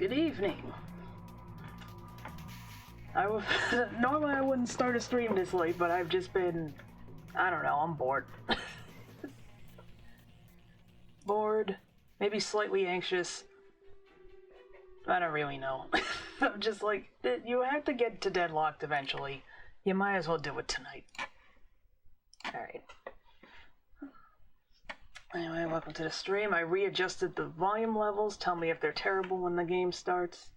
Good evening. Normally I wouldn't start a stream this late, but I've just been, I don't know, I'm bored. Bored, maybe slightly anxious. I don't really know. I'm just like, you have to get to Deadlocked eventually. You might as well do it tonight. Alright. Anyway, welcome to the stream. I readjusted the volume levels. Tell me if they're terrible when the game starts.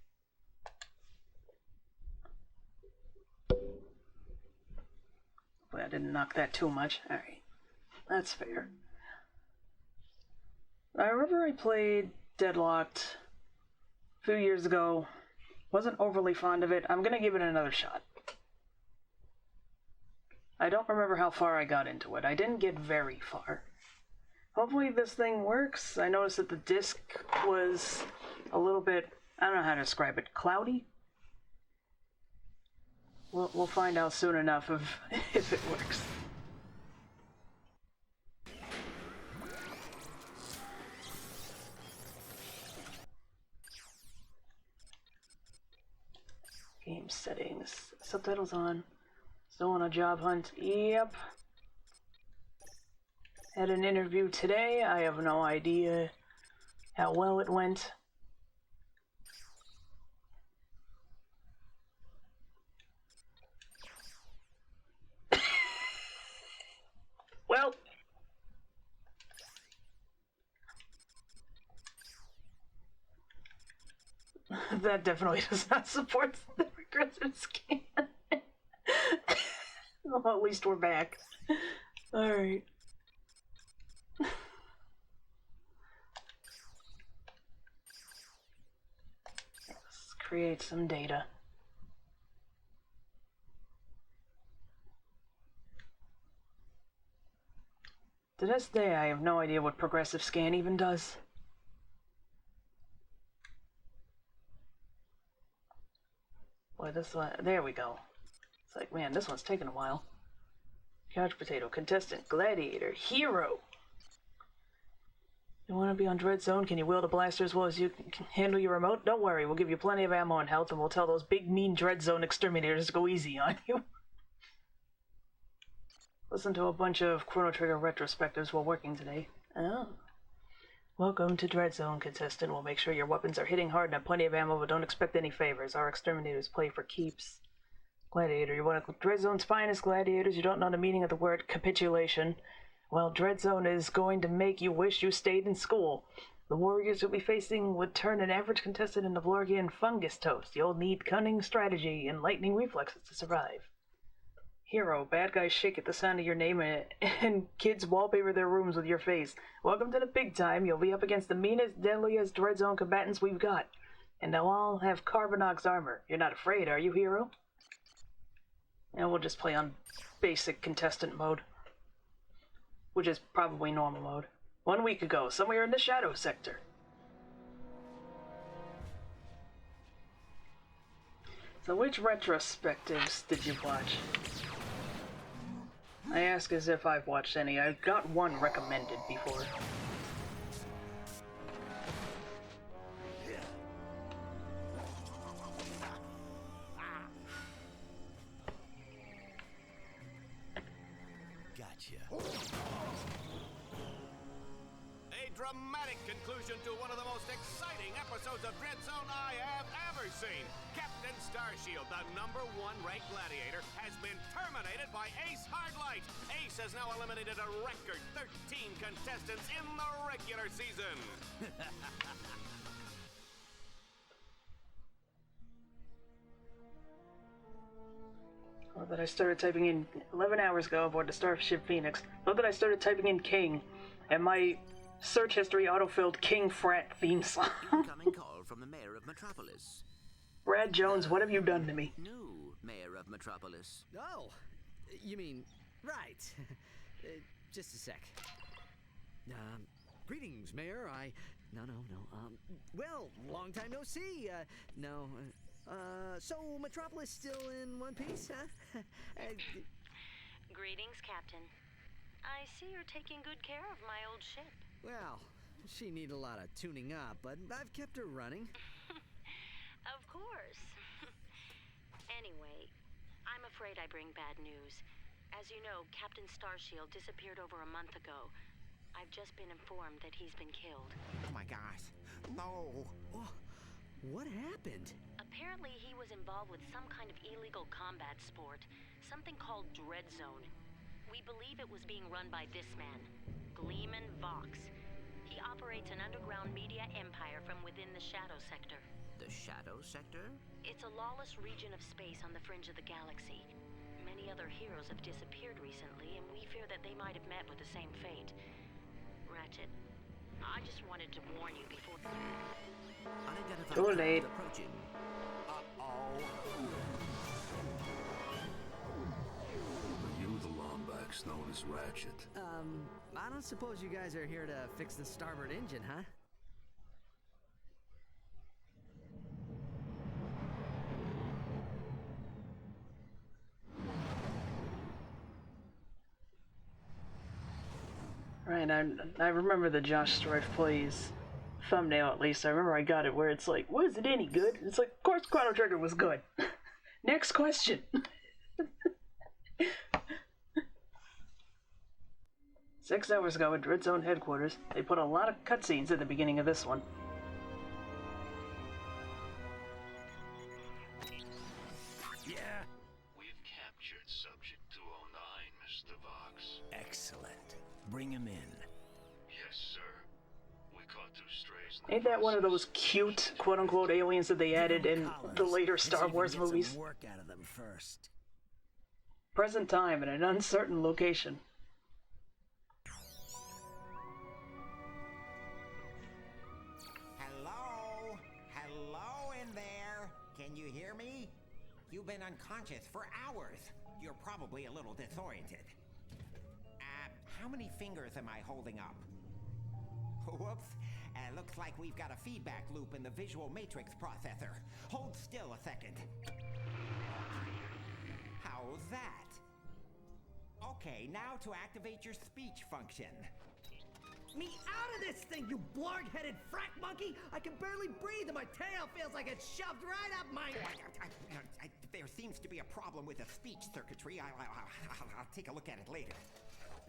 Hopefully I didn't knock that too much. Alright. That's fair. I remember I played Deadlocked a few years ago. Wasn't overly fond of it. I'm gonna give it another shot. I don't remember how far I got into it. I didn't get very far. Hopefully this thing works. I noticed that the disc was a little bit, I don't know how to describe it, cloudy? We'll find out soon enough if it works. Game settings. Subtitles on. Still on a job hunt. Yep. Had an interview today. I have no idea how well it went. Well, that definitely does not support the regressive scan. Well, at least we're back. Alright. Let's create some data. To this day, I have no idea what progressive scan even does. Boy, this one, there we go. It's like, man, this one's taking a while. Couch potato, contestant, gladiator, hero. You want to be on Dreadzone? Can you wield a blaster as well as you can handle your remote? Don't worry, we'll give you plenty of ammo and health, and we'll tell those big, mean Dreadzone exterminators to go easy on you. Listen to a bunch of Chrono Trigger retrospectives while working today. Oh. Welcome to Dreadzone, contestant. We'll make sure your weapons are hitting hard and have plenty of ammo, but don't expect any favors. Our exterminators play for keeps. Gladiator, you're one of Dreadzone's finest gladiators. You don't know the meaning of the word capitulation. Well, Dreadzone is going to make you wish you stayed in school. The warriors you'll be facing would turn an average contestant into Vlorgian fungus toast. You'll need cunning strategy and lightning reflexes to survive. Hero, bad guys shake at the sound of your name and kids wallpaper their rooms with your face. Welcome to the big time. You'll be up against the meanest, deadliest Dreadzone combatants we've got. And they'll all have Carbonox armor. You're not afraid, are you, Hero? And we'll just play on basic contestant mode. Which is probably normal mode. 1 week ago, somewhere in the Shadow Sector. So which retrospectives did you watch? I ask as if I've watched any. I got one recommended before. Gotcha. A dramatic conclusion to one of the most exciting episodes of Dreadzone I have ever seen. Captain Starshield, the #1 ranked gladiator, has been terminated by Ace Hardlight. Ace has now eliminated a record 13 contestants in the regular season. Well, that I started typing in 11 hours ago aboard the Starship Phoenix. Note that I started typing in King, and my search history autofilled King Frat theme song. Incoming call from the mayor of Metropolis. Brad Jones, what have you done to me? New mayor of Metropolis. Oh, you mean, right. Just a sec. Greetings, Mayor. No. Well, long time no see. So Metropolis still in one piece, huh? Greetings, Captain. I see you're taking good care of my old ship. Well, she need a lot of tuning up, but I've kept her running. Of course. Anyway, I'm afraid I bring bad news. As you know, Captain Starshield disappeared over a month ago. I've just been informed that he's been killed. Oh my gosh. No. Oh, what happened? Apparently he was involved with some kind of illegal combat sport, something called Dreadzone. We believe it was being run by this man, Gleeman Vox. He operates an underground media empire from within the Shadow Sector. The Shadow Sector? It's a lawless region of space on the fringe of the galaxy. Many other heroes have disappeared recently, and we fear that they might have met with the same fate. Ratchet, I just wanted to warn you before... Unidentified Too late. craft approaching. Uh-oh. Are you the Lombax known as Ratchet? I don't suppose you guys are here to fix the starboard engine, huh? Right, I remember the Josh Strife Plays thumbnail, at least. I remember I got it where it's like, was it any good? It's like, of course Chrono Trigger was good. Next question. 6 hours ago at Dreadzone headquarters, they put a lot of cutscenes at the beginning of this one. Yeah. We've captured Subject 209, Mr. Vox. Excellent. Bring him in. Yes, sir. We caught 2 strays. Ain't that one of those cute, quote-unquote, aliens that they added in the later Star Wars movies? Work out of them first. Present time in an uncertain location. Hello? Hello in there? Can you hear me? You've been unconscious for hours. You're probably a little disoriented. How many fingers am I holding up? Whoops. Looks like we've got a feedback loop in the visual matrix processor. Hold still a second. How's that? Okay, now to activate your speech function. Me out of this thing, you blarg-headed frack monkey! I can barely breathe and my tail feels like it's shoved right up my... There seems to be a problem with the speech circuitry. I'll take a look at it later.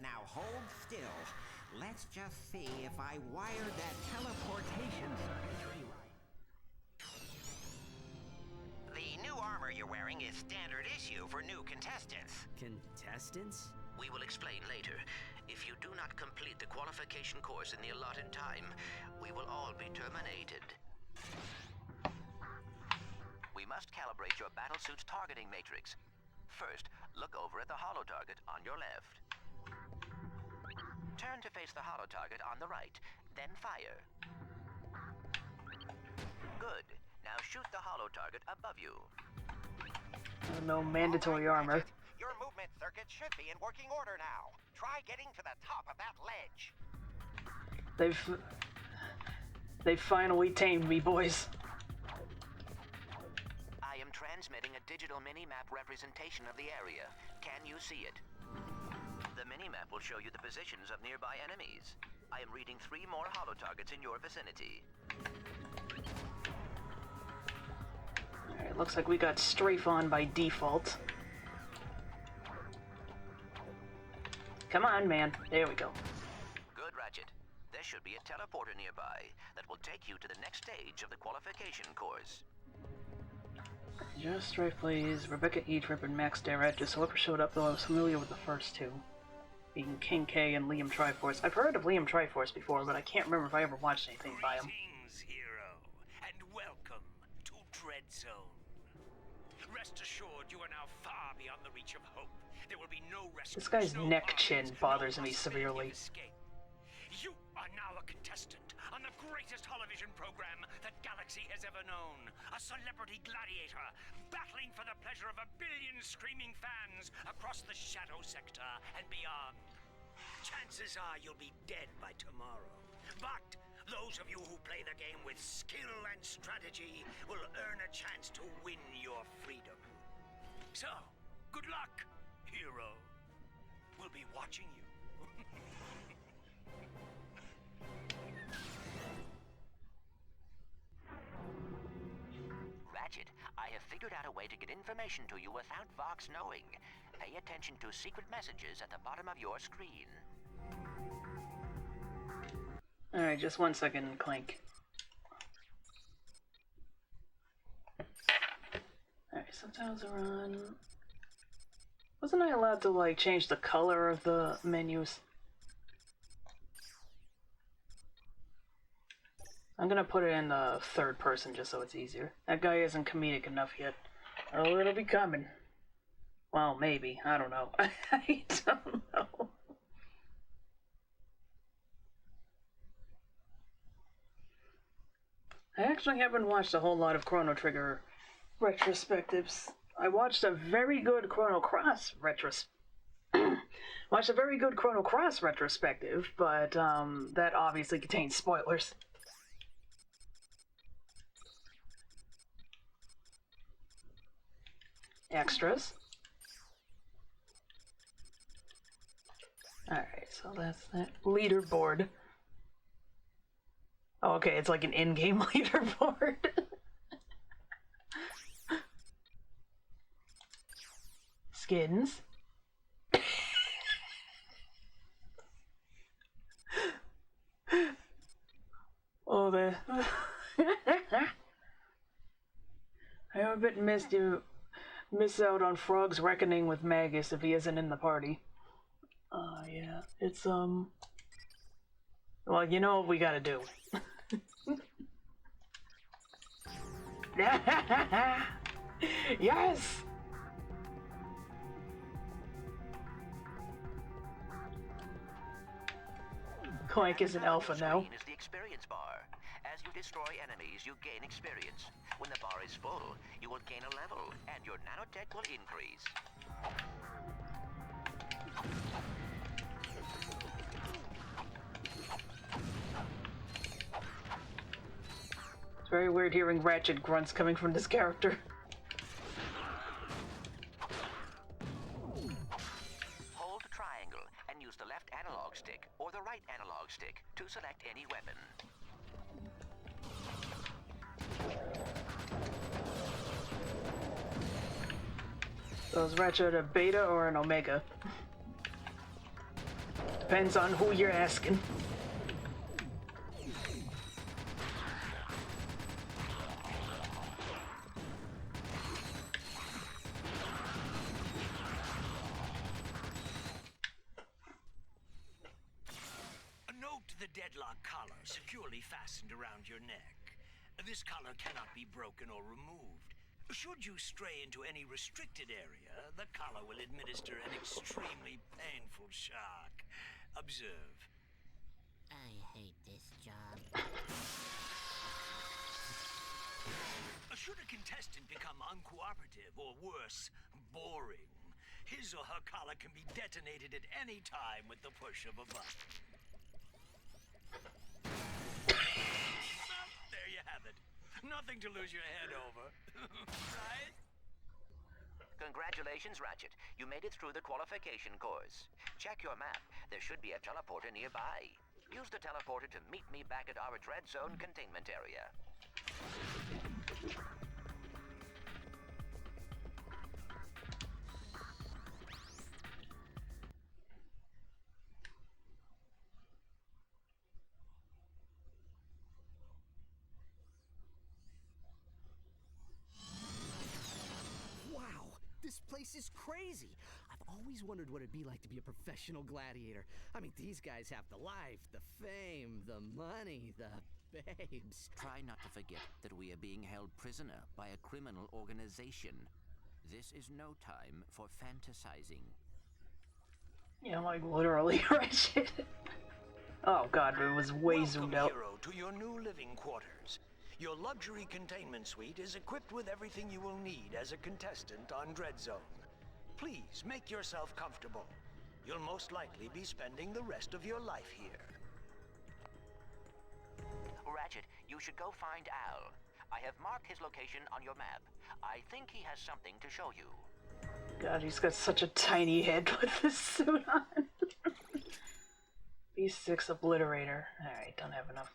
Now hold still. Let's just see if I wired that teleportation circuitry right. The new armor you're wearing is standard issue for new contestants. Contestants? We will explain later. If you do not complete the qualification course in the allotted time, we will all be terminated. We must calibrate your battlesuit's targeting matrix. First, look over at the holo target on your left. Turn to face the holo target on the right, then fire. Good. Now shoot the holo target above you. No mandatory armor. Your movement circuit should be in working order now. Try getting to the top of that ledge. They've finally tamed me, boys. I am transmitting a digital mini-map representation of the area. Can you see it? The mini-map will show you the positions of nearby enemies. I am reading 3 more holo targets in your vicinity. Alright, looks like we got strafe on by default. Come on, man. There we go. Good, Ratchet. There should be a teleporter nearby that will take you to the next stage of the qualification course. Just Strife Plays, Rebecca E. Trip, and Max Darrett. Just whoever showed up, though I was familiar with the first 2. Being King K and Liam Triforce. I've heard of Liam Triforce before, but I can't remember if I ever watched anything by him. Greetings, hero, and welcome to Dreadzone. Rest assured, you are now far beyond the reach of hope. There will be no rescue. This guy's no neck chin pardons, bothers no me possibility severely. of escape. You are now a contestant on the greatest television program that Galaxy has ever known. A celebrity gladiator, battling for the pleasure of 1 billion screaming fans across the Shadow Sector and beyond. Chances are you'll be dead by tomorrow. But those of you who play the game with skill and strategy will earn a chance to win your freedom. So, good luck, hero. We'll be watching you. figured out a way to get information to you without Vox knowing. Pay attention to secret messages at the bottom of your screen. Alright, just 1 second, Clank. Alright, subtitles are on. Wasn't I allowed to, like, change the color of the menus? I'm gonna put it in the third person just so it's easier. That guy isn't comedic enough yet. Oh, it'll be coming. Well, maybe. I don't know. I don't know. I actually haven't watched a whole lot of Chrono Trigger retrospectives. I watched a very good Chrono Cross retrospective, but that obviously contains spoilers. Extras. Alright, so that's that leaderboard. Oh, okay, it's like an in-game leaderboard. Skins. Oh, the... I have a bit miss out on Frog's reckoning with Magus if he isn't in the party. Yeah, it's, well, you know what we gotta do. Yes! Clank is an alpha now. Is the experience bar. As you destroy enemies, you gain experience. When the bar is full, you will gain a level, and your nanotech will increase. It's very weird hearing Ratchet grunts coming from this character. Hold triangle and use the left analog stick or the right analog stick to select any weapon. So is Ratchet a beta or an omega? Depends on who you're asking. A note to the deadlock collar securely fastened around your neck. This collar cannot be broken or removed. Should you stray into any restricted area, the collar will administer an extremely painful shock. Observe. I hate this job. Should a contestant become uncooperative or worse, boring, his or her collar can be detonated at any time with the push of a button. Well, there you have it. Nothing to lose your head over. Right? Congratulations, Ratchet. You made it through the qualification course. Check your map. There should be a teleporter nearby. Use the teleporter to meet me back at our Dreadzone containment area. This place is crazy. I've always wondered what it'd be like to be a professional gladiator. I mean, these guys have the life, the fame, the money, the babes. Try not to forget that we are being held prisoner by a criminal organization. This is no time for fantasizing. Yeah, like literally, Ratchet. Oh god, it was way zoomed out. Hero, to your new living quarters. Your luxury containment suite is equipped with everything you will need as a contestant on Dreadzone. Please make yourself comfortable. You'll most likely be spending the rest of your life here. Ratchet, you should go find Al. I have marked his location on your map. I think he has something to show you. God, he's got such a tiny head with this suit on. B6 Obliterator. Alright, don't have enough.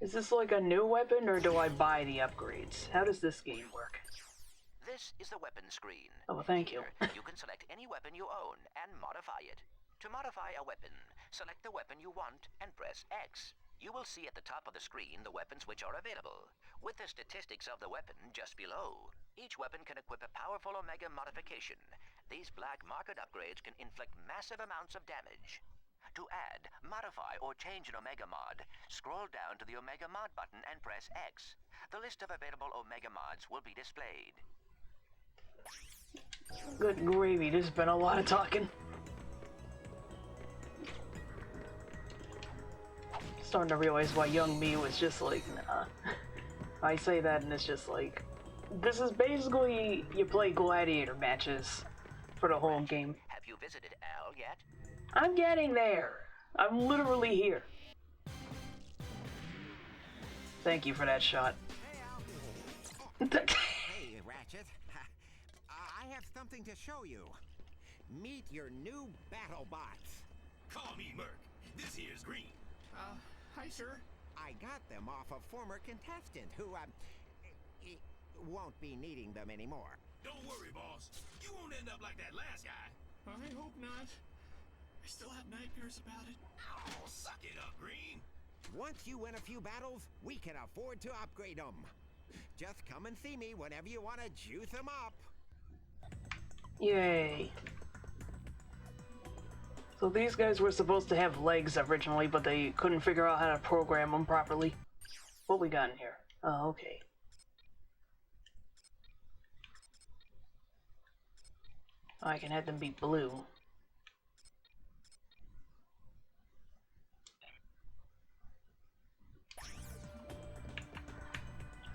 Is this like a new weapon, or do I buy the upgrades? How does this game work? This is the weapon screen. Oh, thank you. Here, you can select any weapon you own and modify it. To modify a weapon, select the weapon you want and press X. You will see at the top of the screen the weapons which are available, with the statistics of the weapon just below. Each weapon can equip a powerful Omega modification. These black market upgrades can inflict massive amounts of damage. To add, modify, or change an Omega mod, scroll down to the Omega mod button and press X. The list of available Omega mods will be displayed. Good gravy, there's been a lot of talking. Starting to realize why young me was just like, nah. I say that and it's just like, this is basically, you play gladiator matches for the whole game. Have you visited Al yet? I'm getting there. I'm literally here. Thank you for that shot. Hey, Ratchet. I have something to show you. Meet your new battle bots. Call me Merc. This here's Green. Hi, sir. I got them off a former contestant who, won't be needing them anymore. Don't worry, boss. You won't end up like that last guy. I hope not. I still have nightmares about it. Oh, suck it up, Green. Once you win a few battles, we can afford to upgrade them. Just come and see me whenever you want to juice them up. Yay. So these guys were supposed to have legs originally, but they couldn't figure out how to program them properly. What we got in here? Oh, okay. I can have them be blue.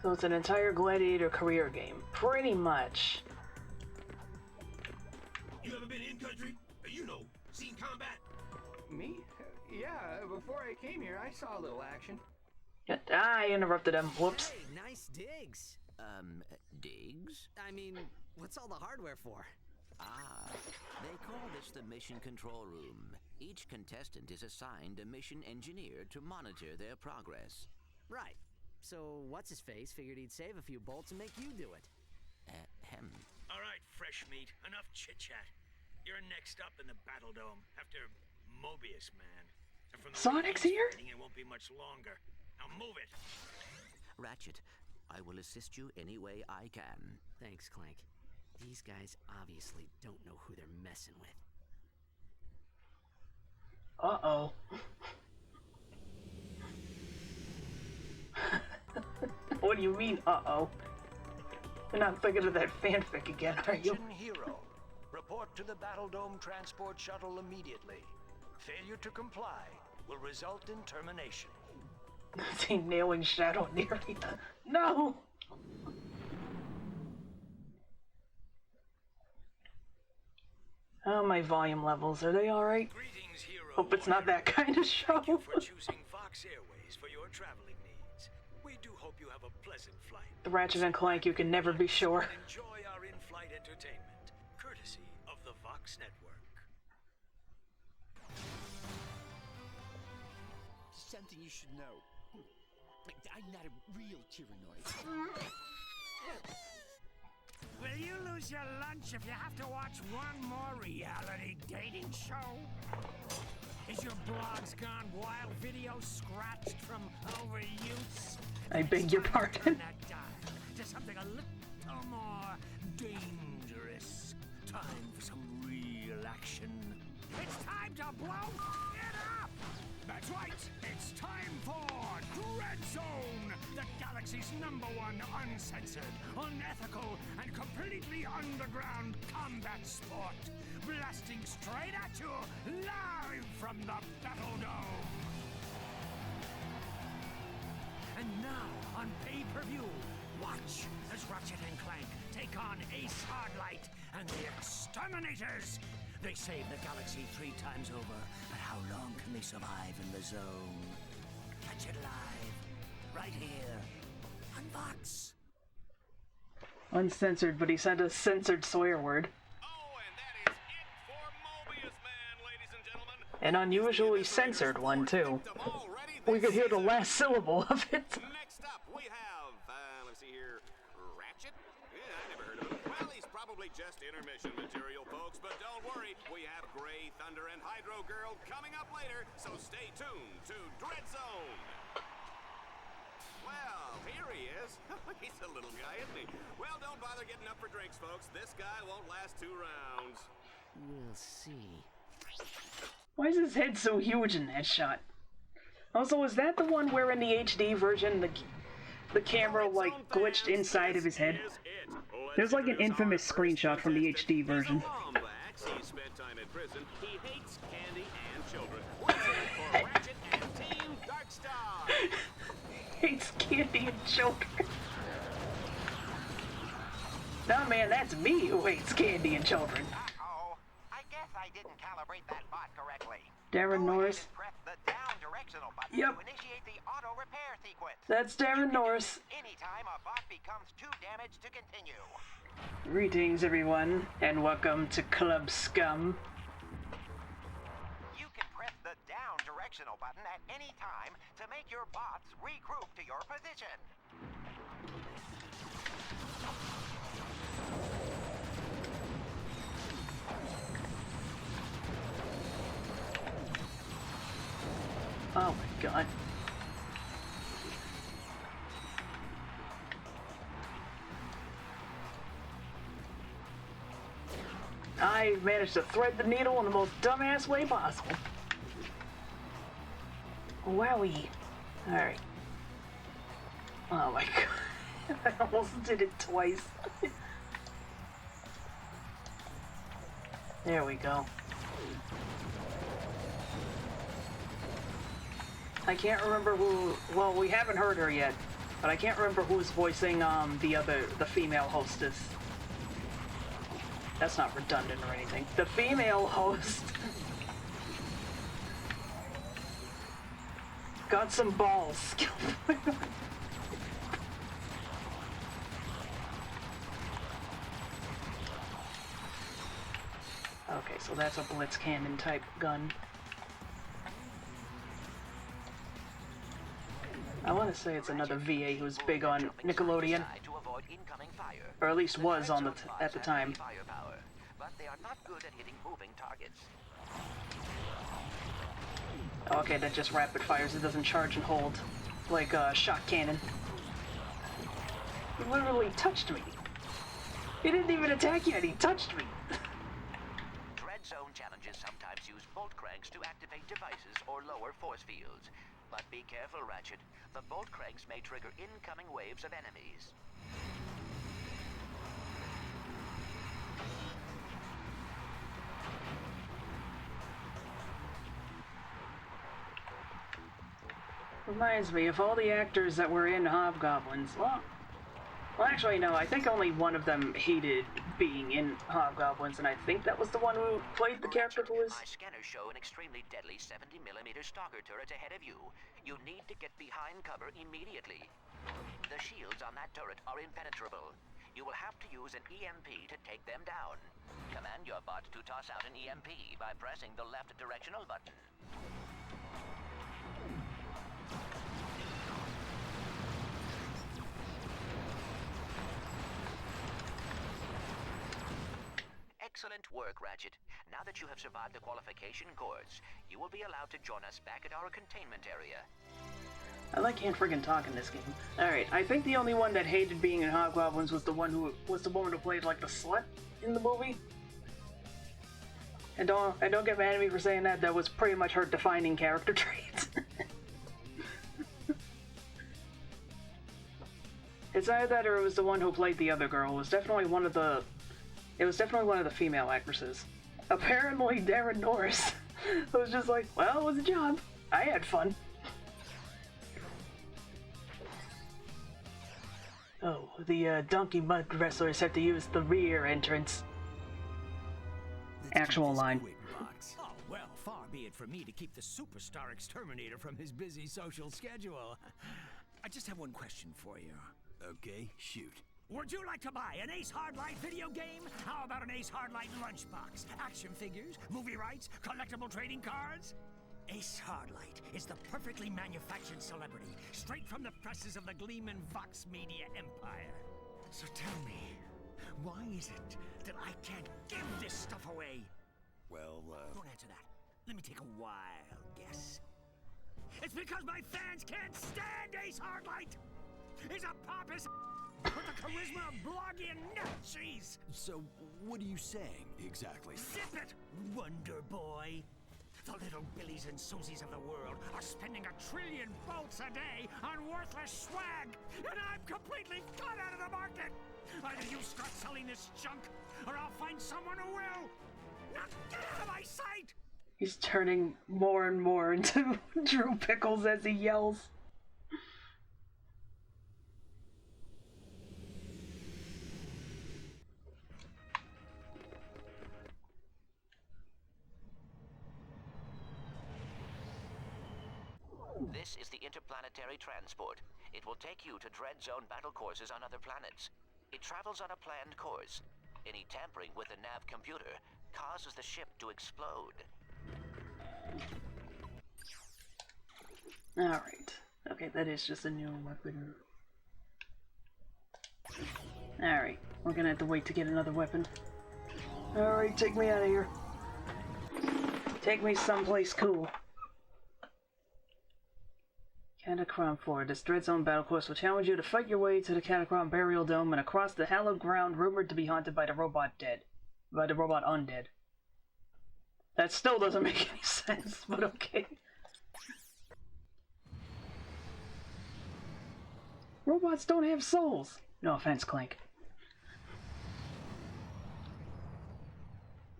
So it's an entire gladiator career game, pretty much. You ever been in country? You know, seen combat? Me? Yeah, before I came here, I saw a little action. I interrupted him. Whoops. Hey, nice digs. Digs? I mean, what's all the hardware for? Ah, they call this the mission control room. Each contestant is assigned a mission engineer to monitor their progress. Right. So, what's-his-face figured he'd save a few bolts and make you do it. Ahem. All right, fresh meat. Enough chit-chat. You're next up in the Battledome after Mobius Man. And from the Sonic's here? It won't be much longer. Now move it. Ratchet, I will assist you any way I can. Thanks, Clank. These guys obviously don't know who they're messing with. Uh-oh. What do you mean, uh-oh? You're not thinking of that fanfic again, are you? Attention hero. Report to the Battledome transport shuttle immediately. Failure to comply will result in termination. See nailing Shadow near me. No! Oh, my volume levels, are they alright? Greetings, hero. Hope it's not that kind of show. Thank you for choosing Vox Airways for your traveling needs. We do hope you have a pleasant flight. The Ratchet and Clank, you can never be sure. Enjoy our in-flight entertainment, courtesy of the Vox Network. Something you should know. I'm not a real Tyrannoid. Will you lose your lunch if you have to watch one more reality dating show? Is your blog's gone wild video scratched from overuse? I beg your pardon. That dial to something a little more dangerous. Time for some real action. It's time to blow it up! That's right! It's time for Dreadzone, the galaxy's #1 uncensored, unethical, and completely underground combat sport. Blasting straight at you, live from the Battledome. And now, on pay-per-view, watch as Ratchet and Clank take on Ace Hardlight and the Exterminators. They save the galaxy 3 times over, but how long can they survive in the zone? Catch it live, right here, on Vox. Uncensored, but he sent a censored swear word. Oh, and that is it for Mobius Man, ladies and gentlemen. An unusually censored one, too. we could hear the last syllable of it. Next up, we have, let's see here, Ratchet? Yeah, I never heard of him. Well, he's probably just intermission material, folks, but don't worry, we have Grey Thunder and Hydro Girl coming up later, so stay tuned to Dreadzone. Well, here he is. He's a little guy, isn't he? Well, don't bother getting up for drinks, folks. This guy won't last 2 rounds. We'll see. Why is his head so huge in that shot? Also, is that the one where in the HD version the camera like glitched inside of his head? There's like an infamous screenshot from the HD version. He spent time in prison. He hates candy and children. What's in it for Ratchet and Team Darkstar? Hates candy and children. Nah, man, that's me who hates candy and children. Uh-oh. I guess I didn't calibrate that bot correctly. Daran Norris. Press the down directional button Yep. to initiate the auto repair sequence. That's Daran Norris. Anytime a bot becomes too damaged to continue. Greetings, everyone, and welcome to Club Scum. You can press the down directional button at any time to make your bots regroup to your position. Oh my god. I managed to thread the needle in the most dumbass way possible. Wowie. Alright. Oh my god. I almost did it twice. There we go. I can't remember who, well, we haven't heard her yet, but I can't remember who's voicing the female hostess. That's not redundant or anything. The female host got some balls. Okay, so that's a blitz cannon type gun. I want to say it's another VA who's big on Nickelodeon, or at least was on at the time. But they are not good at hitting moving targets. Okay, that just rapid fires. It doesn't charge and hold like a shot cannon. He literally touched me. He didn't even attack yet. He touched me. Dreadzone challenges sometimes use bolt cranks to activate devices or lower force fields. But be careful, Ratchet. The bolt cranks may trigger incoming waves of enemies. Reminds me of all the actors that were in Hobgoblins. Well, actually, no. I think only one of them hated being in Hobgoblins, and I think that was the one who played the character who was... My scanners show an extremely deadly 70mm stalker turret ahead of you. You need to get behind cover immediately. The shields on that turret are impenetrable. You will have to use an EMP to take them down. Command your bot to toss out an EMP by pressing the left directional button. Excellent work, Ratchet. Now that you have survived the qualification course, you will be allowed to join us back at our containment area. I can't friggin' talk in this game. Alright, I think the only one that hated being in Hobgoblins was the woman who played like the slut in the movie. And don't get mad at me for saying that. That was pretty much her defining character trait. It's either that or it was the one who played the other girl. It was definitely one of the female actresses. Apparently, Daran Norris was just like, well, it was a job. I had fun. Oh, the donkey mud wrestlers have to use the rear entrance. Actual line. Oh, well, far be it from me to keep the superstar exterminator from his busy social schedule. I just have one question for you. Okay, shoot. Would you like to buy an Ace Hardlight video game? How about an Ace Hardlight lunchbox? Action figures, movie rights, collectible trading cards? Ace Hardlight is the perfectly manufactured celebrity, straight from the presses of the Gleeman Vox Media Empire. So tell me, why is it that I can't give this stuff away? Well, Don't answer that. Let me take a wild guess. It's because my fans can't stand Ace Hardlight! He's a pompous with the charisma of blogging Nazis! So, what are you saying, exactly? Zip it, Wonder Boy! The little Billies and Susies of the world are spending 1 trillion bolts a day on worthless swag, and I'm completely cut out of the market! Either you start selling this junk, or I'll find someone who will! Now get out of my sight! He's turning more and more into Drew Pickles as he yells. This is the interplanetary transport. It will take you to Dreadzone battle courses on other planets. It travels on a planned course. Any tampering with the nav computer causes the ship to explode. Alright. Okay, that is just a new weapon. Alright, we're gonna have to wait to get another weapon. Alright, take me out of here. Take me someplace cool. Catacrom 4. This Dreadzone battle course will challenge you to fight your way to the Catacrom burial dome and across the hallowed ground rumored to be haunted by the robot undead. That still doesn't make any sense, but okay. Robots don't have souls. No offense, Clank.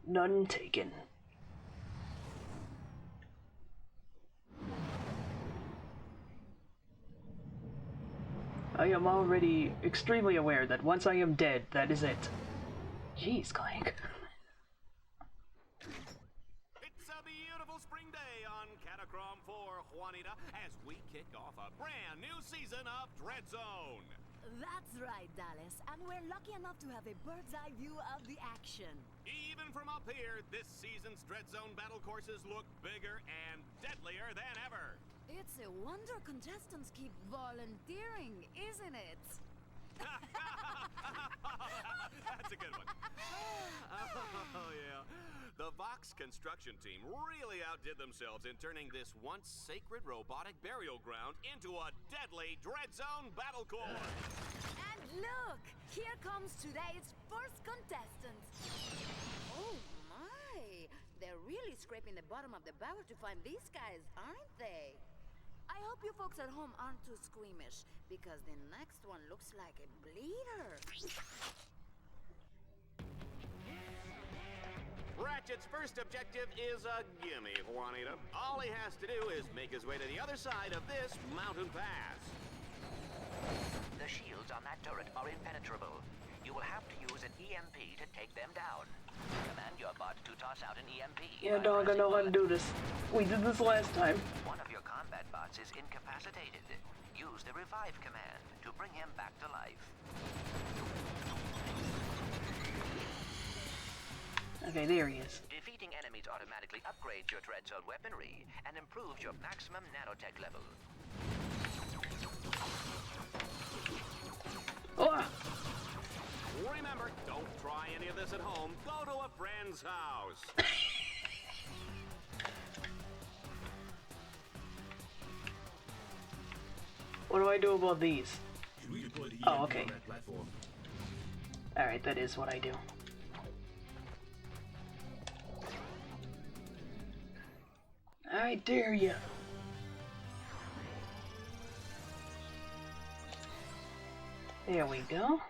None taken. I am already extremely aware that once I am dead, that is it. Jeez, Clank. It's a beautiful spring day on Catacrom 4, Juanita, as we kick off a brand new season of Dreadzone. That's right, Dallas, and we're lucky enough to have a bird's eye view of the action. Even from up here, this season's Dreadzone battle courses look bigger and deadlier than ever. It's a wonder contestants keep volunteering, isn't it? That's a good one. Oh, yeah. The Vox construction team really outdid themselves in turning this once sacred robotic burial ground into a deadly Dreadzone battle course. And look, here comes today's first contestant. Oh my, they're really scraping the bottom of the barrel to find these guys, aren't they? I hope you folks at home aren't too squeamish, because the next one looks like a bleeder. Ratchet's first objective is a gimme, Juanita. All he has to do is make his way to the other side of this mountain pass. The shields on that turret are impenetrable. You will have to use an EMP to take them down. Command your bot to toss out an EMP. Yeah, dog, I know how to do this. We did this last time. One of your combat bots is incapacitated. Use the revive command to bring him back to life. Okay, there he is. Defeating enemies automatically upgrades your Dreadzone weaponry and improves your maximum nanotech level. Oh! Remember, don't try any of this at home. Go to a friend's house. What do I do about these? Oh, okay. Alright, that is what I do. I dare you. There we go.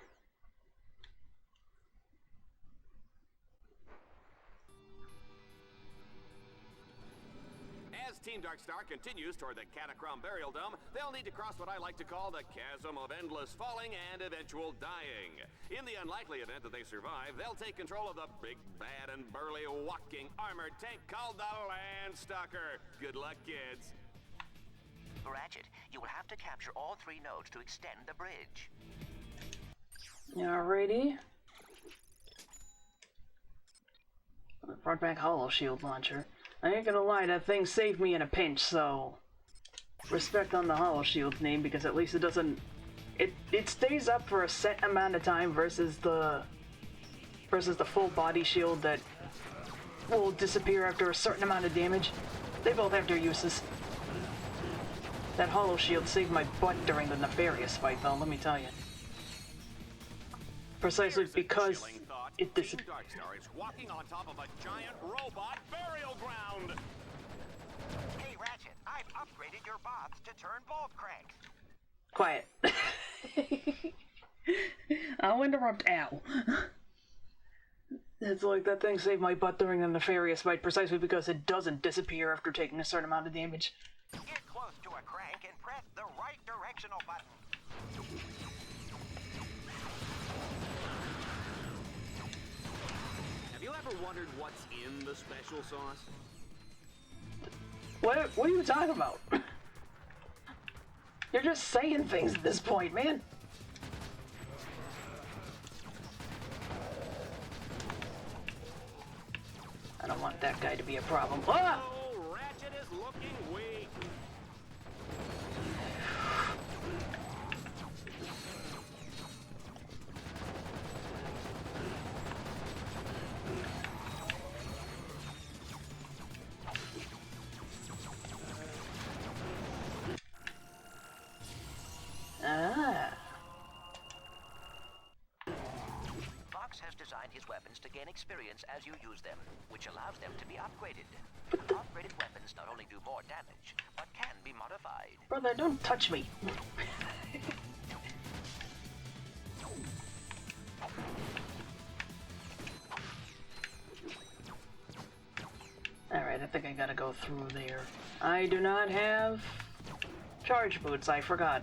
As Team Darkstar continues toward the Catacrom burial dome, they'll need to cross what I like to call the chasm of endless falling and eventual dying. In the unlikely event that they survive, they'll take control of the big, bad, and burly walking armored tank called the Landstalker. Good luck, kids. Ratchet, you will have to capture all 3 nodes to extend the bridge. Alrighty. Brought back Hollow Shield Launcher. I ain't gonna lie, that thing saved me in a pinch, so... Respect on the Hollow Shield's name, because at least it doesn't... It stays up for a set amount of time versus the full body shield that will disappear after a certain amount of damage. They both have their uses. That Hollow Shield saved my butt during the Nefarious fight, though, let me tell you. Precisely because it disappeared. Darkstar is walking on top of a giant robot burial ground. Hey, Ratchet, I've upgraded your bots to turn both cranks. Quiet. I'll interrupt Al. It's like that thing saved my butt during the Nefarious fight precisely because it doesn't disappear after taking a certain amount of damage. Get close to a crank and press the right directional button. Have you ever wondered what's in the special sauce? What are you talking about? You're just saying things at this point, man. I don't want that guy to be a problem. Ah! Oh, Ratchet is looking weak. Ah. Vox has designed his weapons to gain experience as you use them, which allows them to be upgraded. Upgraded weapons not only do more damage, but can be modified. Brother, don't touch me. Alright, I think I gotta go through there. I do not have charge boots, I forgot.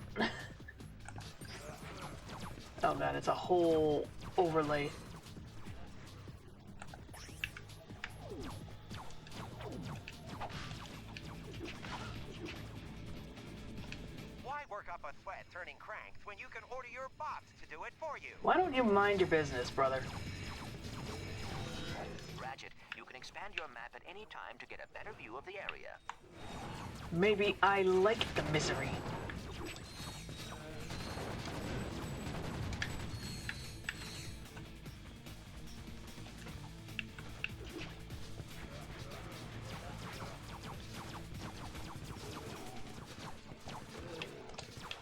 Oh god, it's a whole overlay. Why work up a sweat turning cranks when you can order your bots to do it for you? Why don't you mind your business, brother? Ratchet, you can expand your map at any time to get a better view of the area. Maybe I like the misery.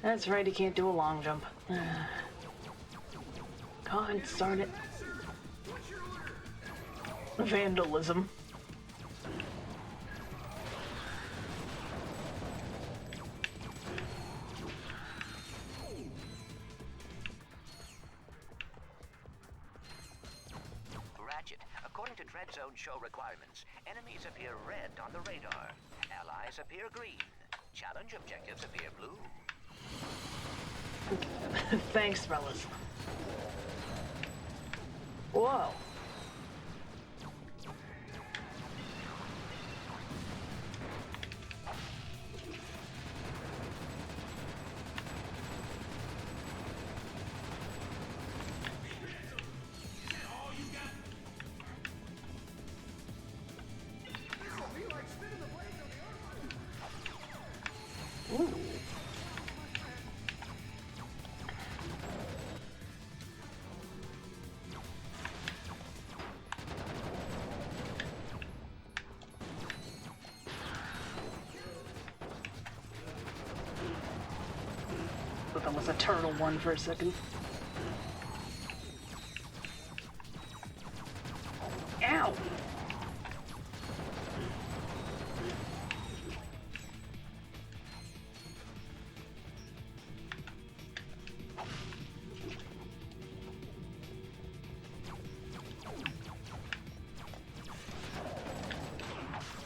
That's right, he can't do a long jump. God darn it. Vandalism. Ratchet, according to Dreadzone show requirements, enemies appear red on the radar. Allies appear green. Challenge objectives appear blue. Thanks, fellas. Whoa. Ooh. Thought that was a turtle one for a second. Ow!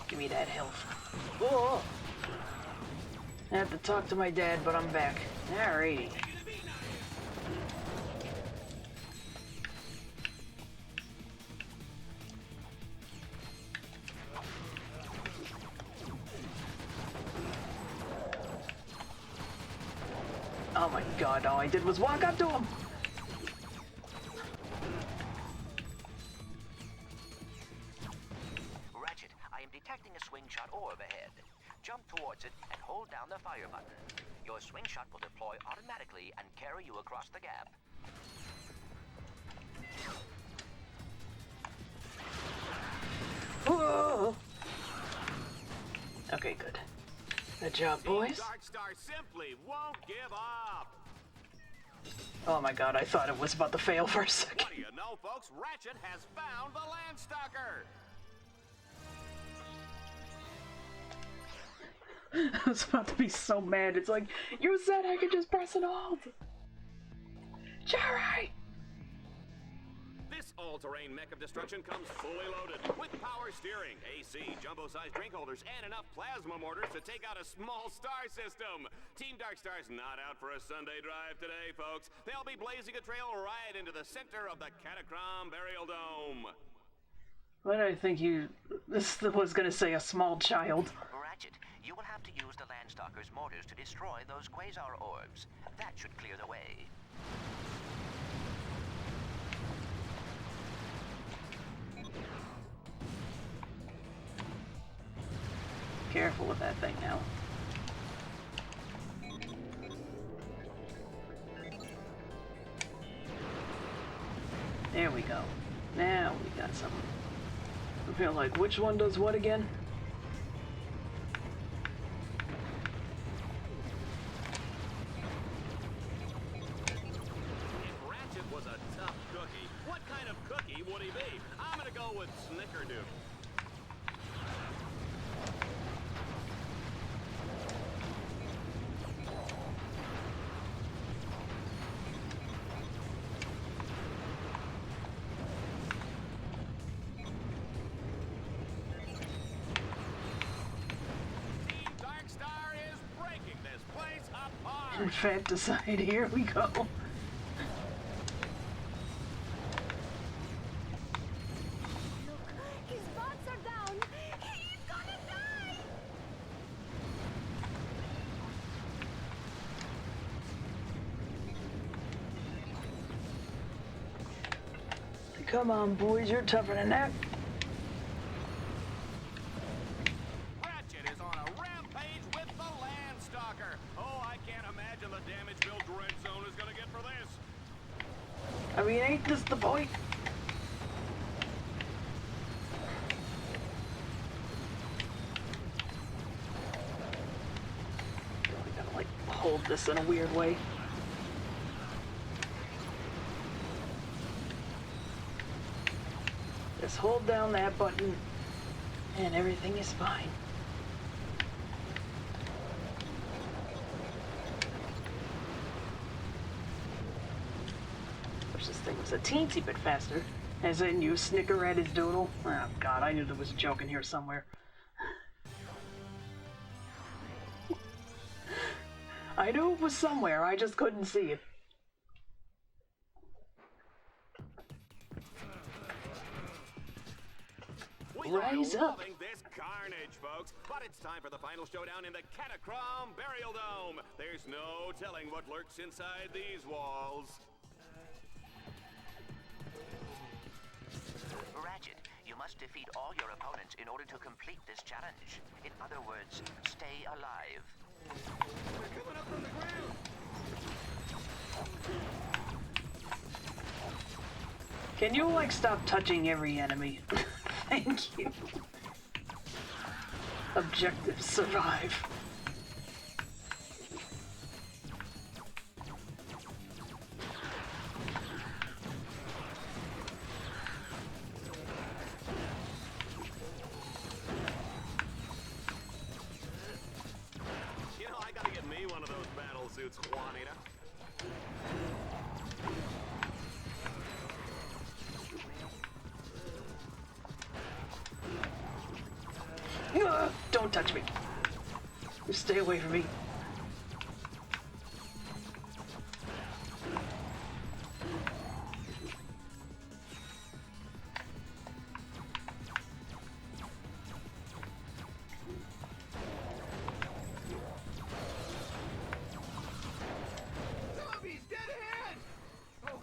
Give me that health. Whoa! I have to talk to my dad, but I'm back. Alrighty. Oh my god, all I did was walk up to him! Ratchet, I am detecting a the fire button. Your swing shot will deploy automatically and carry you across the gap. Whoa. Okay, good. Good job, boys. Dark Star simply won't give up. Oh my god, I thought it was about to fail for a second. What do you know, folks? Ratchet has found the Landstalker. I was about to be so mad. It's like, you said I could just press an alt. Jerry! This all-terrain mech of destruction comes fully loaded with power steering, AC, jumbo-sized drink holders, and enough plasma mortars to take out a small star system. Team Darkstar's not out for a Sunday drive today, folks. They'll be blazing a trail right into the center of the Catacrom Burial Dome. What did I think this was gonna say a small child. Ratchet, you will have to use the Landstalker's mortars to destroy those quasar orbs. That should clear the way. Careful with that thing now. There we go. Now we got something. I feel like, which one does what again? If Ratchet was a tough cookie, what kind of cookie would he be? I'm gonna go with Snickerdoodle. Infanticide, here we go. His bots are down. He's gonna die. Come on, boys, you're tougher than that. Ratchet is on a rampage with the Landstalker. Oh, I can't imagine the damage Bill Dreadzone is gonna get for this. I mean, ain't this the point? I gotta, like, hold this in a weird way. Just hold down that button, and everything is fine. Wish this thing was a teensy bit faster. As in, you snicker at his doodle. Oh god, I knew there was a joke in here somewhere. I knew it was somewhere, I just couldn't see it. Rise up! Loving this carnage, folks, but it's time for the final showdown in the Catacrom Burial Dome. There's no telling what lurks inside these walls. Ratchet, you must defeat all your opponents in order to complete this challenge. In other words, stay alive. They're coming up from the ground. Can you, like, stop touching every enemy? Thank you. Objective survive. You know, I gotta get me one of those battle suits, Juanita. Don't touch me. You stay away from me. Zombies dead ahead! Oh,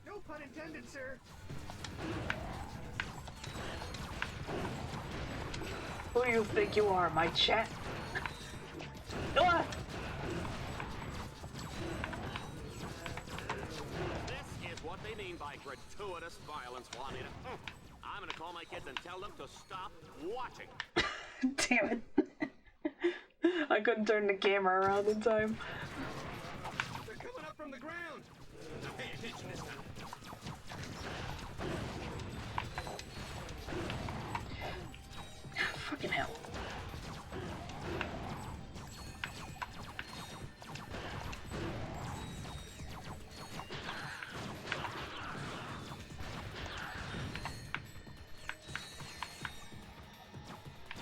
no pun intended, sir. Who do you think you are, my chat? Oh! Ah! This is what they mean by gratuitous violence, Juanita. I'm gonna call my kids and tell them to stop watching. Damn it. I couldn't turn the camera around in time. They're coming up from the ground. Now pay attention this time. Fucking hell.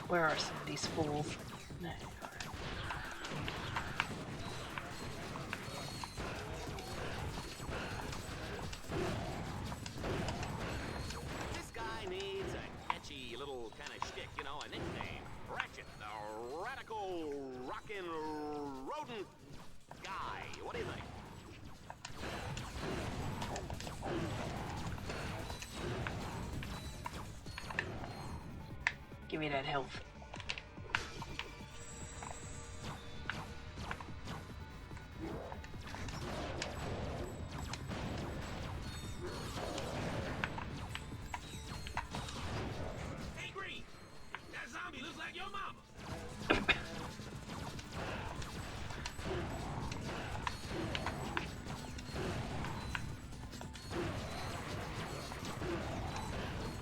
Where are some of these fools? There you are. This guy needs a catchy little kind of shtick, you know, a nickname. Ratchet, the radical rockin' rodent guy. What do you think? Give me that health. Hey, Green! That zombie looks like your mama!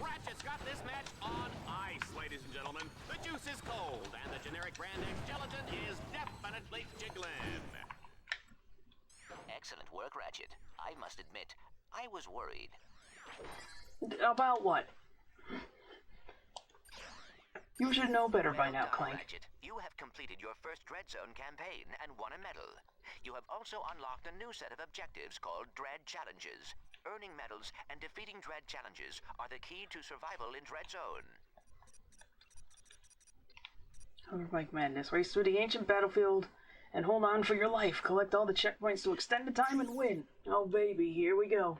Ratchet's got this match on ice, ladies and gentlemen. The juice is cold, and the generic brand X gelatin is definitely jiggling. Excellent work, Ratchet. I must admit, I was worried. About what? You should know better by now, Well done, Clank. Ratchet. You have completed your first Dreadzone campaign and won a medal. You have also unlocked a new set of objectives called Dread Challenges. Earning medals and defeating Dread Challenges are the key to survival in Dreadzone. Overbike Madness. Race through the ancient battlefield and hold on for your life. Collect all the checkpoints to extend the time and win. Oh baby, here we go.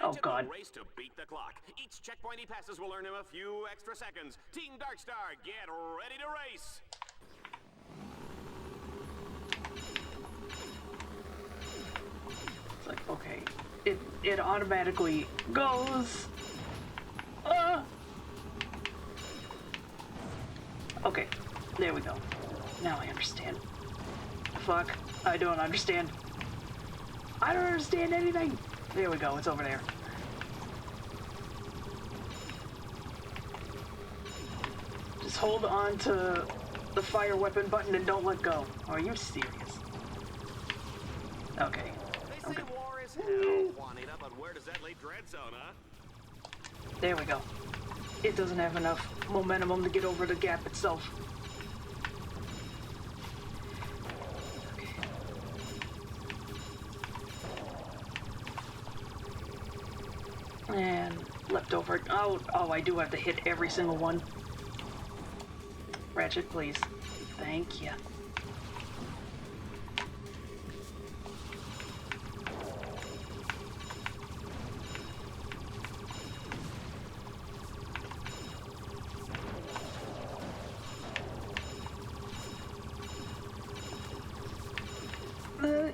Oh God. Ratchet will race to beat the clock. Each checkpoint he passes will earn him a few extra seconds. Team Darkstar, get ready to race. It's like, okay, it automatically goes. Okay, there we go. Now I understand. Fuck, I don't understand. I don't understand anything. There we go, it's over there. Just hold on to the fire weapon button and don't let go. Are you serious? Okay. They say war is hell, Juanita, but where does that leave Dreadzone, huh? There we go. It doesn't have enough momentum to get over the gap itself. And left over. Oh, I do have to hit every single one. Ratchet, please. Thank you.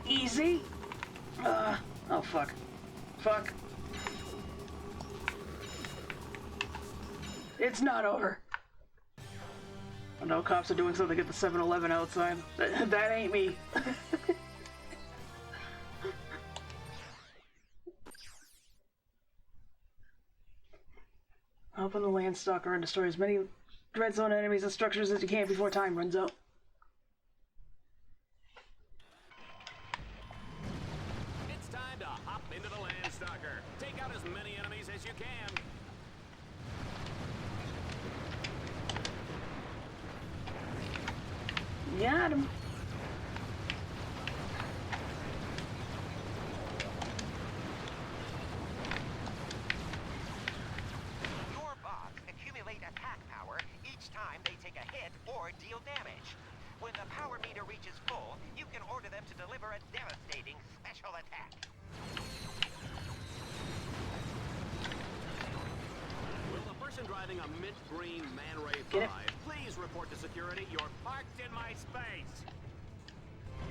Easy. Oh fuck. Fuck. It's not over. I know cops are doing something at the 7-Eleven outside. That ain't me. Open the Landstalker and destroy as many Dreadzone enemies and structures as you can before time runs out. It's time to hop into the Landstalker. Take out as many enemies as you can. Got him. Your bots accumulate attack power each time they take a hit or deal damage. When the power meter reaches full, you can order them to deliver a devastating special attack. Will the first person driving a mint green Man Ray 5, please report to security. You're parked in my space.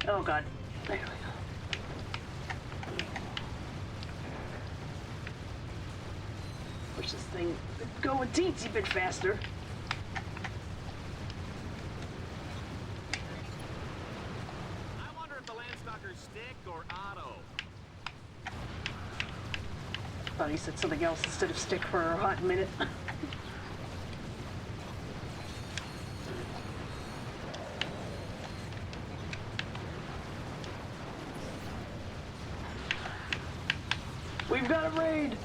Oh god. There we go. Push this thing go a teensy bit faster. I wonder if the Landstalker's stick or auto. Thought he said something else instead of stick for a hot minute. We've got a raid!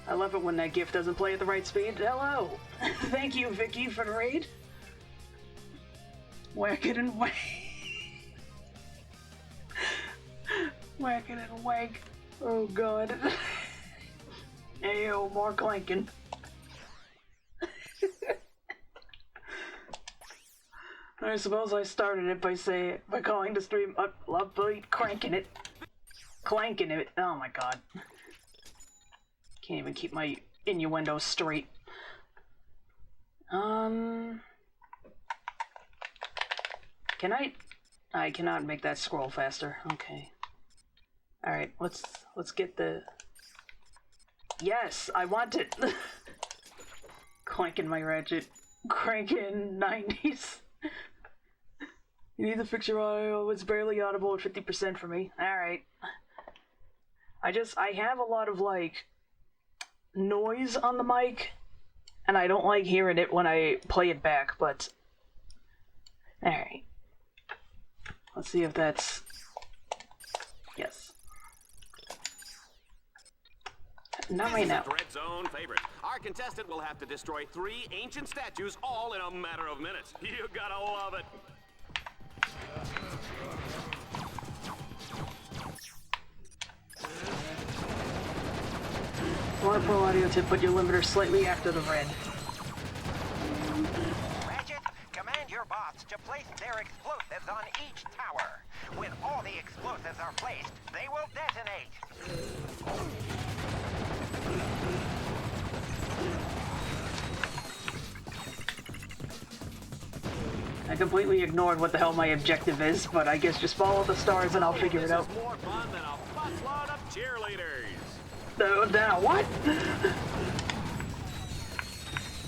I love it when that GIF doesn't play at the right speed. Hello! Thank you, Vicky, for the raid. Whack it and whack. Whack it and whack. Oh god. Ayo, more clanking. I suppose I started it by calling the stream upbeat, cranking it. Clanking it. Oh my god. Can't even keep my innuendos straight. Can I cannot make that scroll faster. Okay. Alright, let's get the... Yes, I want it! Clanking my Ratchet. Cranking 90s. You need to fix your audio. It's barely audible at 50% for me. Alright. I have a lot of, like, noise on the mic, and I don't like hearing it when I play it back, but... Alright. Let's see if that's... Yes. Not right now. Dreadzone favorite. Our contestant will have to destroy 3 ancient statues all in a matter of minutes. You gotta love it. Water pro audio tip, put your limiter slightly after the red. Ratchet, command your bots to place their explosives on each tower. When all the explosives are placed, they will detonate. I completely ignored what the hell my objective is, but I guess just follow the stars and I'll figure it out. This is more fun than a busload of cheerleaders. Now what?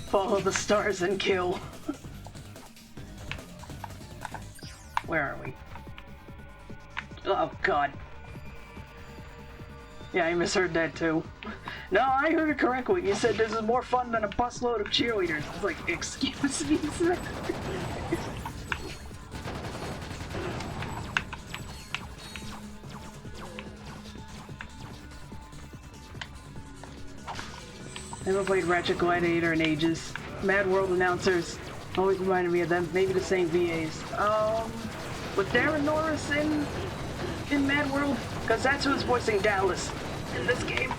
Follow the stars and kill. Where are we? Oh god. Yeah, I misheard that too. No, I heard it correctly. You said this is more fun than a busload of cheerleaders. It's like, excuse me, sir. Never played Ratchet Gladiator in ages. Mad World announcers always reminded me of them. Maybe the same VAs. With Daran Norris in Mad World? Because that's who's voicing Dallas in this game.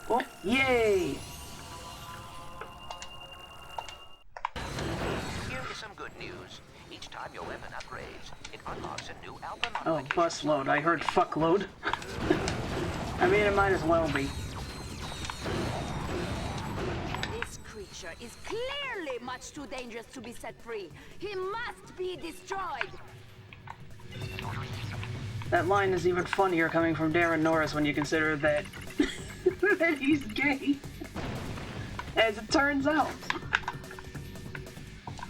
Oh, yay! Here is some good news. Each time your weapon upgrades, it unlocks a new album. Oh, busload. I heard fuckload. I mean, it might as well be. This creature is clearly much too dangerous to be set free. He must be destroyed. That line is even funnier coming from Daran Norris when you consider that that he's gay. As it turns out.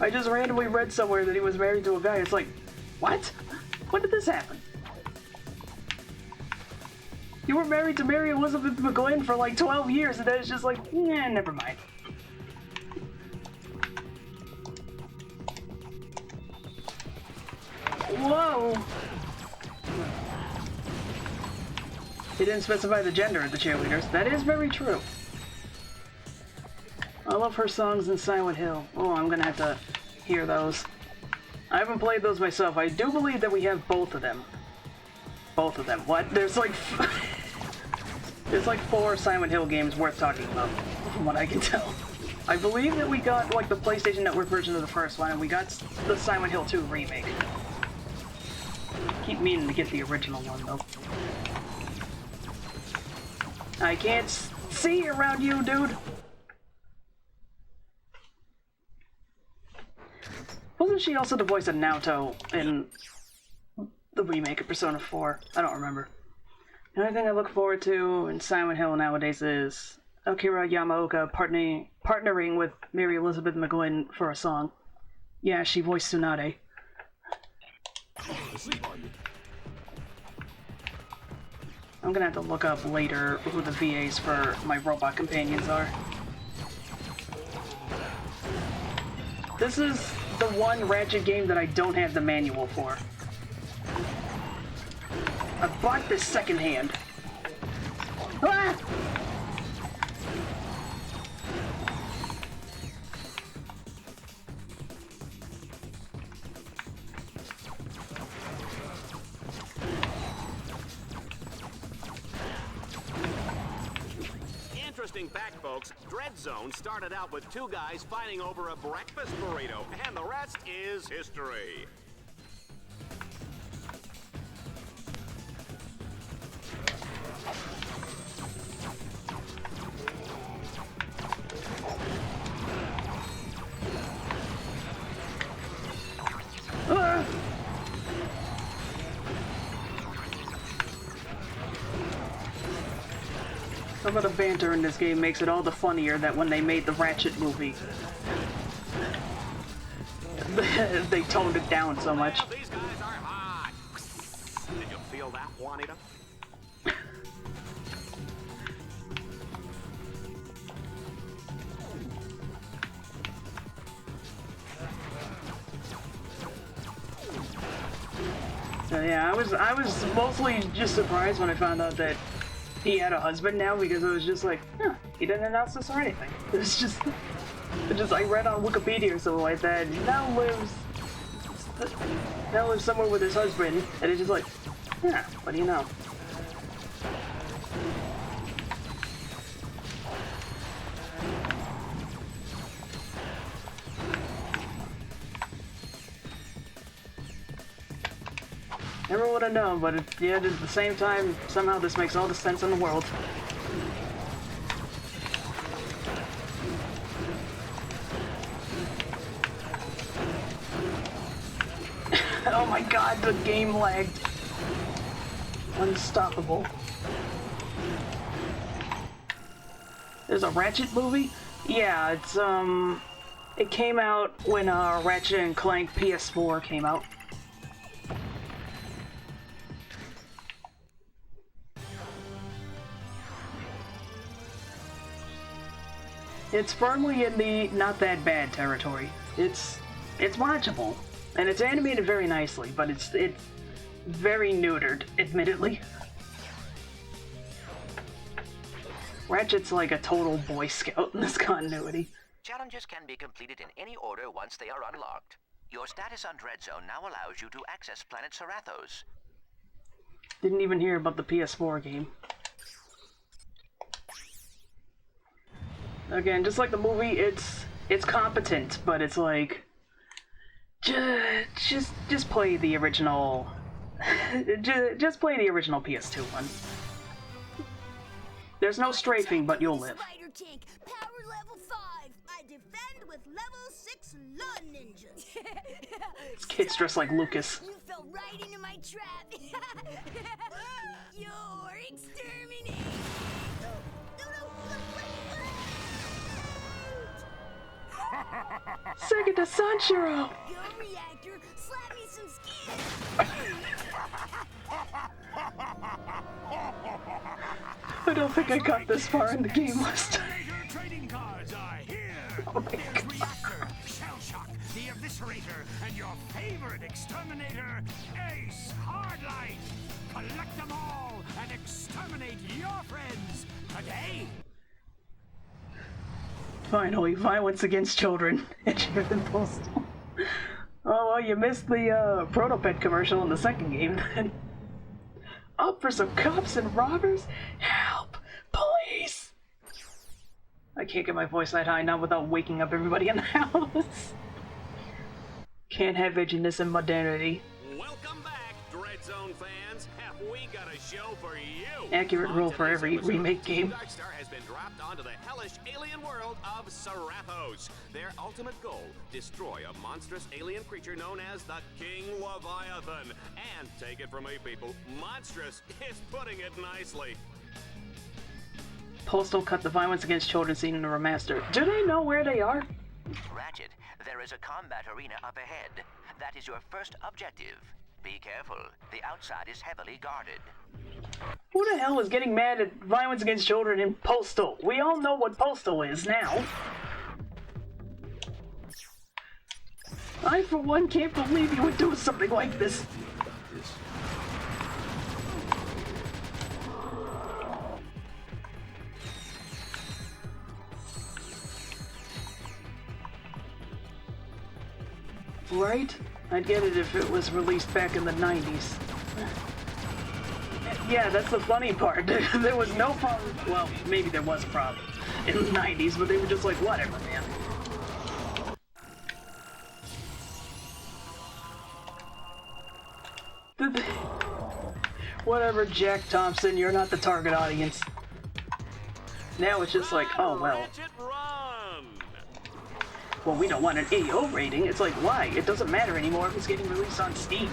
I just randomly read somewhere that he was married to a guy. It's like, what? When did this happen? You were married to Mary Elizabeth McGlynn for like 12 years, and then it's just like, yeah, never mind. Whoa! They didn't specify the gender of the cheerleaders. That is very true. I love her songs in Silent Hill. Oh, I'm gonna have to hear those. I haven't played those myself. I do believe that we have both of them. Both of them. What? There's like... There's like 4 Silent Hill games worth talking about, from what I can tell. I believe that we got like the PlayStation Network version of the first one, and we got the Silent Hill 2 remake. Keep meaning to get the original one though. I can't see around you, dude. Wasn't she also the voice of Naoto in the remake of Persona 4? I don't remember. The only thing I look forward to in Silent Hill nowadays is Akira Yamaoka partnering with Mary Elizabeth McGlynn for a song. Yeah, she voiced Tsunade. I'm gonna have to look up later who the VAs for my robot companions are. This is the one Ratchet game that I don't have the manual for. I bought this secondhand. Ah! Interesting fact, folks. Dreadzone started out with two guys fighting over a breakfast burrito, and the rest is history. Ah! Some of the banter in this game makes it all the funnier that when they made the Ratchet movie, they toned it down so much. Well, these guys are hot. Did you feel that, Juanita? So yeah, I was mostly just surprised when I found out that he had a husband now, because it was just like, huh, he didn't announce this or anything. It was just I read on Wikipedia or something like that. He now lives somewhere with his husband, and it's just like, yeah, what do you know? Never would have known, but yet at the same time, somehow this makes all the sense in the world. Oh my god, the game lagged. Unstoppable. There's a Ratchet movie? Yeah, it's, it came out when, Ratchet and Clank PS4 came out. It's firmly in the not that bad territory. It's watchable, and it's animated very nicely, but it's very neutered, admittedly. Ratchet's like a total Boy Scout in this continuity. Challenges can be completed in any order once they are unlocked. Your status on Dreadzone now allows you to access planet Sarathos. Didn't even hear about the PS4 game. Again, just like the movie, it's competent, but it's like just play the original. just play the original PS2 one. There's no strafing, but you'll live. Spider tank, power level 5. I defend with level 6 lawn ninjas. Kids dressed like Lucas. You fell right into my trap. You're exterminated. Second to Sanshiro! Go reactor, slap me some skin! I don't think I got this far in the game last time. Trading cards are here. Oh my There's god. Reactor, Shellshock, the Eviscerator, and your favorite exterminator, Ace Hardlight. Collect them all and exterminate your friends today. Finally, violence against children. Postal. Oh, well, you missed the Protopet commercial in the second game then. Up for some cops and robbers? Help! Police! I can't get my voice that high, not without waking up everybody in the house. Can't have edginess and modernity. Welcome back, Dreadzone fans. Have we got a show for you? Accurate rule for every remake game. Darkstar has been dropped onto the hellish alien world of Sarathos. Their ultimate goal, destroy a monstrous alien creature known as the King Leviathan. And take it from me, people, monstrous is putting it nicely. Postal cut the violence against children scene in the remaster. Do they know where they are? Ratchet, there is a combat arena up ahead. That is your first objective. Be careful. The outside is heavily guarded. Who the hell is getting mad at violence against children in Postal? We all know what Postal is now. I, for one, can't believe you would do something like this. Right? I'd get it if it was released back in the 90s. Yeah, that's the funny part. There was no problem. Well, maybe there was a problem in the 90s, but they were just like, whatever, man. Whatever, Jack Thompson, you're not the target audience. Now it's just like, oh, well. Well, we don't want an AO rating. It's like, why? It doesn't matter anymore if it's getting released on Steam.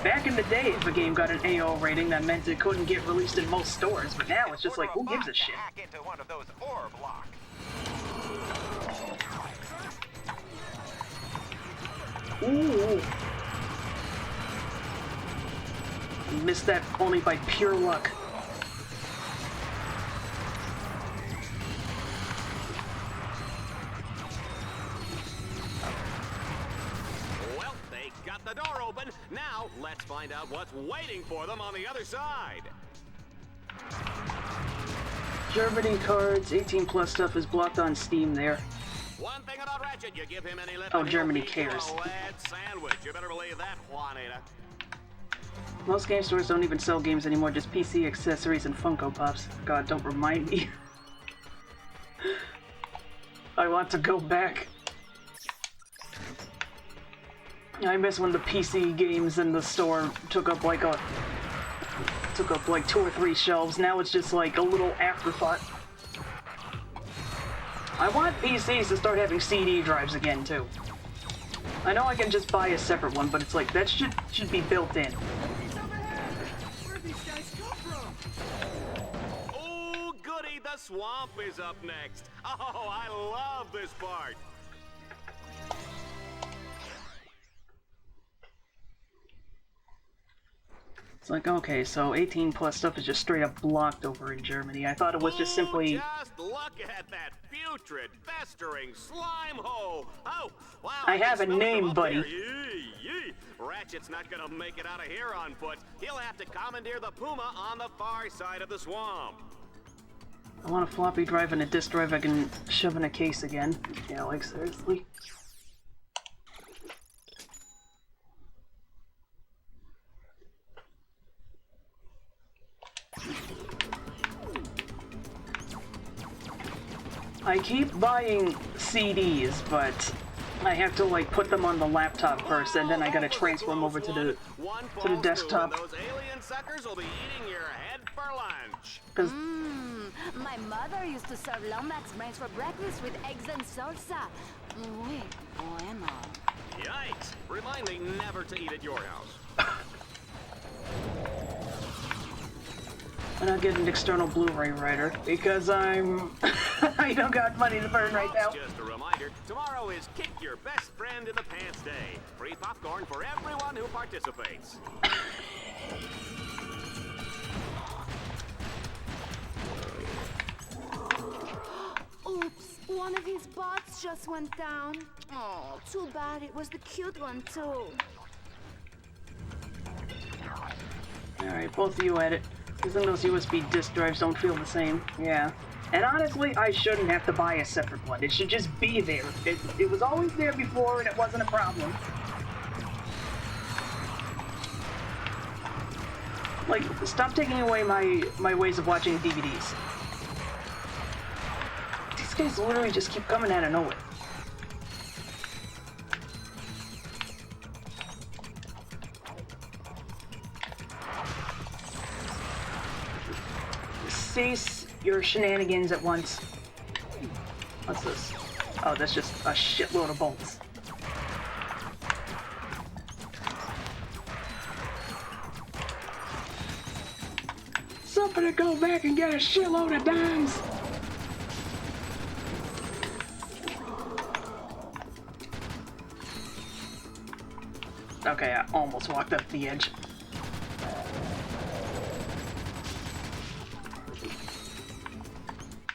Back in the day, if a game got an AO rating, that meant it couldn't get released in most stores. But now it's just like, who gives a shit? Into one of those orb locks. Ooh. Missed that only by pure luck. Well, they got the door open. Now, let's find out what's waiting for them on the other side. Germany cards, 18+ stuff is blocked on Steam there. One thing about Ratchet, you give him any lip, oh, Germany cares. Sandwich. You better believe that, Juanita. Most game stores don't even sell games anymore, just PC accessories and Funko Pops. God, don't remind me. I want to go back. I miss when the PC games in the store took up like 2 or 3 shelves. Now it's just like a little afterthought. I want PCs to start having CD drives again too. I know I can just buy a separate one, but it's like that should be built in. Where'd these guys come from? Oh, goody, the swamp is up next. Oh, I love this part. It's like, okay, so 18+ stuff is just straight up blocked over in Germany. I thought it was just simply... Just look at that putrid, festering slime hole. Oh, wow. I have a name, buddy. Yee. Ratchet's not gonna make it out of here on foot. He'll have to commandeer the Puma on the far side of the swamp. I want a floppy drive and a disk drive I can shove in a case again. Yeah, like, seriously. I keep buying CDs, but I have to like put them on the laptop first, and then I gotta transfer them over to the desktop. Those alien suckers will be eating your head for lunch. My mother used to serve Lomax brains for breakfast with eggs and salsa. Muy bueno. Yikes! Remind me never to eat at your house. And I'll get an external Blu-ray writer because I don't got money to burn right now. Just a reminder, tomorrow is Kick Your Best Friend in the Pants Day. Free popcorn for everyone who participates. Oops, one of his bots just went down. Oh, too bad. It was the cute one, too. Alright, both of you at it. Even those USB disk drives don't feel the same. Yeah. And honestly, I shouldn't have to buy a separate one. It should just be there. It was always there before and it wasn't a problem. Like, stop taking away my ways of watching DVDs. guys literally just keep coming out of nowhere. Cease your shenanigans at once. What's this? Oh, that's just a shitload of bolts. Something to go back and get a shitload of dimes. Okay, I almost walked up the edge.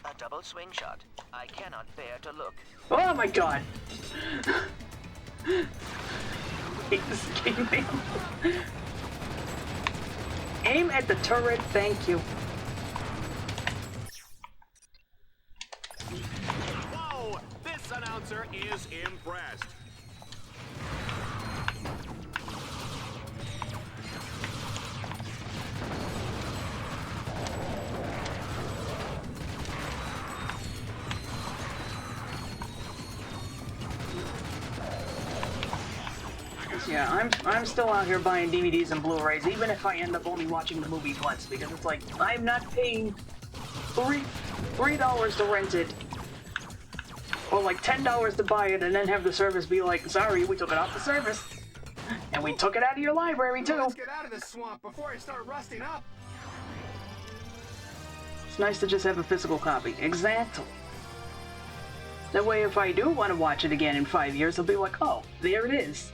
A double swing shot. I cannot bear to look. Oh my god! Hate this game, man. Aim at the turret, thank you. Whoa! This announcer is impressed. Yeah, I'm still out here buying DVDs and Blu-rays, even if I end up only watching the movie once, because it's like, I'm not paying $3 to rent it, or like $10 to buy it, and then have the service be like, sorry, we took it off the service, and we took it out of your library too. Let's get out of this swamp before I start rusting up. It's nice to just have a physical copy. Exactly. That way, if I do want to watch it again in 5 years, I'll be like, oh, there it is.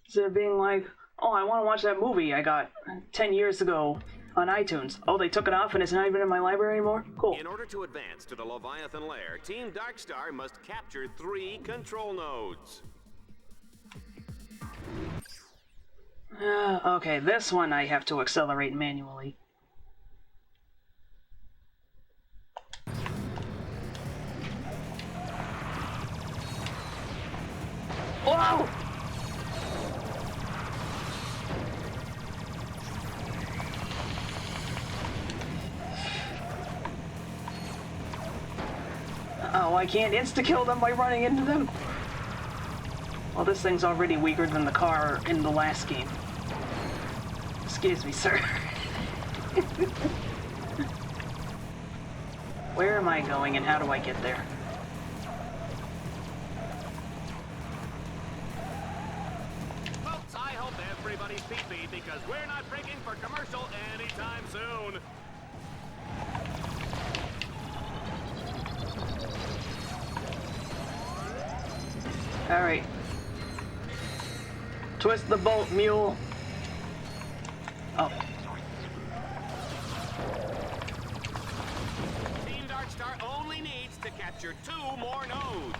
Instead of being like, oh, I want to watch that movie I got 10 years ago on iTunes. Oh, they took it off and it's not even in my library anymore? Cool. In order to advance to the Leviathan lair, Team Darkstar must capture 3 control nodes. Okay, this one I have to accelerate manually. Whoa! Oh, I can't insta-kill them by running into them? Well, this thing's already weaker than the car in the last game. Excuse me, sir. Where am I going and how do I get there? Folks, I hope everybody's pee-pee because we're not breaking for commercial anytime soon. Alright. Twist the bolt, mule. Oh. Team Darkstar only needs to capture 2 more nodes.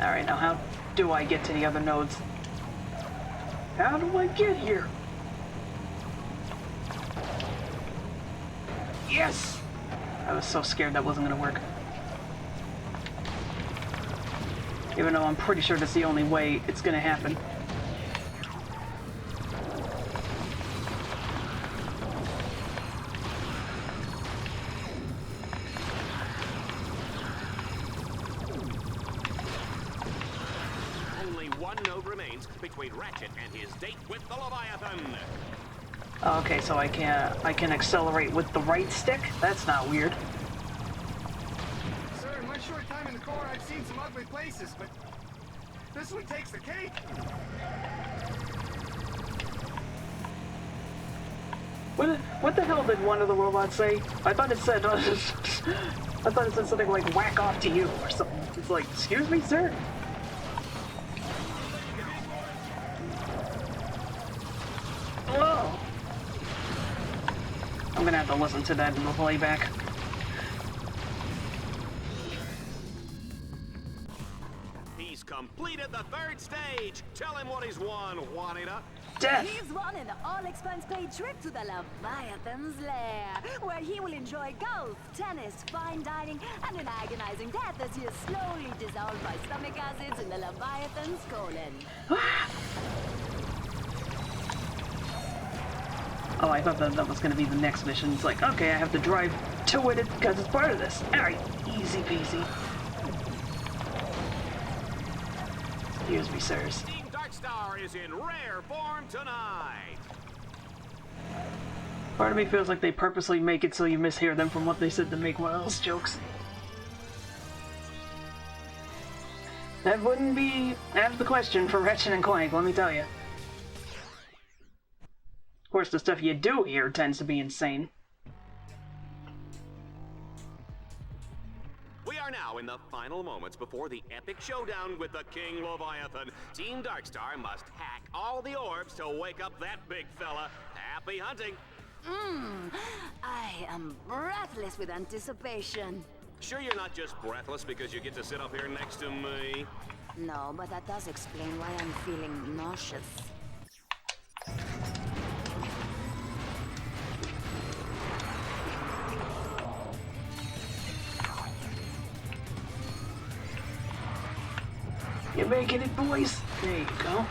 Alright, now how do I get to the other nodes? How do I get here? Yes! I was so scared that wasn't gonna work. Even though I'm pretty sure that's the only way it's gonna happen. Only 1 node remains between Ratchet and his date with the Leviathan. Okay, so I can accelerate with the right stick? That's not weird. Sir, in my short time in the Corps, I've seen some ugly places, but this one takes the cake. What the hell did one of the robots say? I thought it said something like whack off to you or something. It's like, excuse me, sir? Whoa! I'm gonna have to listen to that in the playback. He's completed the 3rd stage. Tell him what he's won, Juanita. Death. He's won an all-expense-paid trip to the Leviathan's lair, where he will enjoy golf, tennis, fine dining, and an agonizing death as he is slowly dissolved by stomach acids in the Leviathan's colon. Oh, I thought that was going to be the next mission. It's like, okay, I have to drive to it because it's part of this. Alright, easy peasy. Here's me, sirs. Team Darkstar is in rare form tonight. Part of me feels like they purposely make it so you mishear them from what they said to make one of those jokes. That wouldn't be out of the question for Ratchet and Clank, let me tell you. Of course, the stuff you do hear tends to be insane. We are now in the final moments before the epic showdown with the King Leviathan. Team Darkstar must hack all the orbs to wake up that big fella. Happy hunting! I am breathless with anticipation. Sure you're not just breathless because you get to sit up here next to me? No, but that does explain why I'm feeling nauseous. You're making it, boys. There you go.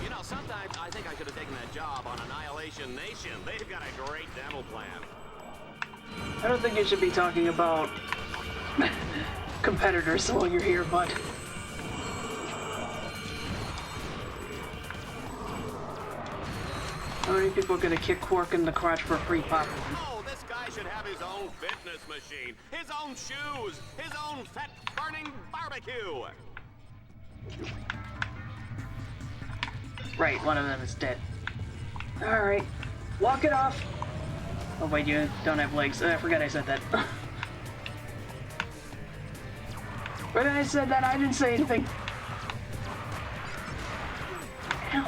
You know, sometimes I think I should have taken that job on Annihilation Nation. They've got a great demo plan. I don't think you should be talking about competitors while you're here, bud. How many people are gonna kick Quark in the crotch for free popcorn? Oh, this guy should have his own fitness machine, his own shoes, his own fat-burning barbecue. Right, one of them is dead. Alright, walk it off. Oh wait, you don't have legs. I forgot I said that. When I said that, I didn't say anything. Ow.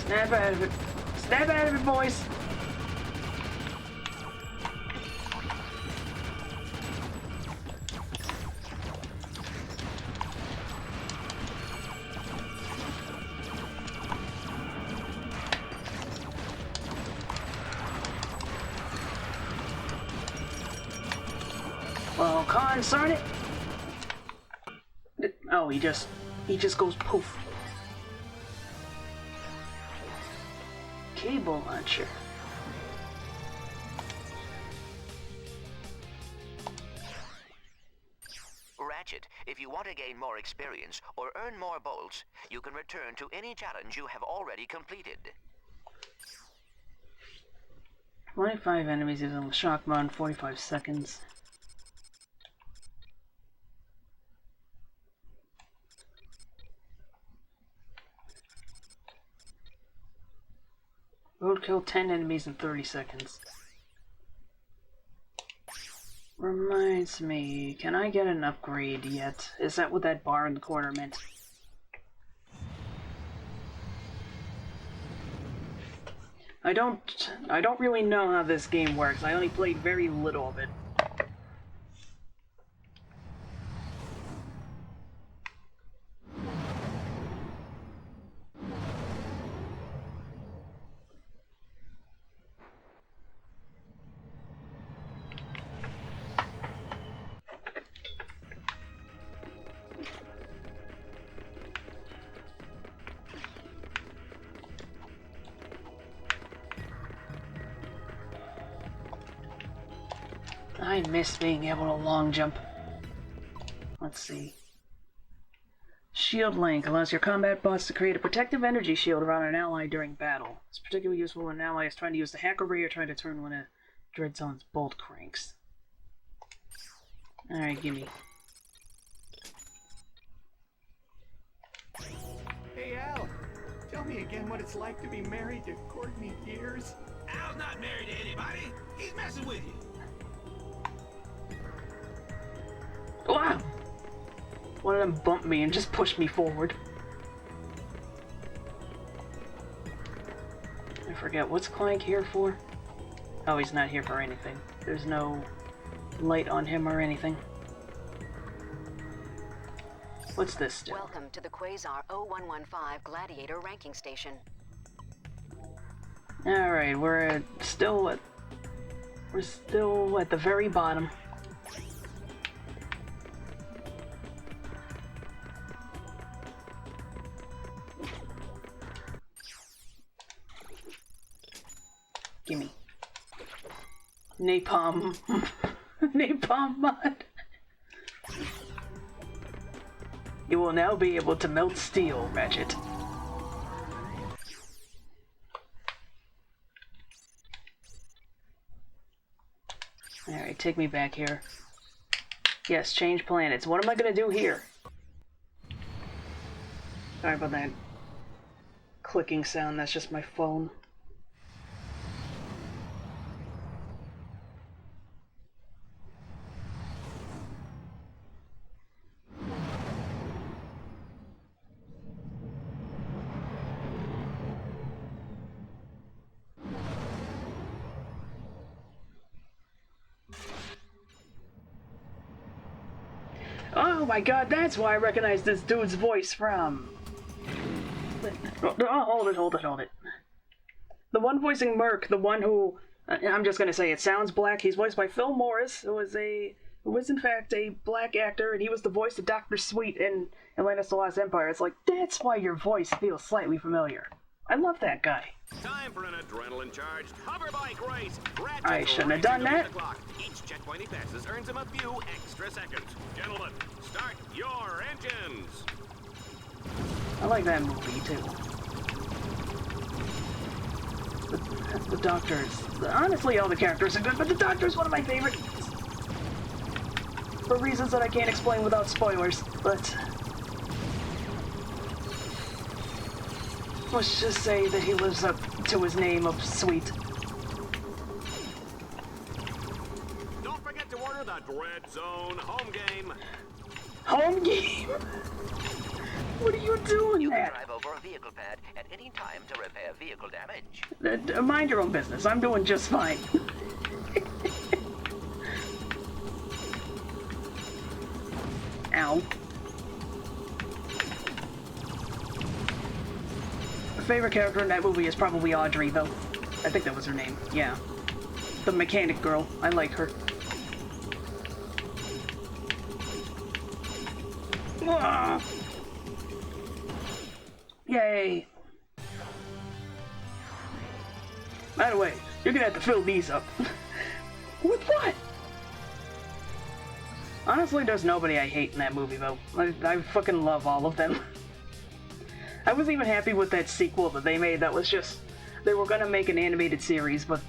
Snap out of it. Snap out of it, boys! Well, concern it! Oh, he just goes poof. Cable launcher. Ratchet, if you want to gain more experience or earn more bolts, you can return to any challenge you have already completed. 25 enemies using the shock mode in 45 seconds. Road kill 10 enemies in 30 seconds. Reminds me, can I get an upgrade yet? Is that what that bar in the corner meant? I don't really know how this game works. I only played very little of it. I miss being able to long jump. Let's see. Shield Link allows your combat bots to create a protective energy shield around an ally during battle. It's particularly useful when an ally is trying to use the hackery or trying to turn one of Dreadzone's bolt cranks. Alright, gimme. Hey, Al. Tell me again what it's like to be married to Courtney Gears. Al's not married to anybody. He's messing with you. Wow! One of them bumped me and just pushed me forward. I forget, what's Clank here for? Oh, he's not here for anything. There's no light on him or anything. What's this still? Welcome to the Quasar 0115 Gladiator ranking station. Alright, we're still at the very bottom. Gimme. Napalm. Napalm mod. You will now be able to melt steel, Ratchet. Alright, take me back here. Yes, change planets. What am I gonna do here? Sorry about that clicking sound, that's just my phone. Oh my god, that's why I recognize this dude's voice from... Oh, hold it. The one voicing Merc, the one who... I'm just gonna say, it sounds black. He's voiced by Phil Morris, who was in fact a black actor, and he was the voice of Dr. Sweet in Atlantis: The Lost Empire. It's like, that's why your voice feels slightly familiar. I love that guy. Time for an adrenaline-charged hover bike race. Ratchet I shouldn't have done that. Each checkpoint he passes earns him a few extra seconds. Gentlemen, start your engines. I like that movie too. The Doctor's... Honestly, all the characters are good, but the Doctor's one of my favorites. For reasons that I can't explain without spoilers, but... Let's just say that he lives up to his name of Sweet. Don't forget to order the Dreadzone home game. Home game? What are you doing You can there? drive over a vehicle pad at any time to repair vehicle damage. Mind your own business. I'm doing just fine. Ow. My favorite character in that movie is probably Audrey, though. I think that was her name. Yeah. The mechanic girl. I like her. Ah! Yay! By the way, you're gonna have to fill these up. With what? Honestly, there's nobody I hate in that movie, though. I fucking love all of them. I was even happy with that sequel that they made that was just... They were gonna make an animated series, but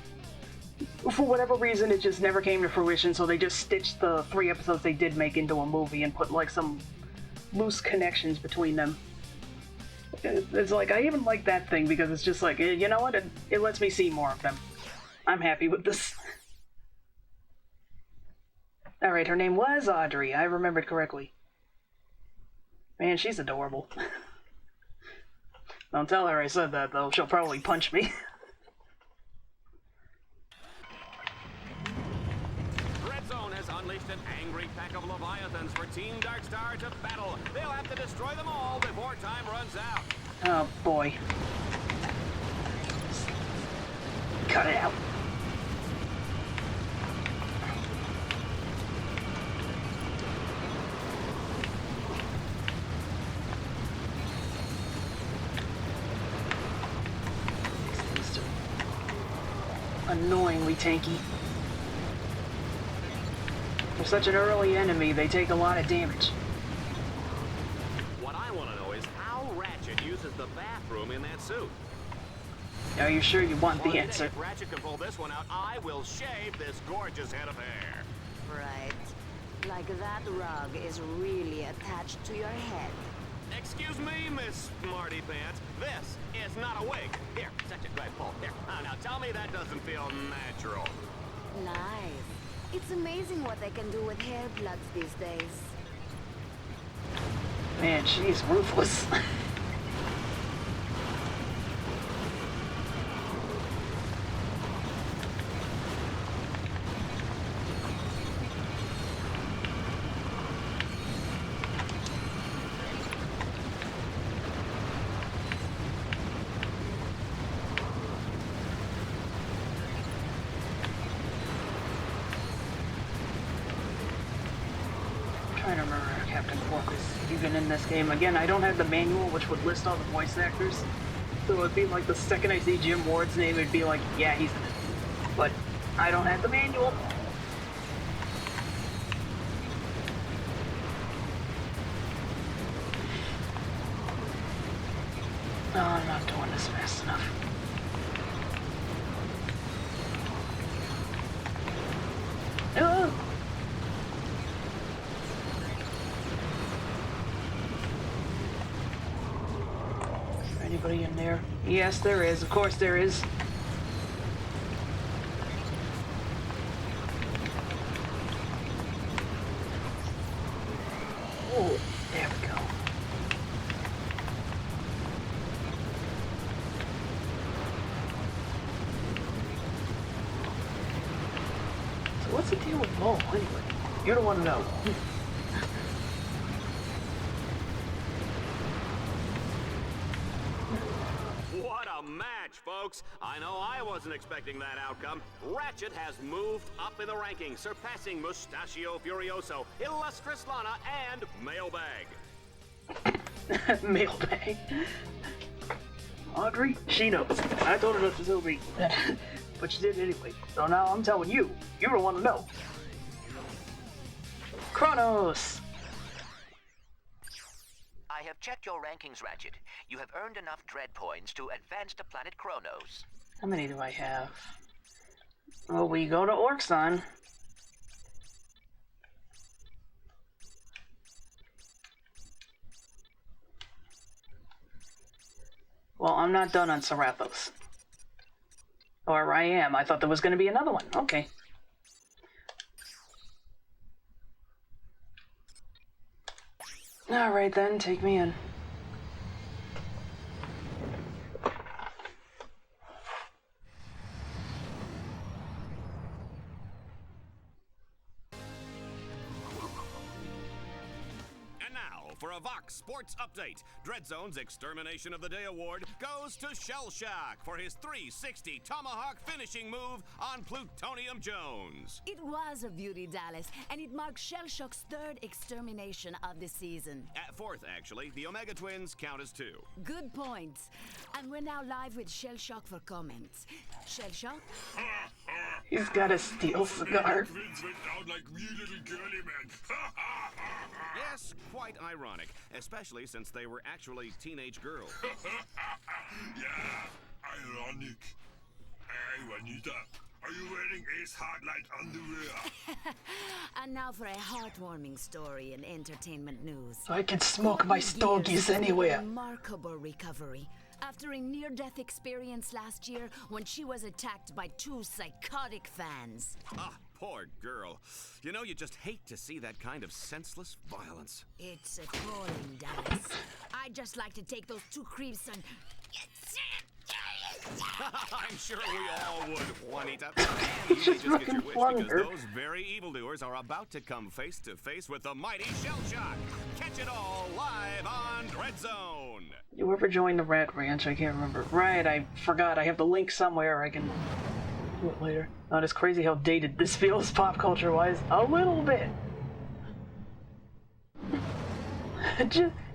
for whatever reason it just never came to fruition, so they just stitched the 3 episodes they did make into a movie and put like some loose connections between them. It's like, I even like that thing because it's just like, you know what, it lets me see more of them. I'm happy with this. Alright, her name was Audrey, I remembered correctly. Man, she's adorable. Don't tell her I said that, though. She'll probably punch me. Dreadzone has unleashed an angry pack of Leviathans for Team Darkstar to battle. They'll have to destroy them all before time runs out. Oh, boy. Cut it out. Annoyingly tanky. For such an early enemy, they take a lot of damage. What I want to know the bathroom in that suit? Are you sure you want the answer? If Ratchet can pull this one out, I will shave this gorgeous head of hair. Right. Like that rug is really attached to your head. Excuse me, Miss Smarty Pants. This is not a wig. Here, such a great pull. Here, now tell me that doesn't feel natural. Nice. It's amazing what they can do with hair plugs these days. Man, she's ruthless. Trying to remember Captain Quark is even in this game. Again, I don't have the manual, which would list all the voice actors. So it'd be like the second I see Jim Ward's name, it'd be like, yeah, he's in it. But I don't have the manual. No, I'm not doing this fast enough. Oh! Anybody in there? Yes, there is. Of course there is. Oh, there we go. So what's the deal with Mo, anyway? You're the one to know. What a match, folks! I know I wasn't expecting that outcome. Ratchet has moved up in the rankings, surpassing Mustachio Furioso, Illustrious Lana, and Mailbag. Mailbag. Audrey, she knows. I told her not to tell me. But she did anyway. So now I'm telling you. You don't want to know. Kronos! I have checked your rankings, Ratchet. You have earned enough dread points to advance to planet Kronos. How many do I have? Well, we go to Orxon. Well, I'm not done on Sarathos. Or I am. I thought there was going to be another one. Okay. Alright then, take me in. For a Vox Sports Update, Dreadzone's Extermination of the Day award goes to Shellshock for his 360 Tomahawk finishing move on Plutonium Jones. It was a beauty, Dallas, and it marks Shellshock's third extermination of the season. Fourth, actually. The Omega Twins count as two. Good points. And we're now live with Shellshock for comments. Shellshock? He's got a steel cigar. Twins went down like wee little girly men. Yes, quite ironic, especially since they were actually teenage girls. Yeah, ironic. Hey, Juanita, are you wearing Ace Hardlight underwear? And now for a heartwarming story in entertainment news. I can smoke my stogies anywhere. Remarkable recovery. After a near-death experience last year when she was attacked by two psychotic fans. Ah, poor girl. You know, you just hate to see that kind of senseless violence. It's appalling, Dallas. I'd just like to take those two creeps and... I'm sure we all would, Juanita. And you may just get your wish because those very evildoers are about to come face to face with the mighty Shellshock. Catch it all live on Dreadzone. You ever joined the Rat Ranch? I can't remember. Right, I forgot. I have the link somewhere. I can do it later. Not as crazy how dated this feels pop culture-wise. A little bit.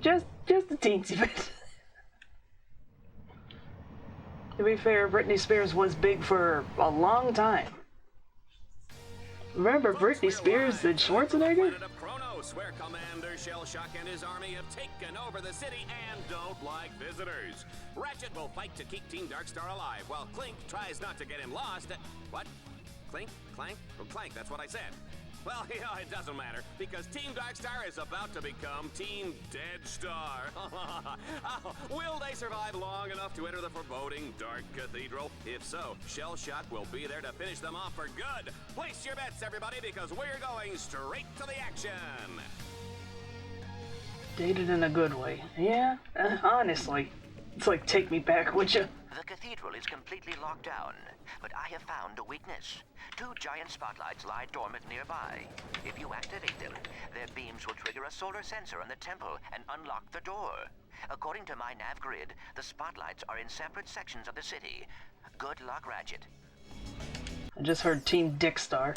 just a teensy bit. To be fair, Britney Spears was big for a long time. Remember Britney Spears and Schwarzenegger? Sarathos, where Commander Shellshock and his army have taken over the city and don't like visitors. Ratchet will fight to keep Team Darkstar alive, while Clank tries not to get him lost. What? Clank? Clank? Oh, Clank, that's what I said. Well, you know, it doesn't matter, because Team Darkstar is about to become Team Deadstar. Oh, will they survive long enough to enter the foreboding Dark Cathedral? If so, Shellshock will be there to finish them off for good. Place your bets, everybody, because we're going straight to the action. Dated in a good way. Yeah, honestly. It's like, take me back, would you? The cathedral is completely locked down, but I have found a weakness. 2 giant spotlights lie dormant nearby. If you activate them, their beams will trigger a solar sensor on the temple and unlock the door. According to my nav grid, the spotlights are in separate sections of the city. Good luck, Ratchet. I just heard Team Dickstar.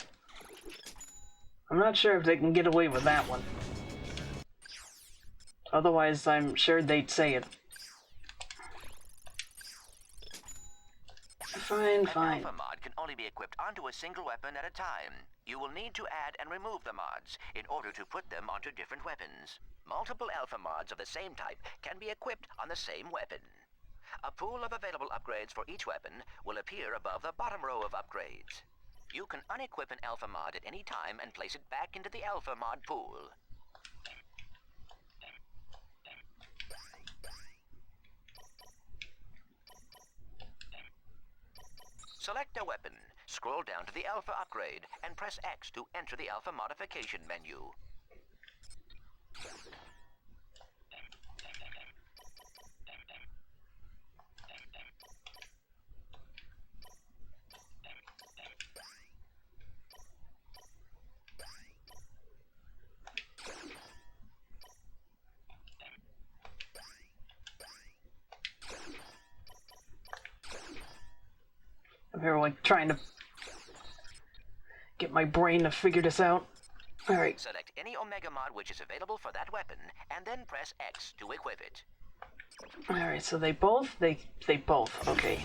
I'm not sure if they can get away with that one. Otherwise, I'm sure they'd say it. Fine. An alpha mod can only be equipped onto a single weapon at a time. You will need to add and remove the mods in order to put them onto different weapons. Multiple alpha mods of the same type can be equipped on the same weapon. A pool of available upgrades for each weapon will appear above the bottom row of upgrades. You can unequip an alpha mod at any time and place it back into the alpha mod pool. Select a weapon, scroll down to the Alpha upgrade, and press X to enter the Alpha modification menu. I'm here like trying to get my brain to figure this out. Alright. Select any Omega mod which is available for that weapon, and then press X to equip it. Alright, so they both, okay.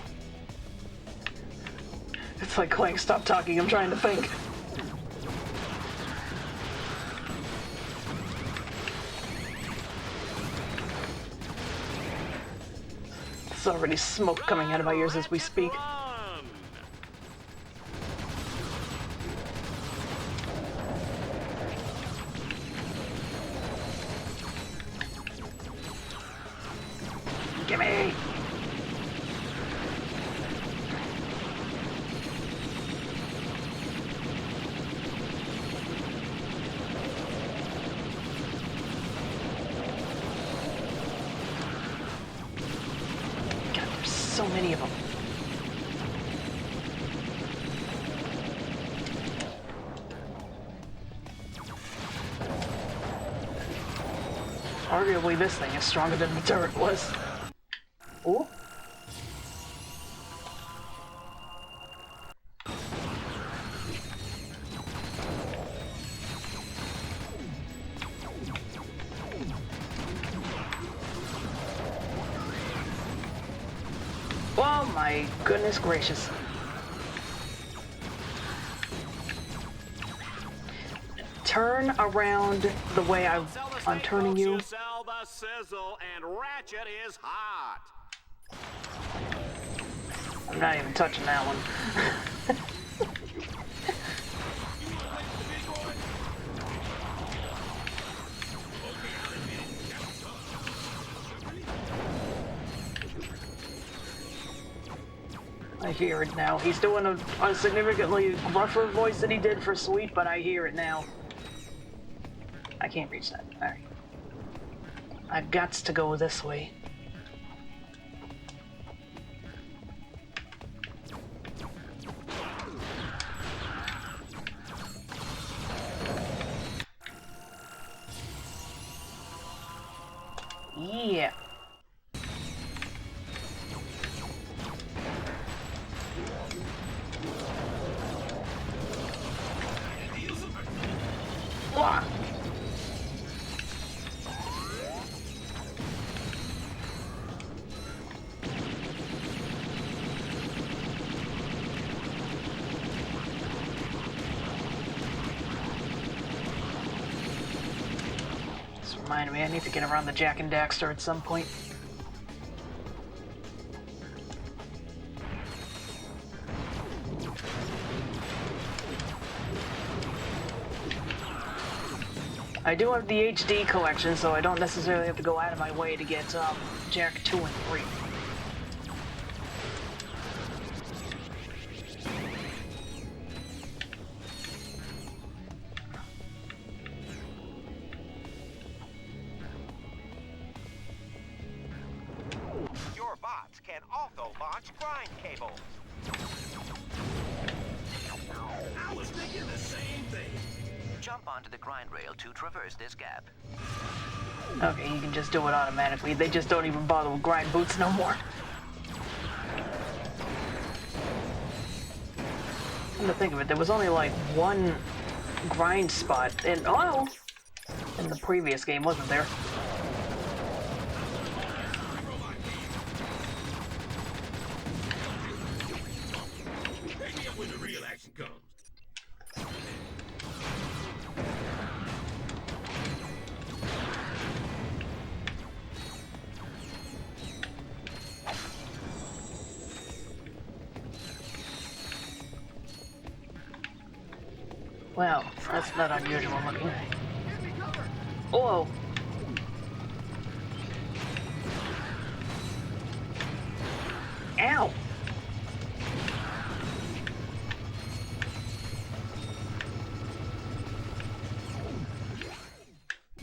It's like Clank, stop talking, I'm trying to think. There's already smoke coming out of my ears as we speak. Gimme! God, there's so many of them. Arguably, this thing is stronger than the turret was. Ooh. Oh my goodness gracious. Turn around the way I'm turning you. Sell the sizzle, and Ratchet is hot. I'm not even touching that one. I hear it now. He's doing a significantly rougher voice than he did for Sweet, but I hear it now. I can't reach that. Alright. I've gots to go this way. Yeah. Wah. This reminded me, I need to get around the Jack and Daxter at some point. I do have the HD collection, so I don't necessarily have to go out of my way to get Jack 2 and 3. Your bots can also launch grind cables. I was thinking the same thing. Jump onto the grind rail to traverse this gap. Okay, you can just do it automatically. They just don't even bother with grind boots no more. Come to think of it, there was only like one grind spot in in the previous game, wasn't there? Pick me up when the real action comes. Wow, that's not unusual looking. Whoa! Ow!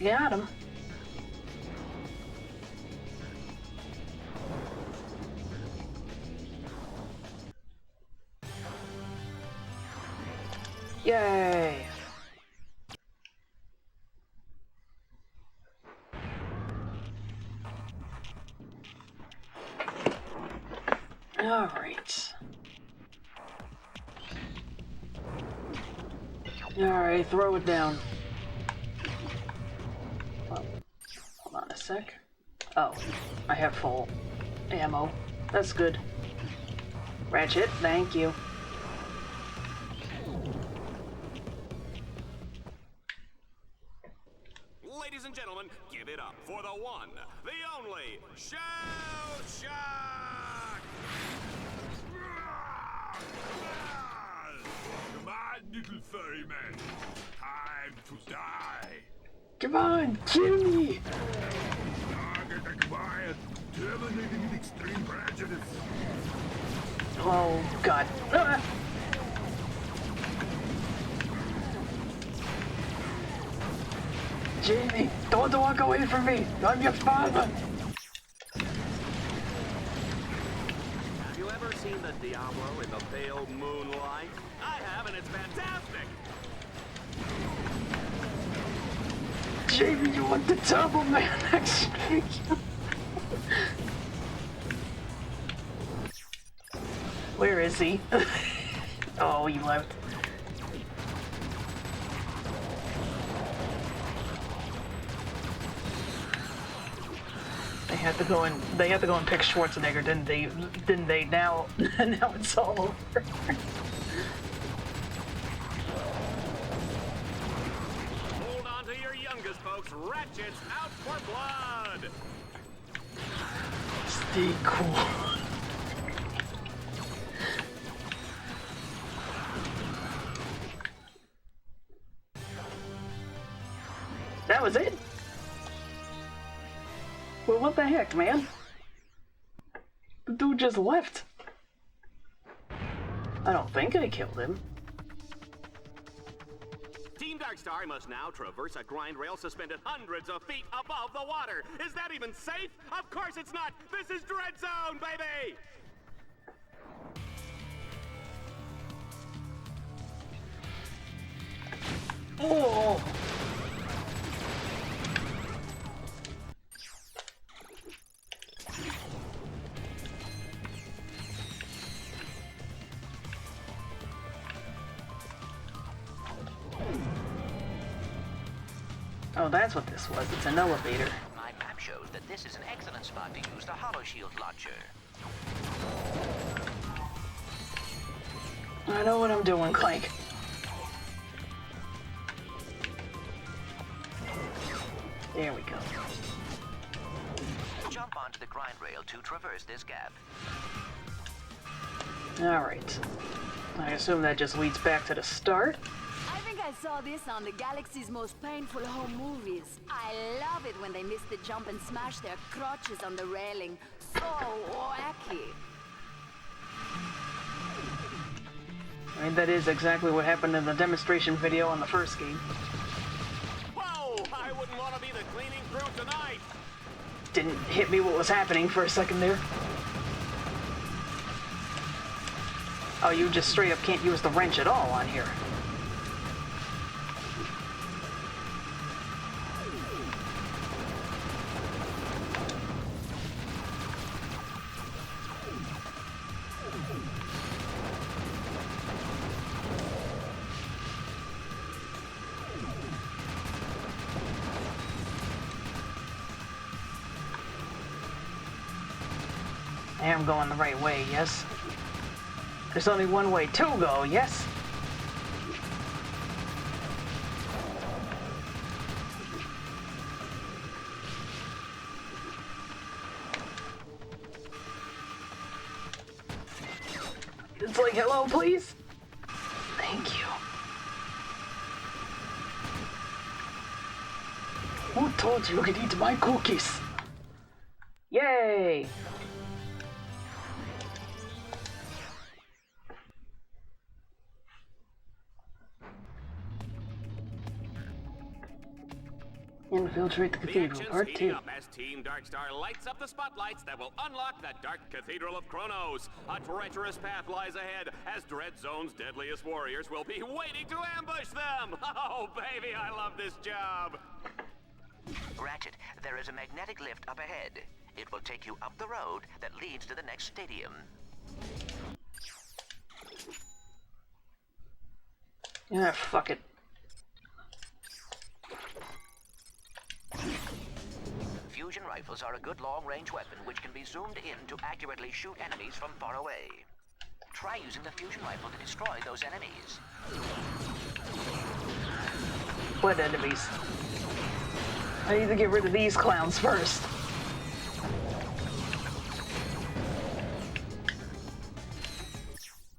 Got him. Yay! All right. All right, throw it down. Oh, hold on a sec. Oh, I have full ammo. That's good. Ratchet, thank you. Ladies and gentlemen, give it up for the one, the only, Shellshock! Come on, little furry man. Time to die. Come on, Jimmy! Target acquired. Terminating with extreme prejudice. Oh, God. Ah! Jamie, don't walk away from me! I'm your father! Have you ever seen the Diablo in the pale moonlight? I have, and it's fantastic! Jamie, you want the double man execution? Where is he? Oh, he left. They had to go and pick Schwarzenegger, didn't they? Didn't they? Now it's all over. Hold on to your youngest, folks. Ratchet's out for blood! Stay cool. That was it? Well, what the heck, man? The dude just left. I don't think I killed him. Team Darkstar must now traverse a grind rail suspended hundreds of feet above the water. Is that even safe? Of course it's not! This is Dreadzone, baby! Oh! Oh, that's what this was. It's an elevator. My map shows that this is an excellent spot to use the Hollow Shield launcher. I know what I'm doing, Clank. There we go. Jump onto the grind rail to traverse this gap. Alright. I assume that just leads back to the start. I think I saw this on the galaxy's most painful home movies. I love it when they miss the jump and smash their crotches on the railing. So wacky. I mean, that is exactly what happened in the demonstration video on the first game. Whoa! I wouldn't want to be the cleaning crew tonight! Didn't hit me what was happening for a second there. Oh, you just straight up can't use the wrench at all on here. I am going the right way, yes? There's only one way to go, yes? It's like, hello, please? Thank you. Who told you could eat my cookies? Yay! Infiltrate the cathedral, part 2. As Team Darkstar lights up the spotlights that will unlock the Dark Cathedral of Kronos. A treacherous path lies ahead, as Dreadzone's deadliest warriors will be waiting to ambush them! Oh, baby, I love this job! Ratchet, there is a magnetic lift up ahead. It will take you up the road that leads to the next stadium. Yeah, fuck it. Fusion rifles are a good long-range weapon which can be zoomed in to accurately shoot enemies from far away. Try using the fusion rifle to destroy those enemies. What enemies? I need to get rid of these clowns first.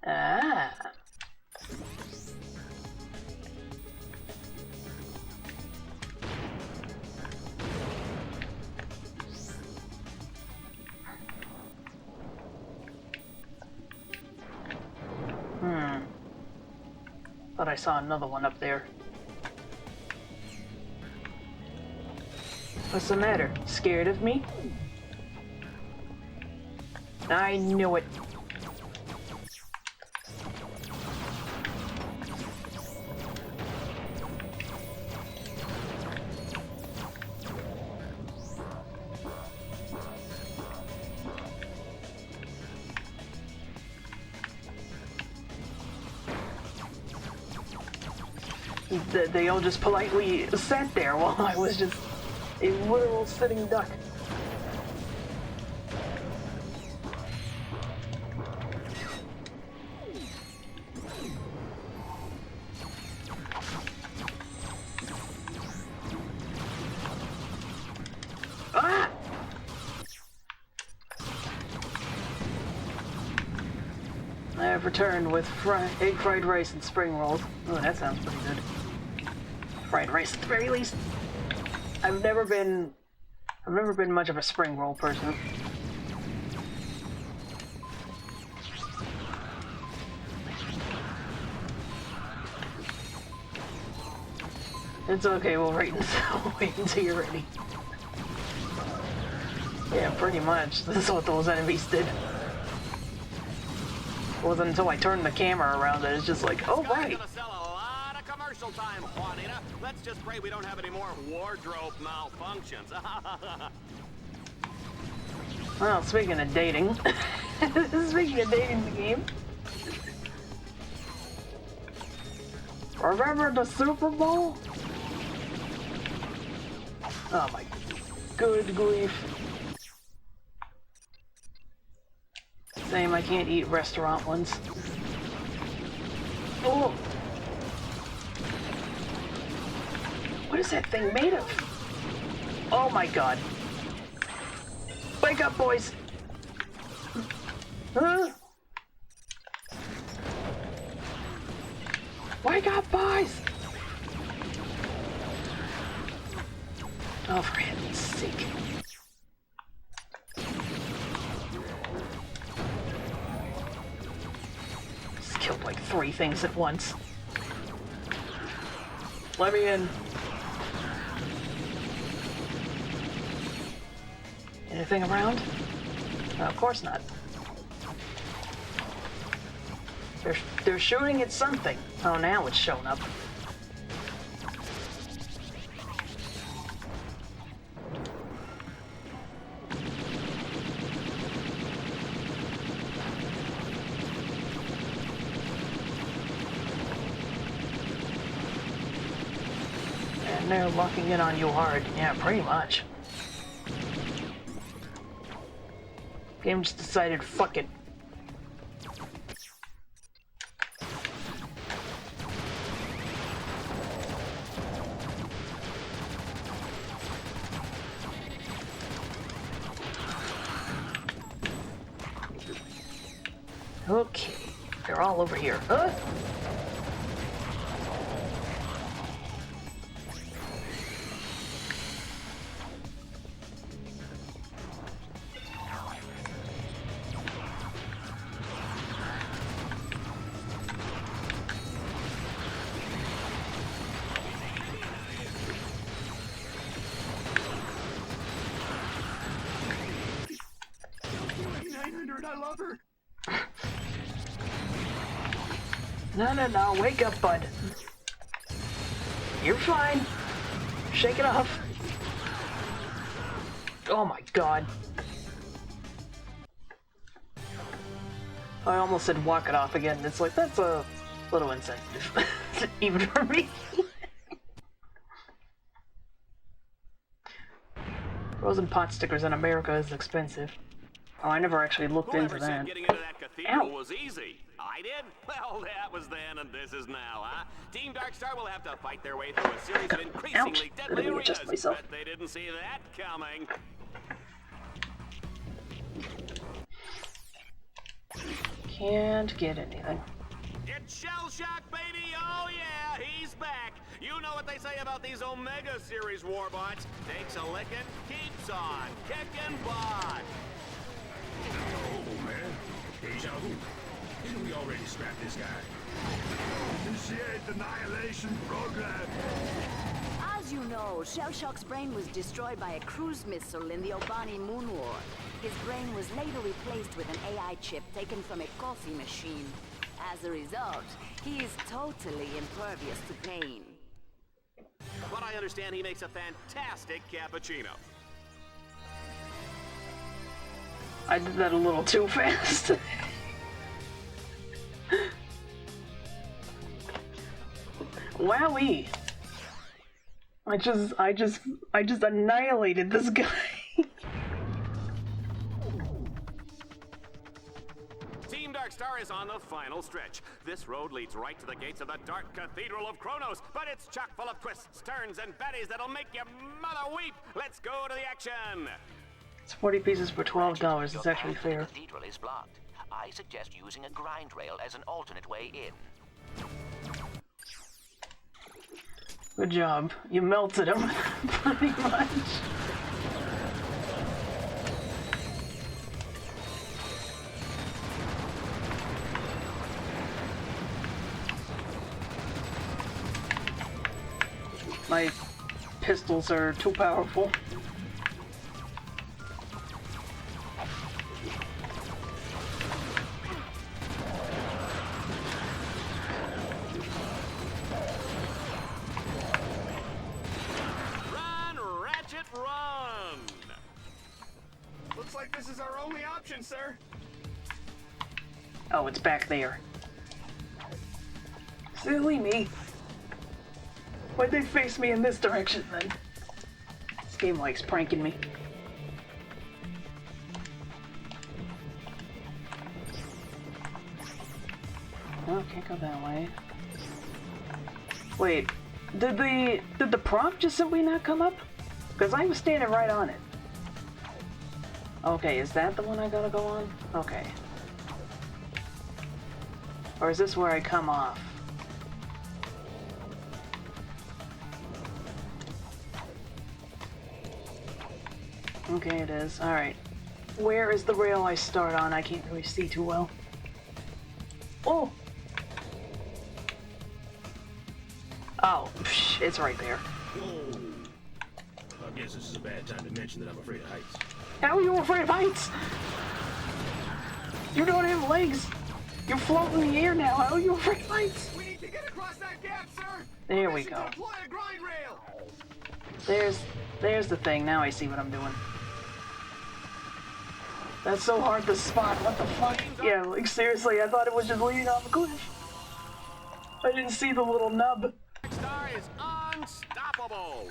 Ah. Thought I saw another one up there. What's the matter? Scared of me? I knew it. They all just politely sat there while I was just a literal sitting duck. Ah! I have returned with egg fried rice and spring rolls. Oh, that sounds pretty good. Fried rice at the very least. I've never been much of a spring roll person. It's okay, we'll wait until you're ready. Yeah, pretty much. This is what those enemies did. It wasn't until I turned the camera around that it's just like, oh right. Commercial time, Juanita. Let's just pray we don't have any more wardrobe malfunctions. Well, speaking of dating, speaking of dating the game, remember the Super Bowl? Oh my good grief. Same, I can't eat restaurant ones. Oh! What is that thing made of? Oh my god. Wake up, boys! Huh? Wake up, boys! Oh, for heaven's sake. Just killed like 3 things at once. Let me in. Anything around? No, of course not. They're shooting at something. Oh, now it's shown up. And they're locking in on you hard. Yeah, pretty much. Game just decided, fuck it. Okay, they're all over here. Huh? I love her. No, wake up, bud. You're fine. Shake it off. Oh my god. I almost said walk it off again. It's like, that's a little insensitive. Even for me. Frozen pot stickers in America is expensive. Oh, I never actually looked into that. Getting into that cathedral Ow. was easy. I did? Well, that was then and this is now, huh? Team Darkstar will have to fight their way through a series of increasingly deadly arenas. Bet they didn't see that coming. Can't get anything. It's Shellshock, baby! Oh yeah, he's back! You know what they say about these Omega Series warbots. Takes a lickin', keeps on kicking butt. Oh, man. Deja vu. Didn't we already scrap this guy? Initiate the annihilation program. As you know, Shellshock's brain was destroyed by a cruise missile in the Obani Moon War. His brain was later replaced with an AI chip taken from a coffee machine. As a result, he is totally impervious to pain. But I understand he makes a fantastic cappuccino. I did that a little too fast. Wowee. I just annihilated this guy. Team Darkstar is on the final stretch. This road leads right to the gates of the Dark Cathedral of Kronos, but it's chock full of twists, turns, and baddies that'll make your mother weep. Let's go to the action. It's 40 pieces for $12. It's actually fair. The cathedral is blocked. I suggest using a grind rail as an alternate way in. Good job. You melted him, pretty much. My pistols are too powerful. Run! Looks like this is our only option, sir. Oh, it's back there. Silly me. Why'd they face me in this direction then? This game likes pranking me. Oh, can't go that way. Wait, did the prompt just simply not come up? Because I was standing right on it. Okay, is that the one I gotta go on? Okay. Or is this where I come off? Okay, it is. Alright. Where is the rail I start on? I can't really see too well. Oh! Oh, psh, it's right there. Whoa. I guess this is a bad time to mention that I'm afraid of heights. How are you afraid of heights? You don't have legs. You're floating in the air now. How are you afraid of heights? We need to get across that gap, sir. There we go. Deploy a grind rail. There's the thing. Now I see what I'm doing. That's so hard to spot. What the fuck? Yeah, like seriously, I thought it was just leaning on the cliff. I didn't see the little nub. Star is unstoppable.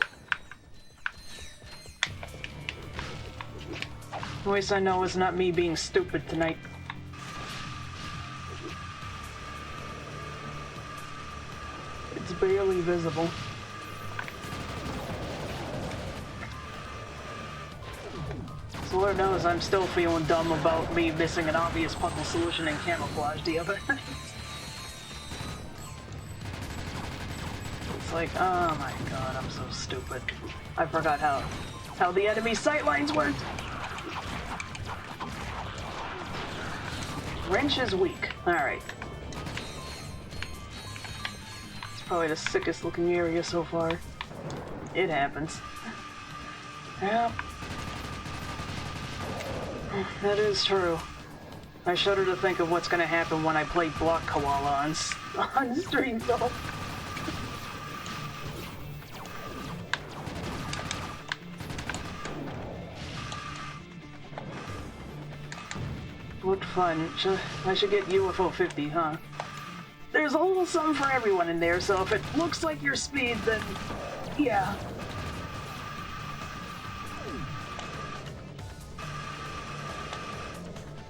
At least I know it's not me being stupid tonight. It's barely visible. So Lord knows I'm still feeling dumb about me missing an obvious puzzle solution in camouflage the other night. It's like, oh my god, I'm so stupid. I forgot how the enemy sightlines worked. Wrench is weak. Alright. It's probably the sickest looking area so far. It happens. Yeah. That is true. I shudder to think of what's gonna happen when I play Block Koala on stream though. What fun. I should get UFO 50, huh? There's a little something for everyone in there, so if it looks like your speed, then yeah.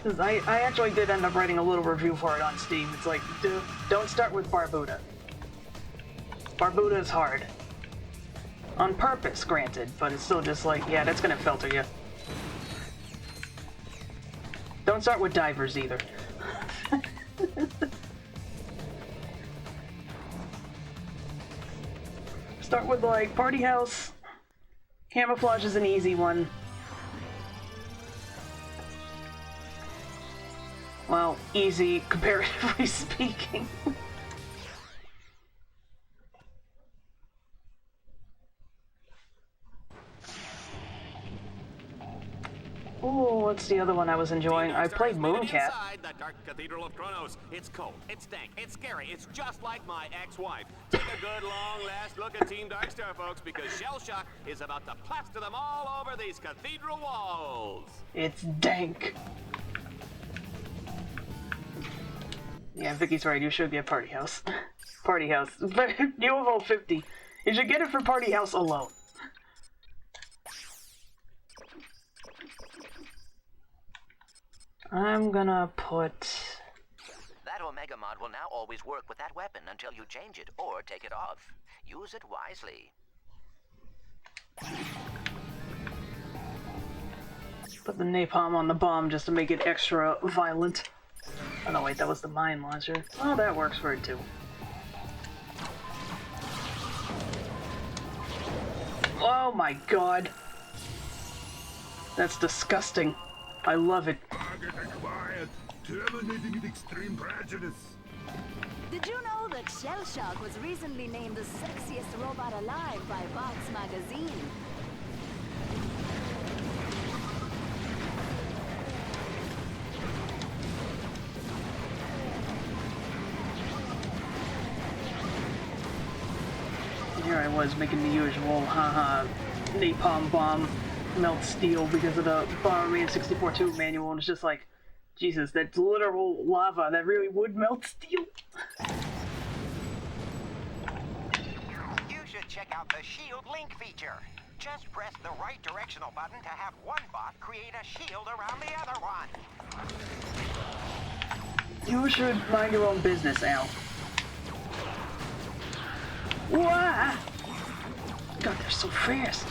Because I actually did end up writing a little review for it on Steam. It's like, don't start with Barbuda. Barbuda is hard. On purpose, granted, but it's still just like, yeah, that's gonna filter you. Don't start with divers either. Start with like party house. Camouflage is an easy one. Well, easy comparatively speaking. Ooh, what's the other one I was enjoying? I played Mooncat. Inside the dark cathedral of Kronos. It's cold, it's dank, it's scary, it's just like my ex-wife. Take a good long last look at Team Darkstar, folks, because Shellshock is about to plaster them all over these cathedral walls. It's dank. Yeah, Vicky's right. You should get Party House. Party House. UFO 50. You should get it for Party House alone. I'm gonna put... That Omega mod will now always work with that weapon until you change it or take it off. Use it wisely. Put the napalm on the bomb just to make it extra violent. Oh no, wait, that was the mine launcher. Oh, that works for it too. Oh my god. That's disgusting. I love it. Target acquired. Terminating with extreme prejudice. Did you know that Shellshock was recently named the sexiest robot alive by Vox magazine? Here I was making the usual, haha, napalm bomb melt steel because of the Bomberman 64-2 manual, and it's just like, Jesus, that's literal lava that really would melt steel. You should check out the shield link feature. Just press the right directional button to have one bot create a shield around the other one. You should mind your own business, Al. Wah! God, they're so fast.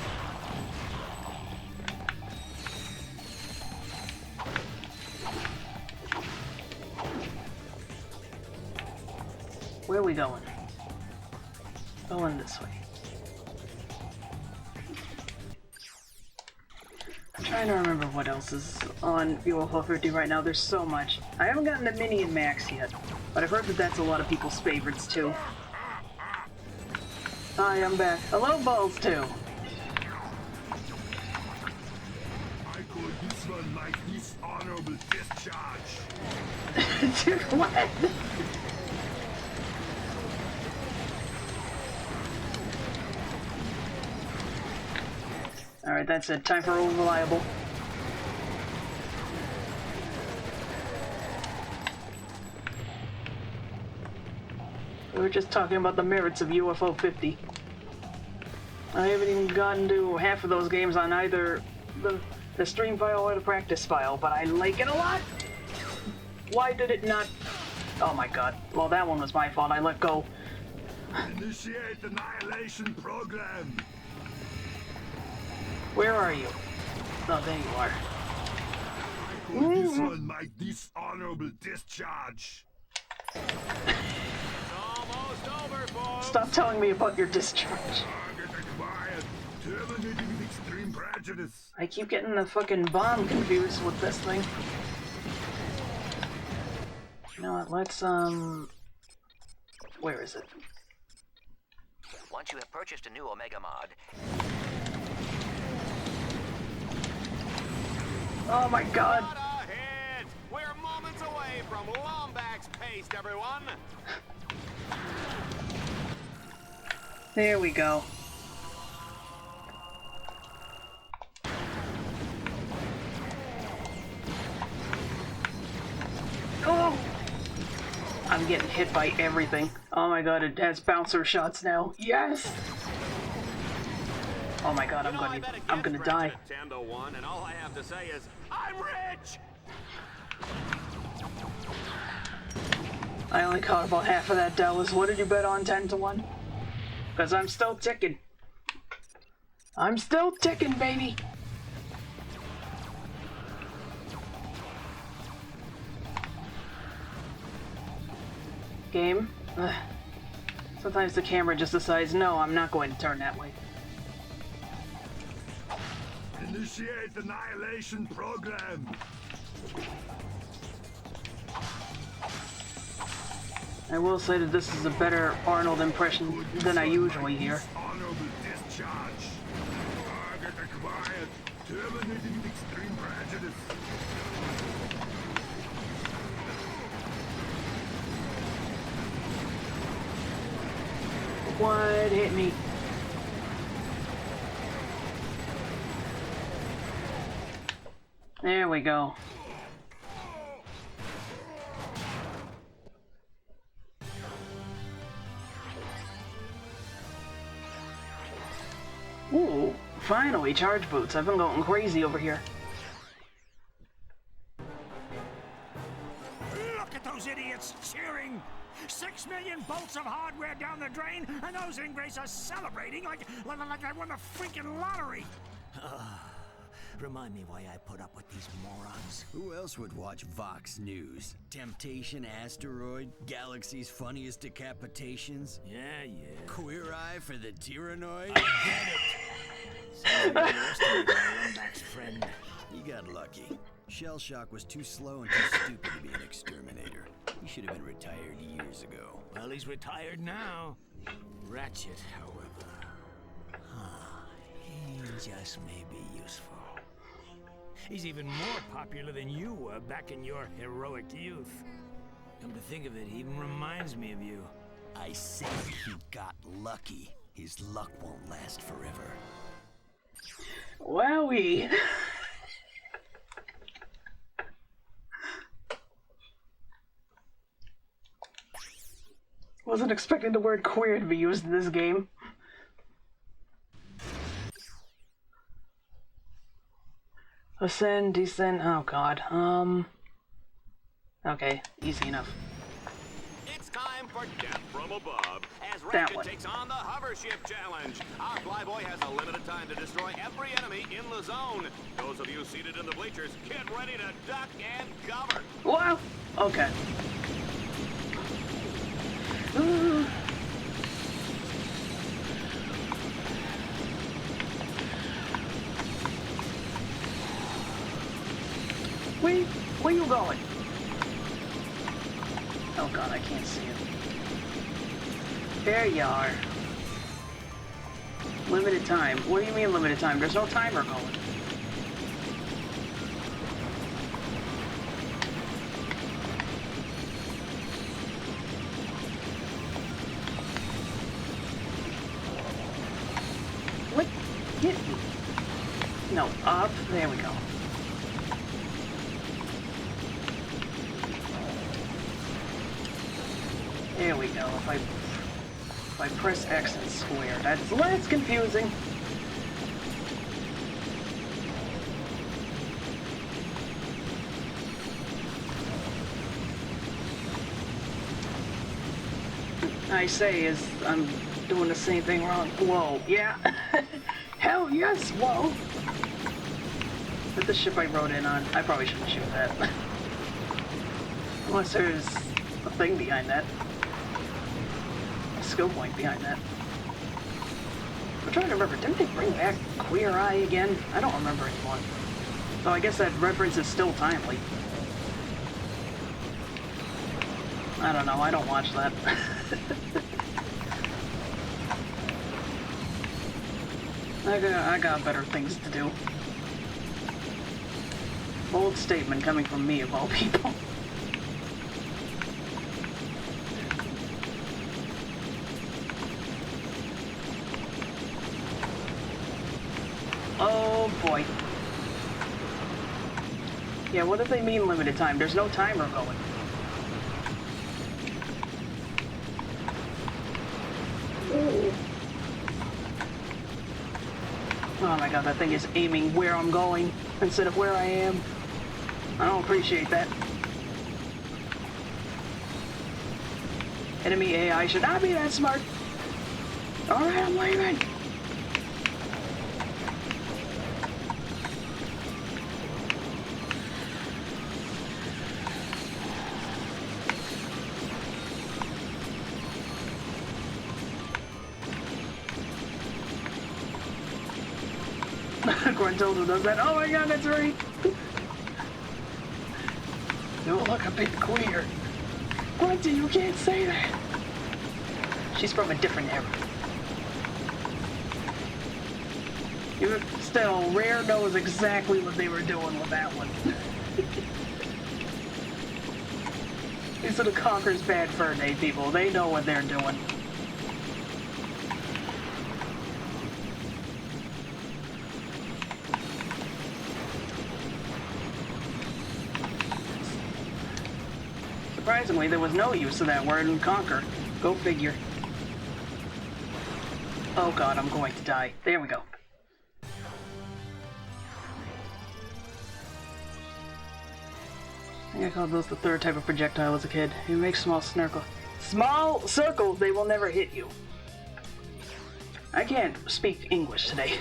Where are we going? Going this way. I'm trying to remember what else is on UFO 50 right now. There's so much. I haven't gotten the Mini and Max yet, but I've heard that that's a lot of people's favorites too. Hi, I'm back. Hello, Balls too. I call this one my dishonorable discharge. Dude, what? Alright, that's it. Time for Reliable. We were just talking about the merits of UFO 50. I haven't even gotten to half of those games on either the stream file or the practice file, but I like it a lot! Why did it not... Oh my god. Well, that one was my fault. I let go. Initiate annihilation program. Where are you? Oh, there you are. I call this one my dishonorable discharge. Almost over, folks. Stop telling me about your discharge. Target acquired. Terminating with extreme prejudice. I keep getting the fucking bomb confused with this thing. You know what, let's, where is it? Once you have purchased a new Omega mod... Oh my god! Not ahead. We're moments away from Lombax paste, everyone. There we go. Oh! I'm getting hit by everything. Oh my god, it has bouncer shots now. Yes! Oh my god, I'm gonna die. 10 to 1, and all I have to say is, I'm rich! I only caught about half of that, Dallas. What did you bet on 10 to 1? Because I'm still ticking. I'm still ticking, baby! Game? Ugh. Sometimes the camera just decides, no, I'm not going to turn that way. Initiate annihilation program. I will say that this is a better Arnold impression than I usually hear. Honorable discharge. Target acquired. Terminating with extreme prejudice. What hit me? There we go. Ooh, finally, charge boots. I've been going crazy over here. Look at those idiots cheering! 6 million bolts of hardware down the drain, and those ingrates are celebrating like I won the freaking lottery! Remind me why I put up with these morons. Who else would watch Vox News? Temptation Asteroid? Galaxy's funniest decapitations? Yeah. Queer Eye for the Tyrannoid? Get it! Lombax friend. You got lucky. Shellshock was too slow and too stupid to be an exterminator. He should have been retired years ago. Well, he's retired now. Ratchet, however... he just may be useful. He's even more popular than you were back in your heroic youth. Come to think of it, he even reminds me of you. I say he got lucky. His luck won't last forever. Wowie! Wasn't expecting the word queer to be used in this game. Ascend, descend, oh god, okay, easy enough. It's time for Death from Above, as Ratchet takes on the Hover Ship Challenge. Our flyboy has a limited time to destroy every enemy in the zone. Those of you seated in the bleachers, get ready to duck and cover. Wow, okay. you going? Oh god, I can't see it. There you are. Limited time. What do you mean limited time? There's no timer going. What? Hit me. No, up. There we go. There we go. If I press X and square, that's less confusing. I say is I'm doing the same thing wrong. Whoa, yeah. Hell yes, whoa. But the ship I rode in on, I probably shouldn't shoot that. Unless there's a thing behind that. Skill point behind that. I'm trying to remember, didn't they bring back Queer Eye again? I don't remember anymore. So I guess that reference is still timely. I don't know, I don't watch that. I got better things to do. Bold statement coming from me, of all people. Oh boy. Yeah, what do they mean limited time? There's no timer going. Oh my god, that thing is aiming where I'm going instead of where I am. I don't appreciate that. Enemy AI should not be that smart. Alright, I'm leaving. Gruntilda does that. Oh my god, that's right. You look a bit queer. Grunty, you can't say that. She's from a different era. Still, Rare knows exactly what they were doing with that one. These are the Conquer's Bad Fur Day people. They know what they're doing. Surprisingly, there was no use of that word in Conquer. Go figure. Oh god, I'm going to die. There we go. I think I called those the third type of projectile as a kid. You make small circles, they will never hit you. I can't speak English today.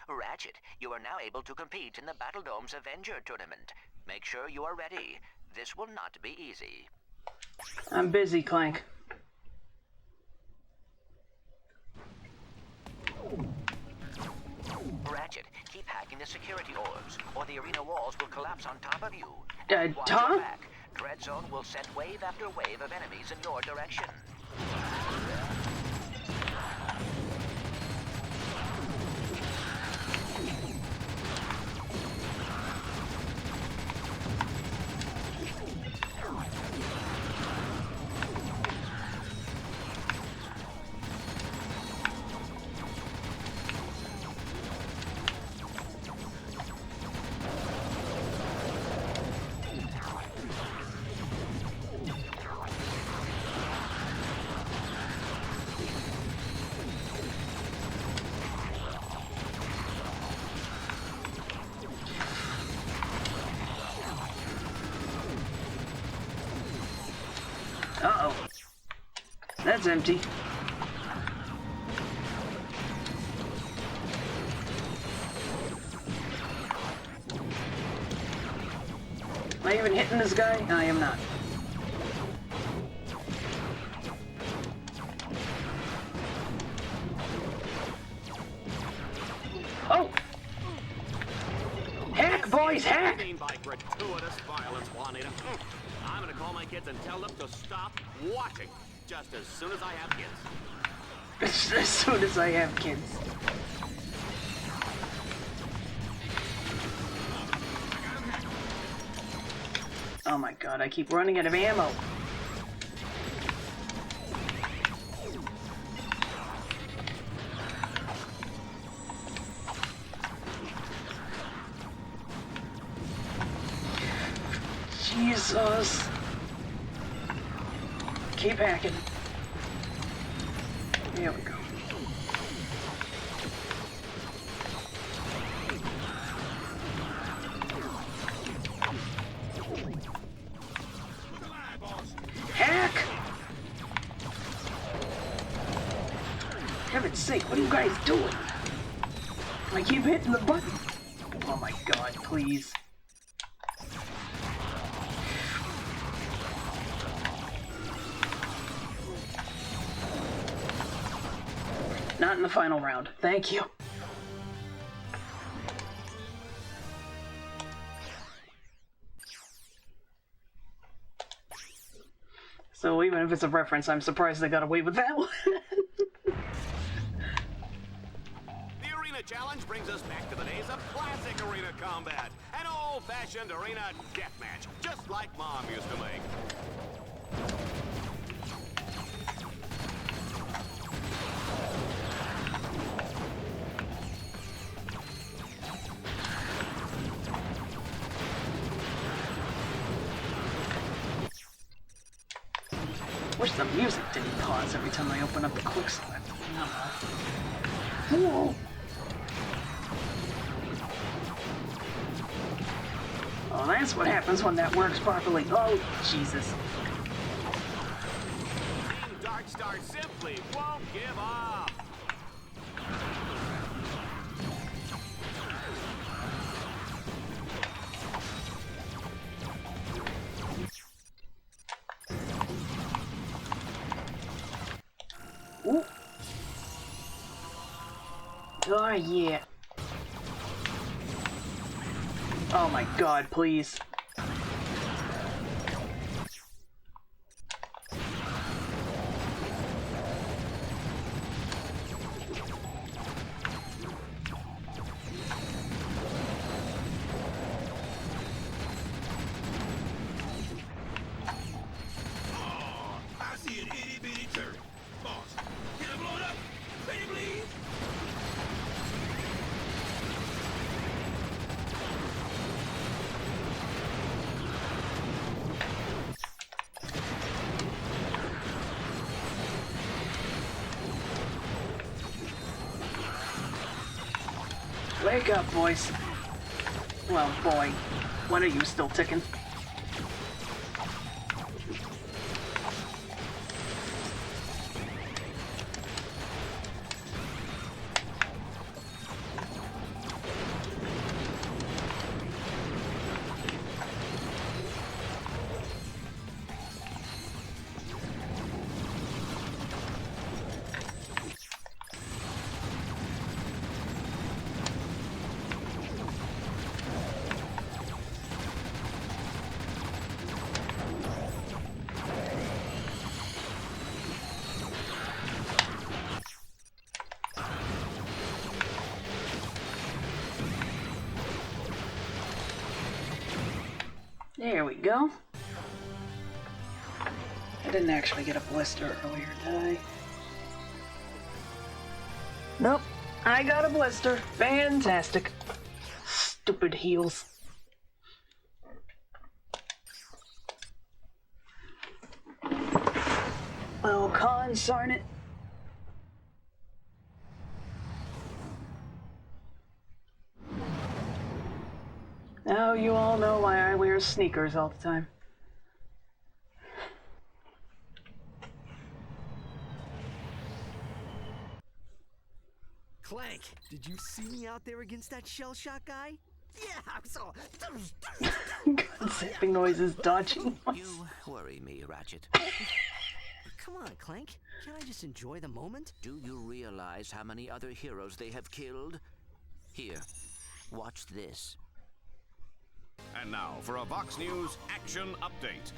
Ratchet, you are now able to compete in the Battledome's Avenger tournament. Make sure you are ready. This will not be easy. I'm busy, Clank. Ratchet, keep hacking the security orbs, or the arena walls will collapse on top of you. Watch Tom? your back. Dreadzone will send wave after wave of enemies in your direction. Uh-oh. That's empty. Am I even hitting this guy? I am not. Oh! Heck, boy, What a violence, Juanita. I'm gonna call my kids and tell them to stop watching. Just as soon as I have kids. As soon as I have kids. Oh my god, I keep running out of ammo. Jesus. Keep hacking. There we go. Hack! For heaven's sake, what are you guys doing? I keep hitting the button. Oh my god, please. Not in the final round. Thank you. So even if it's a reference, I'm surprised they got away with that one. The Arena Challenge brings us back to the days of classic arena combat. An old-fashioned arena deathmatch, just like Mom used to make. Wish the music didn't pause every time I open up the quick select. Whoa. Oh, that's what happens when that works properly. Oh, Jesus. Team Darkstar simply won't give up. Ooh. Oh, yeah. Oh my god, please. I see an itty bitty turret. Boss, can I blow it up? Ready, please? Wake up, boys. Well, boy. When are you still ticking? There we go. I didn't actually get a blister earlier, did I? Nope. I got a blister. Fantastic. Stupid heels. Oh, consarn it. Now you all know why I wear sneakers all the time. Clank, did you see me out there against that Shellshock guy? Yeah, I saw. Zipping noises, dodging. You worry me, Ratchet. Come on, Clank. Can't I just enjoy the moment? Do you realize how many other heroes they have killed? Here, watch this. And now for a Vox News action update.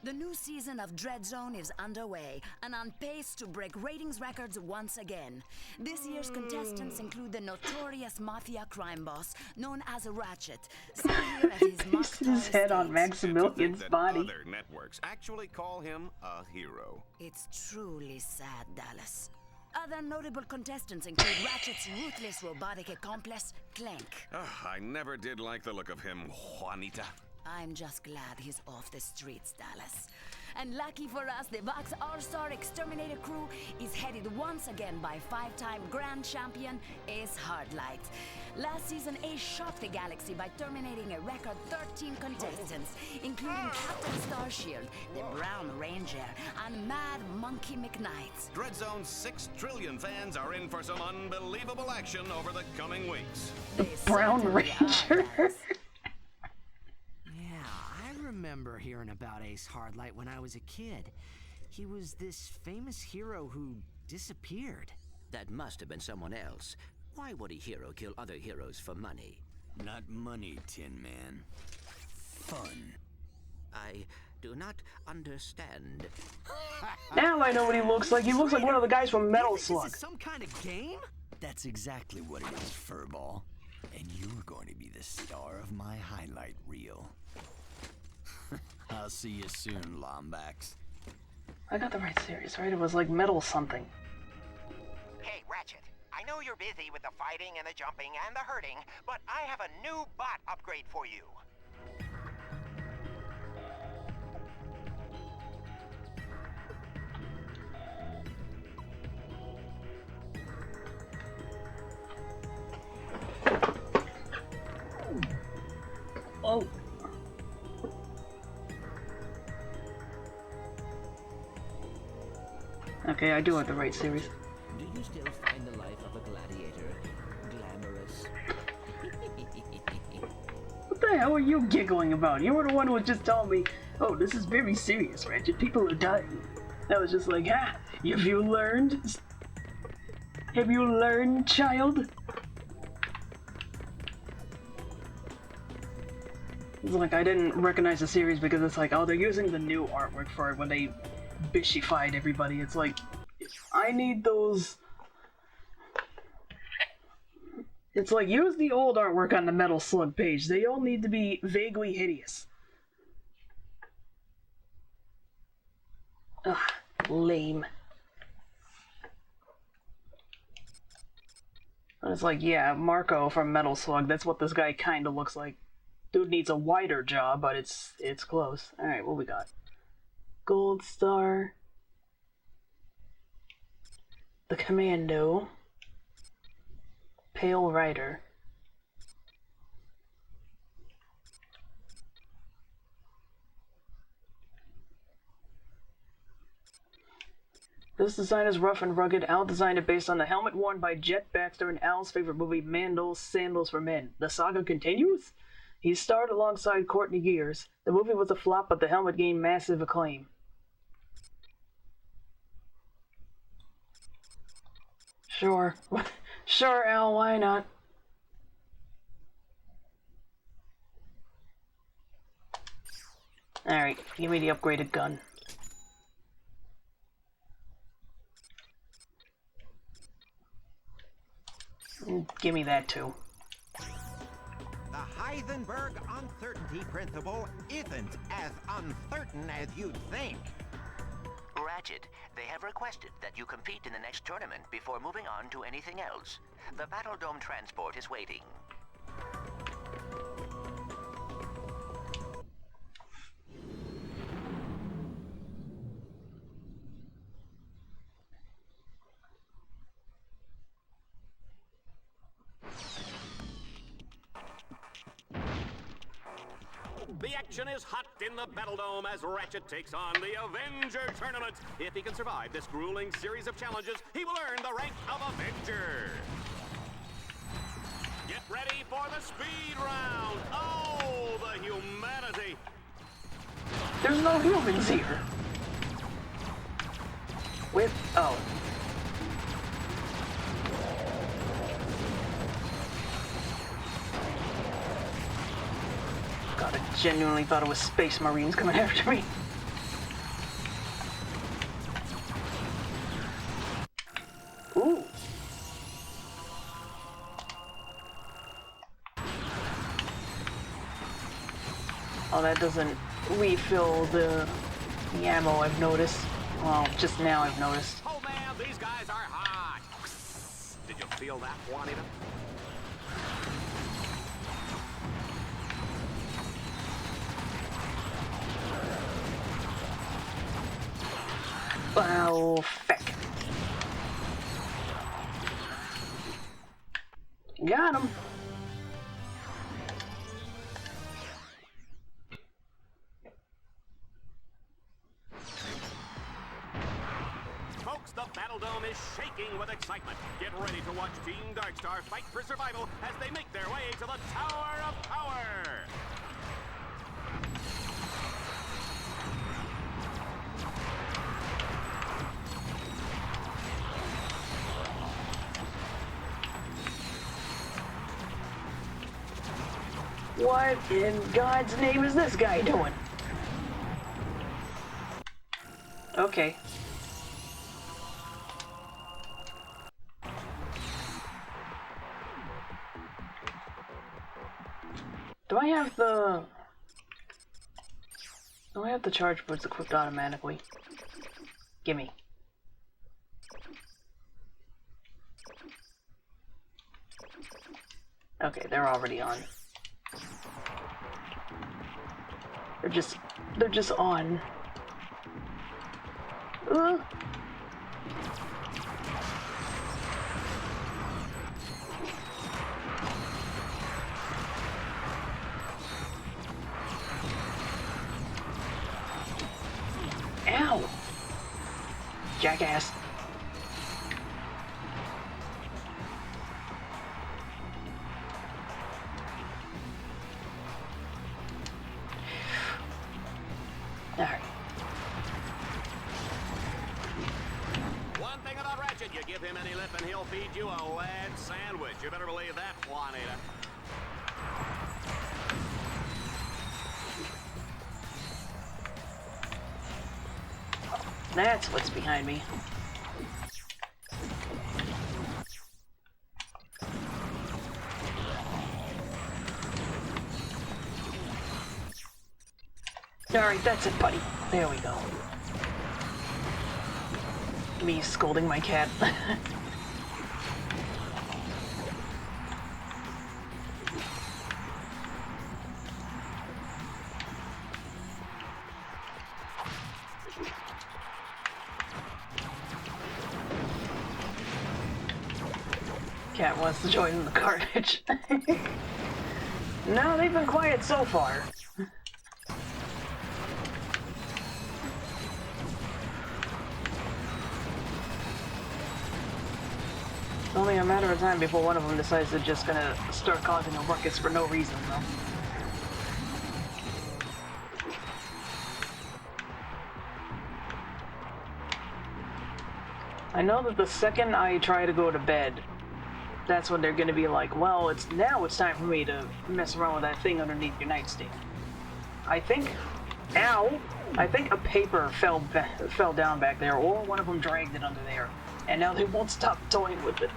The new season of Dreadzone is underway and on pace to break ratings records once again. This year's contestants include the notorious mafia crime boss known as Ratchet. See here at his Mark his head on Maximilian's body. Other networks actually call him a hero. It's truly sad, Dallas. Other notable contestants include Ratchet's ruthless robotic accomplice, Clank. I never did like the look of him, Juanita. I'm just glad he's off the streets, Dallas. And lucky for us, the Vox All-Star Exterminator crew is headed once again by five-time grand champion Ace Hardlight. Last season, Ace shocked the galaxy by terminating a record 13 contestants, including Captain Starshield, the Brown Ranger, and Mad Monkey McKnight. Dreadzone's 6 trillion fans are in for some unbelievable action over the coming weeks. The Brown Ranger? I remember hearing about Ace Hardlight when I was a kid. He was this famous hero who disappeared. That must have been someone else. Why would a hero kill other heroes for money? Not money, Tin Man. Fun. I do not understand. Now I know what he looks like. He looks like one of the guys from Metal Slug. This is some kind of game? That's exactly what it is, Furball. And you're going to be the star of my highlight reel. I'll see you soon, Lombax. I got the right series, right? It was like Metal something. Hey, Ratchet. I know you're busy with the fighting and the jumping and the hurting, but I have a new bot upgrade for you. Oh. Okay, I do have the right series. Do you still find the life of a gladiator glamorous? What the hell are you giggling about? You were the one who was just telling me, oh, this is very serious, Ratchet. People are dying. I was just like, ha! Have you learned? Have you learned, child? It's like I didn't recognize the series because it's like, oh, they're using the new artwork for it when they bishified everybody. It's like, I need those. It's like, use the old artwork on the Metal Slug page. They all need to be vaguely hideous. Ugh, lame. And it's like, yeah, Marco from Metal Slug, that's what this guy kind of looks like. Dude needs a wider jaw, but it's close. Alright, what we got? Gold Star. The Commando. Pale Rider. This design is rough and rugged. Al designed it based on the helmet worn by Jet Baxter in Al's favorite movie, Mandel's Sandals for Men. The saga continues? He starred alongside Courtney Gears. The movie was a flop, but the helmet gained massive acclaim. Sure. Sure, Al, why not? Alright, give me the upgraded gun. Give me that too. The Heisenberg uncertainty principle isn't as uncertain as you'd think. Ratchet, they have requested that you compete in the next tournament before moving on to anything else. The Battledome transport is waiting. The action is hot in the Battledome as Ratchet takes on the Avenger Tournament. If he can survive this grueling series of challenges, he will earn the rank of Avenger. Get ready for the speed round. Oh, the humanity. There's no humans here. With, oh. Gotta genuinely thought it was Space Marines coming after me. Ooh. Oh, that doesn't refill the ammo, I've noticed. Well, just now I've noticed. Oh man, these guys are hot! Did you feel that, Juanita? Oh, feck. Got him. Folks, the Battledome is shaking with excitement. Get ready to watch Team Darkstar fight for survival as they make their way to the Tower of Power. What in God's name is this guy doing? Okay. Do I have the charge boots equipped automatically? Gimme. Okay, they're already on. They're just on. Ow! Jackass. Alright. One thing about Ratchet, you give him any lip and he'll feed you a lead sandwich. You better believe that, Juanita. That's what's behind me. Alright, that's it, buddy. There we go. Me scolding my cat. Cat wants to join in the carnage. No, they've been quiet so far. It's only a matter of time before one of them decides they're just gonna start causing a ruckus for no reason, though. I know that the second I try to go to bed, that's when they're gonna be like, well, it's time for me to mess around with that thing underneath your nightstand. I think, ow! I think a paper fell down back there, or one of them dragged it under there, and now they won't stop toying with it.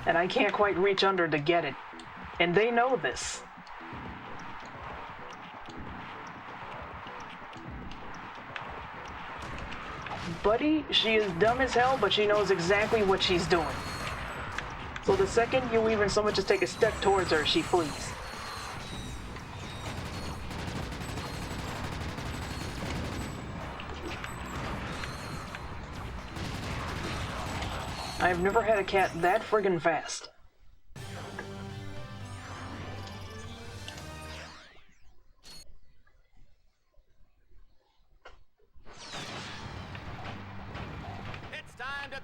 And I can't quite reach under to get it, and they know this. Buddy, she is dumb as hell, but she knows exactly what she's doing. So the second you even so much as take a step towards her, she flees. I've never had a cat that friggin' fast.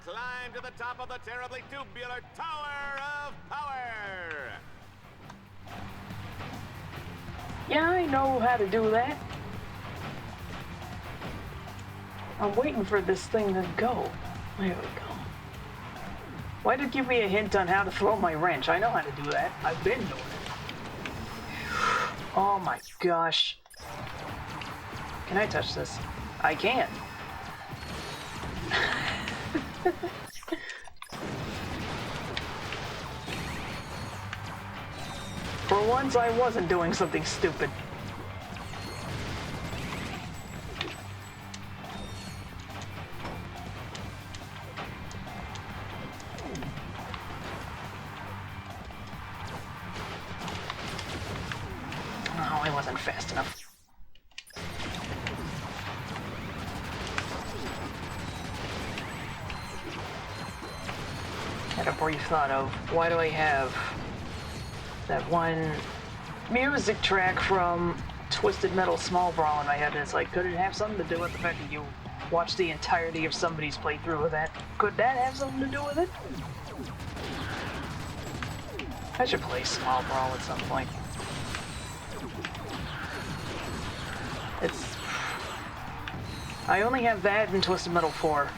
Climb to the top of the terribly tubular Tower of Power! Yeah, I know how to do that. I'm waiting for this thing to go. There we go. Why did it give me a hint on how to throw my wrench? I know how to do that. I've been doing it. Oh my gosh. Can I touch this? I can. For once, I wasn't doing something stupid. Oh, I wasn't fast enough. Had a brief thought of, why do I have that one music track from Twisted Metal Small Brawl in my head? It's like, could it have something to do with the fact that you watched the entirety of somebody's playthrough of that? Could that have something to do with it? I should play Small Brawl at some point. I only have that and Twisted Metal 4.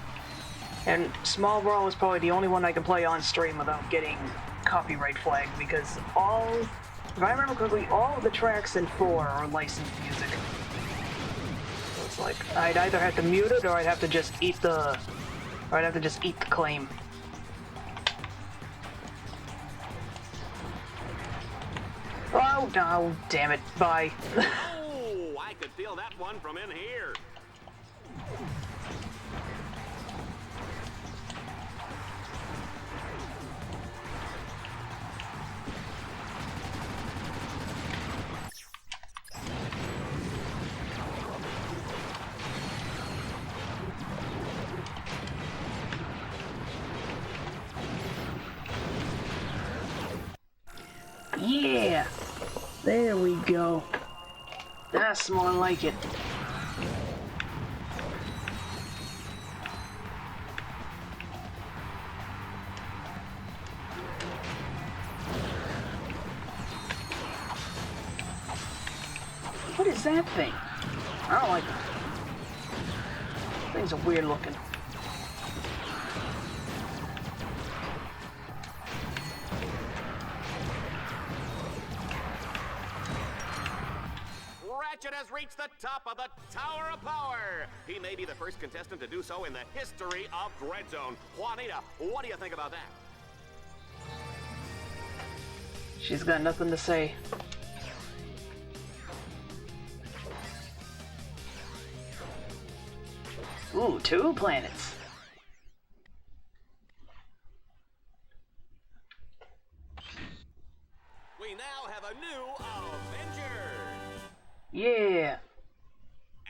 And Small Brawl is probably the only one I can play on stream without getting copyright flagged, because if I remember correctly, all of the tracks in 4 are licensed music. So it's like, I'd either have to mute it or I'd have to just eat the claim. Oh no, damn it, bye. Oh, I could feel that one from in here. Yeah! There we go. That's more like it. What is that thing? I don't like it. Things are weird looking. Ratchet has reached the top of the Tower of Power. He may be the first contestant to do so in the history of Dreadzone. Juanita, what do you think about that? She's got nothing to say. Ooh, 2 planets. We now have a new Avenger. Yeah.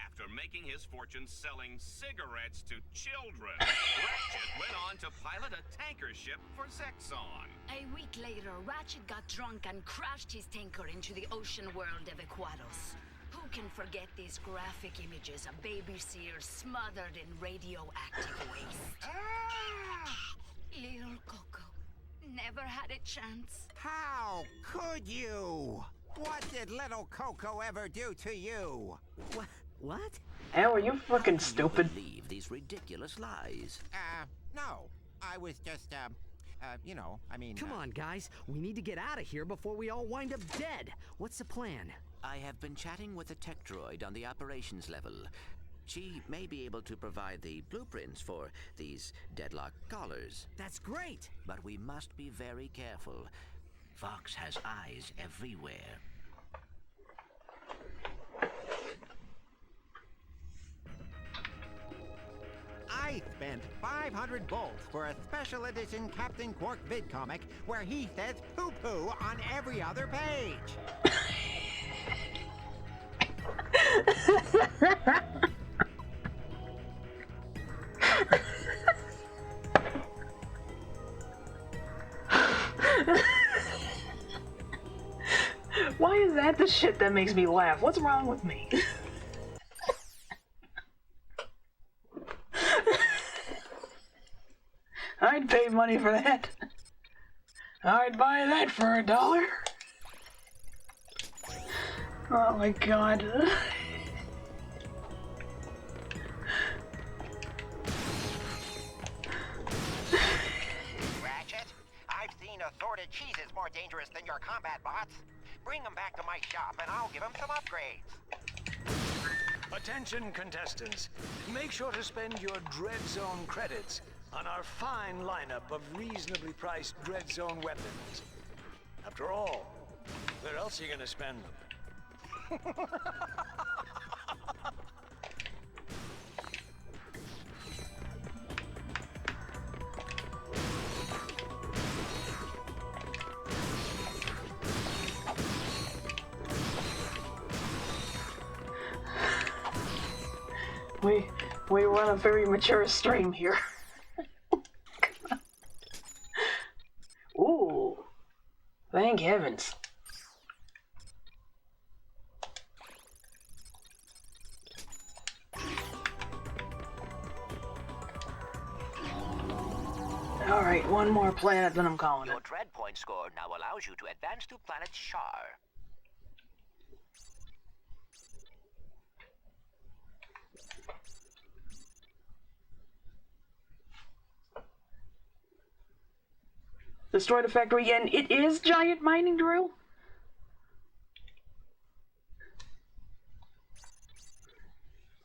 After making his fortune selling cigarettes to children, Ratchet went on to pilot a tanker ship for Zexon. A week later, Ratchet got drunk and crashed his tanker into the ocean world of Aquados. Who can forget these graphic images of baby seals smothered in radioactive waste? Little Coco never had a chance. How could you? What did little Coco ever do to you? What? Al, are you fucking stupid? Believe these ridiculous lies. No. I was just, you know, I mean... Come on, guys. We need to get out of here before we all wind up dead. What's the plan? I have been chatting with a tech droid on the operations level. She may be able to provide the blueprints for these deadlock collars. That's great! But we must be very careful. Vox has eyes everywhere. I spent 500 bolts for a special edition Captain Quark vid comic where he says poo-poo on every other page. Why is that the shit that makes me laugh? What's wrong with me? I'd pay money for that. I'd buy that for $1. Oh my god. Ratchet, I've seen assorted cheeses more dangerous than your combat bots. bring them back to my shop and I'll give them some upgrades. Attention, contestants. Make sure to spend your Dreadzone credits on our fine lineup of reasonably priced Dreadzone weapons. After all, where else are you gonna spend them? We run a very mature stream here. Ooh, thank heavens. Alright, one more planet, then I'm calling it. Your dread point score now allows you to advance to planet Shaar. Destroy the factory again. It is giant mining drill.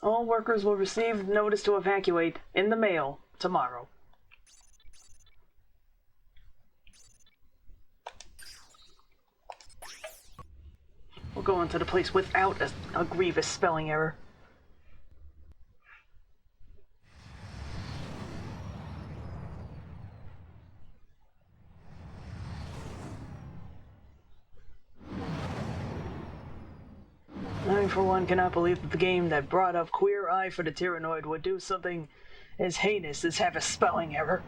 All workers will receive notice to evacuate in the mail tomorrow. We'll go into the place without a grievous spelling error. I, for one, cannot believe that the game that brought up Queer Eye for the Tyrannoid would do something as heinous as have a spelling error.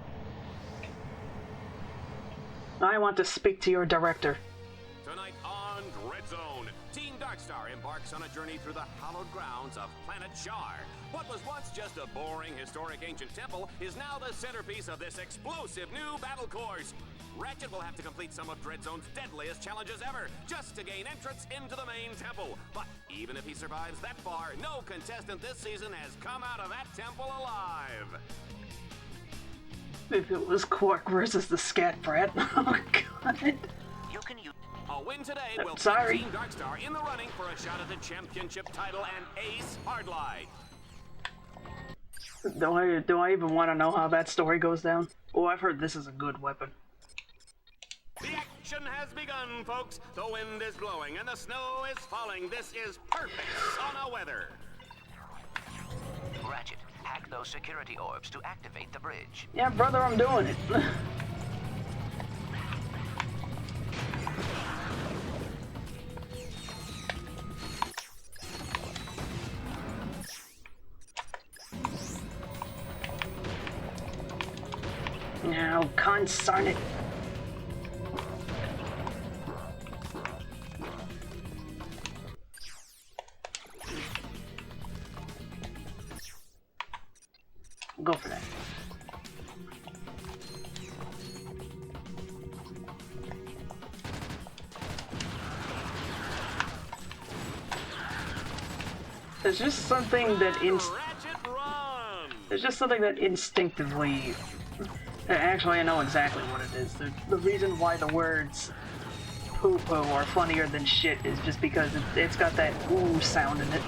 I want to speak to your director. Tonight on Dreadzone, Team Darkstar embarks on a journey through the hallowed grounds of planet Shaar. What was once just a boring, historic ancient temple is now the centerpiece of this explosive new battle course. Ratchet will have to complete some of Dreadzone's deadliest challenges ever, just to gain entrance into the main temple. But even if he survives that far, no contestant this season has come out of that temple alive. If it was Quark versus the Scat Brat, oh god. You can use a win today will put Team Darkstar in the running for a shot at the championship title and Ace Hardline. Do I even want to know how that story goes down? Oh, I've heard this is a good weapon. The action has begun, folks. The wind is blowing and the snow is falling. This is perfect sauna weather. Ratchet, hack those security orbs to activate the bridge. Yeah, brother, I'm doing it. Now, consarn it. Go for that. There's just something that instinctively. Actually, I know exactly what it is. The reason why the words poo-poo are funnier than shit is just because it's got that ooh sound in it.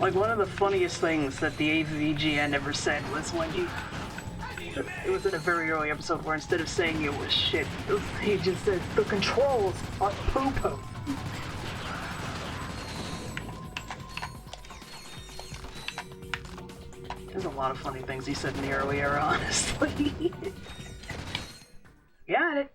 Like, one of the funniest things that the AVGN ever said was when it was in a very early episode where instead of saying it was shit, he just said, the controls are poo-poo. There's a lot of funny things he said in the early era, honestly. Got it.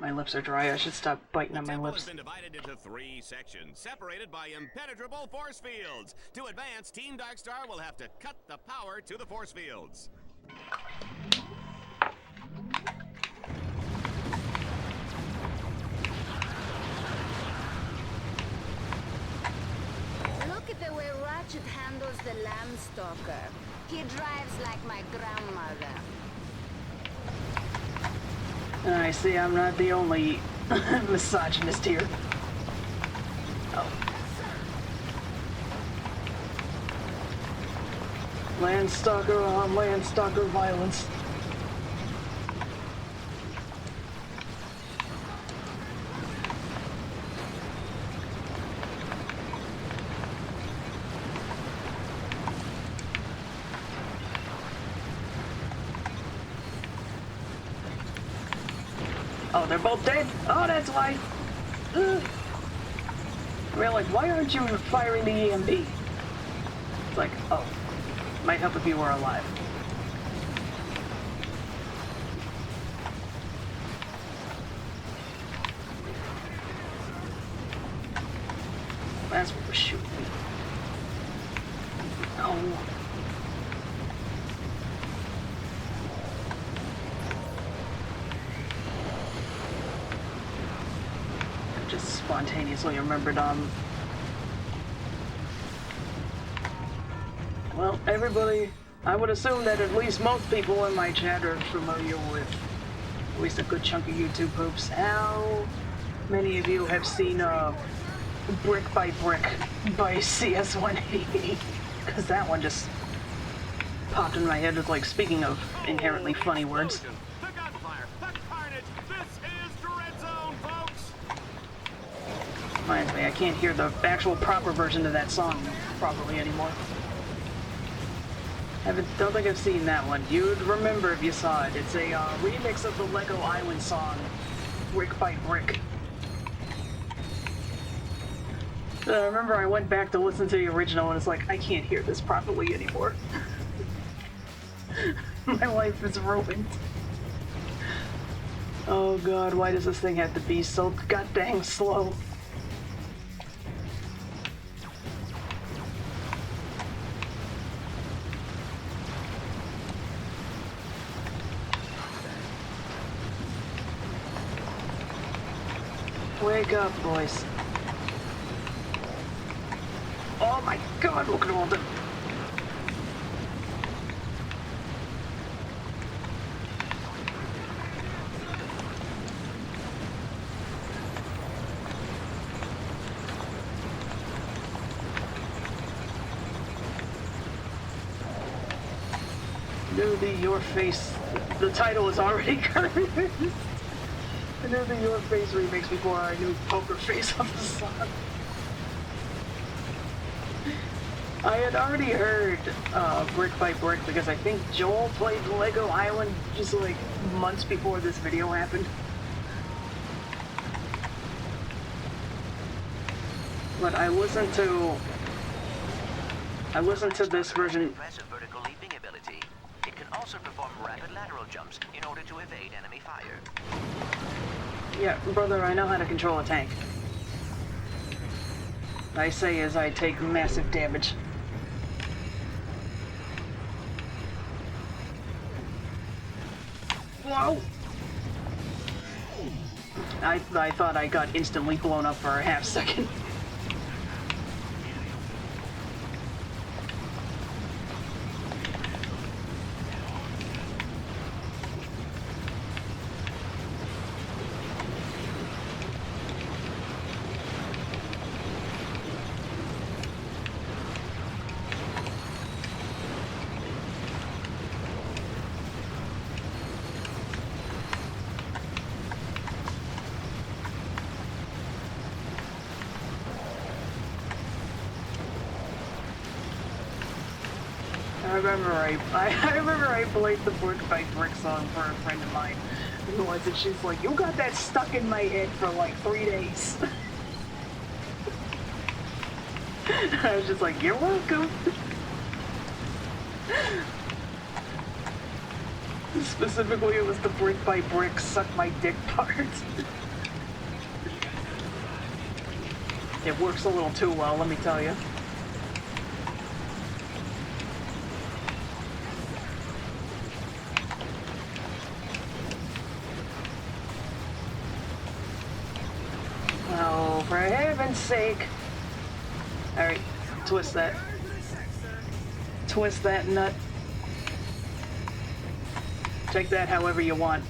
My lips are dry. I should stop biting on my lips. The temple has been divided into 3 sections, separated by impenetrable force fields. To advance, Team Darkstar will have to cut the power to the force fields. Look at the way Ratchet handles the Lambstalker. He drives like my grandmother. I see I'm not the only misogynist here. Oh. Landstalker on Landstalker violence. Oh, they're both dead? Oh, that's why. We're like, why aren't you firing the EMP? It's like, oh, might help if you were alive. That's what was shooting me. No. Just spontaneously remembered well, everybody, I would assume that at least most people in my chat are familiar with at least a good chunk of YouTube poops. How many of you have seen Brick by Brick by CS188? Because that one just popped in my head with, like, speaking of inherently funny words. The gunfire, the carnage. This is Dreadzone, folks. Reminds me, I can't hear the actual proper version of that song properly anymore. Don't think I've seen that one. You'd remember if you saw it. It's a remix of the Lego Island song, Brick by Brick. I remember I went back to listen to the original and it's like, I can't hear this properly anymore. My life is ruined. Oh god, why does this thing have to be so goddamn slow? Wake up, boys. Oh my god, look at all the... Newbie, your face. The title is already cursed. I knew the Your Face remix before I knew Poker Face of the song. I had already heard Brick by Brick because I think Joel played Lego Island just like months before this video happened. But I listened to this version. Impressive vertical leaping ability. It can also perform rapid lateral jumps in order to evade enemy fire. Yeah, brother, I know how to control a tank. I say as I take massive damage. Whoa! I thought I got instantly blown up for a half second. I remember I played the Brick by Brick song for a friend of mine once, and she's like, "You got that stuck in my head for like 3 days." I was just like, "You're welcome." Specifically, it was the Brick by Brick suck my dick part. It works a little too well, let me tell you. Oh, for heaven's sake. Alright, twist that. Twist that nut. Take that however you want.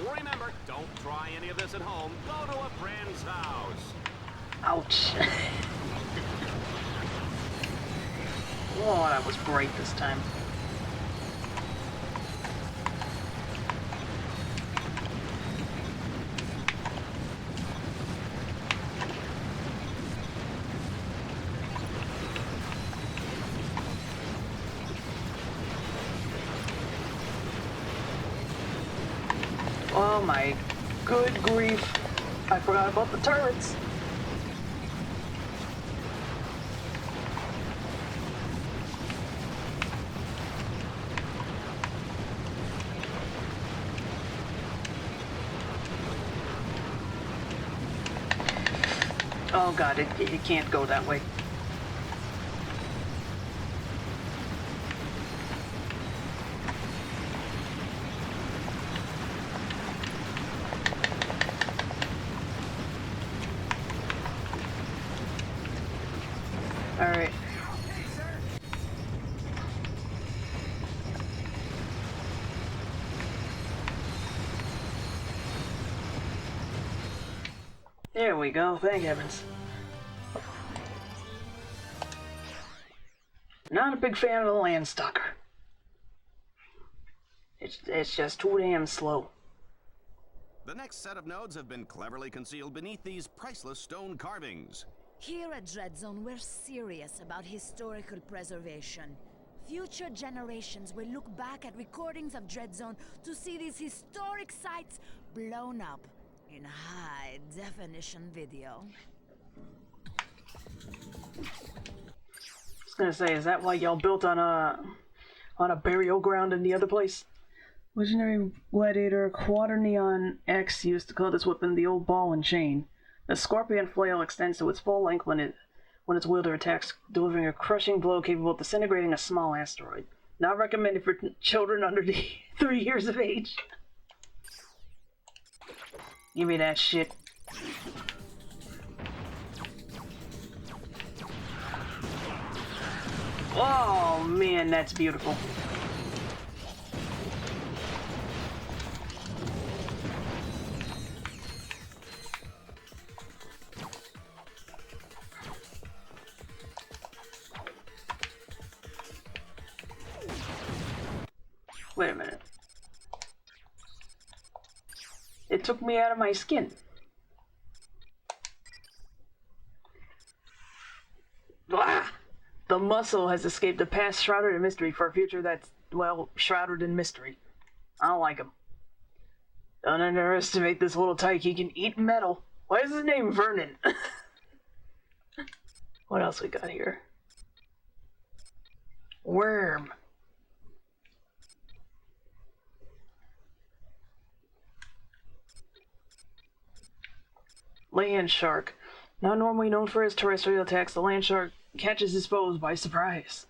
Remember, don't try any of this at home, go to a friend's house. Ouch. Oh, that was bright this time. Oh my good grief. I forgot about the turrets. Oh god, it can't go that way. Alright. There we go, thank heavens. Not a big fan of the Landstalker. It's just too damn slow. The next set of nodes have been cleverly concealed beneath these priceless stone carvings. Here at Dreadzone, we're serious about historical preservation. Future generations will look back at recordings of Dreadzone to see these historic sites blown up in high-definition video. I was gonna say, is that why y'all built on a burial ground in the other place? Legendary gladiator Quater Neon X used to call this weapon the old ball and chain. The scorpion flail extends to its full length when its wielder attacks, delivering a crushing blow capable of disintegrating a small asteroid. Not recommended for children under 3 years of age. Give me that shit. Oh man, that's beautiful. Wait a minute. It took me out of my skin. Ah! The muscle has escaped a past shrouded in mystery for a future that's, well, shrouded in mystery. I don't like him. Don't underestimate this little tyke. He can eat metal. Why is his name Vernon? What else we got here? Worm. Land shark. Not normally known for his terrestrial attacks, the land shark catches his foes by surprise.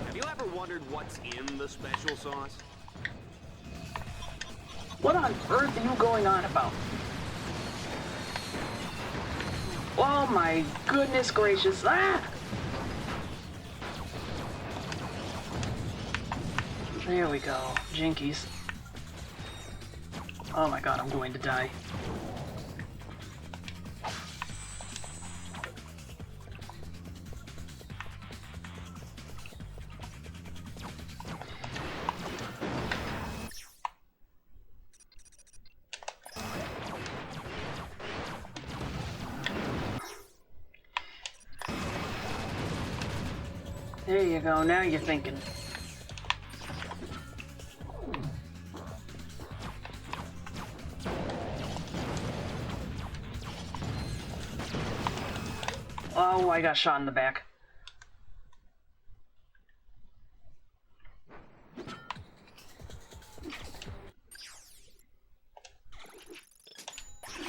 Have you ever wondered what's in the special sauce? What on earth are you going on about? Oh my goodness gracious. Ah! There we go. Jinkies. Oh my god, I'm going to die. There you go, now you're thinking. Oh, I got shot in the back.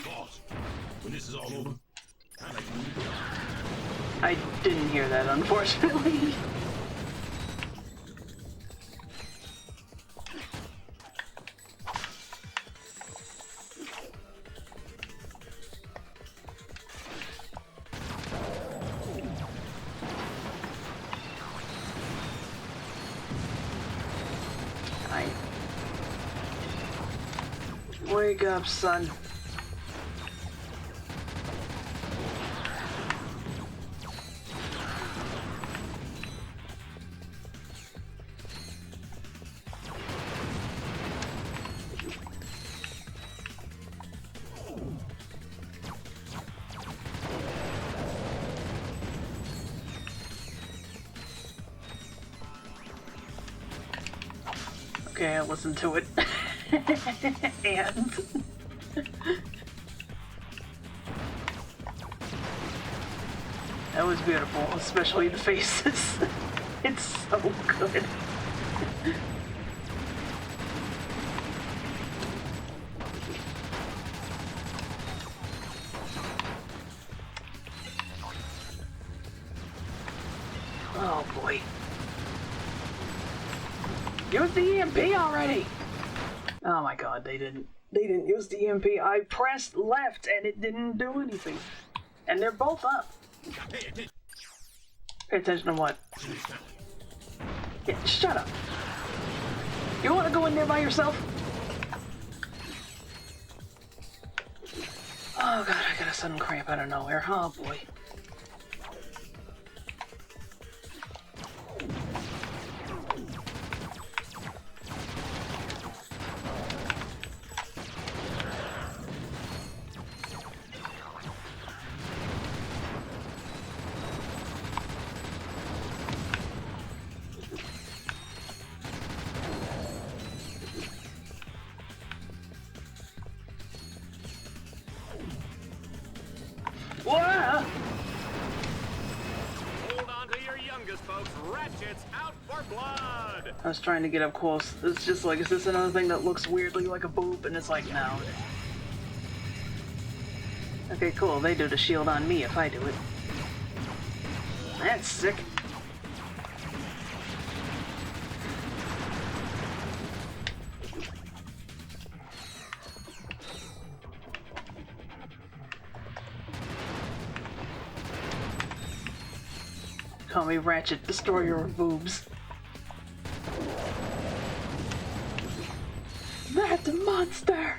Boss, when this is all over, I'd like to move. I didn't hear that, unfortunately. Wake up, son. Okay, I'll listen to it. And that was beautiful, especially the faces. It's so good. Oh boy. Use the EMP already! Oh my god, they didn't use the EMP. I pressed left and it didn't do anything. And they're both up. Pay attention to what? Yeah, shut up. You wanna go in there by yourself? Oh god, I got a sudden cramp out of nowhere. Oh boy. I was trying to get up close. It's just like, is this another thing that looks weirdly like a boob? And it's like, no. Okay, cool. They do the shield on me if I do it. That's sick. Call me Ratchet, destroyer of boobs. That's a monster!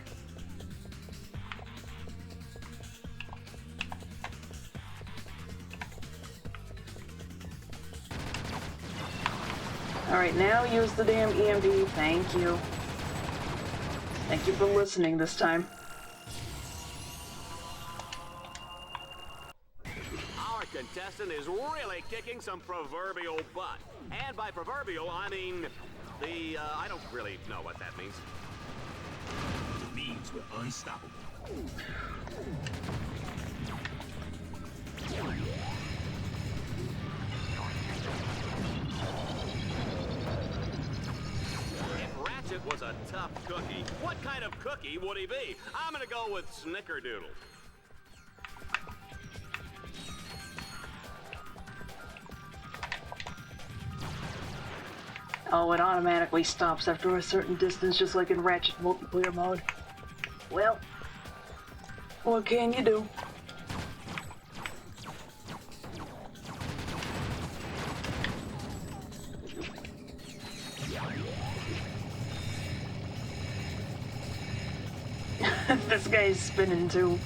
Alright, now use the damn EMP. Thank you. Thank you for listening this time. Our contestant is really kicking some proverbial butt. And by proverbial, I mean I don't really know what that means. It means we're unstoppable. If Ratchet was a tough cookie, what kind of cookie would he be? I'm gonna go with Snickerdoodle. Oh, it automatically stops after a certain distance, just like in Ratchet multiplayer mode. Well, what can you do? This guy's spinning too.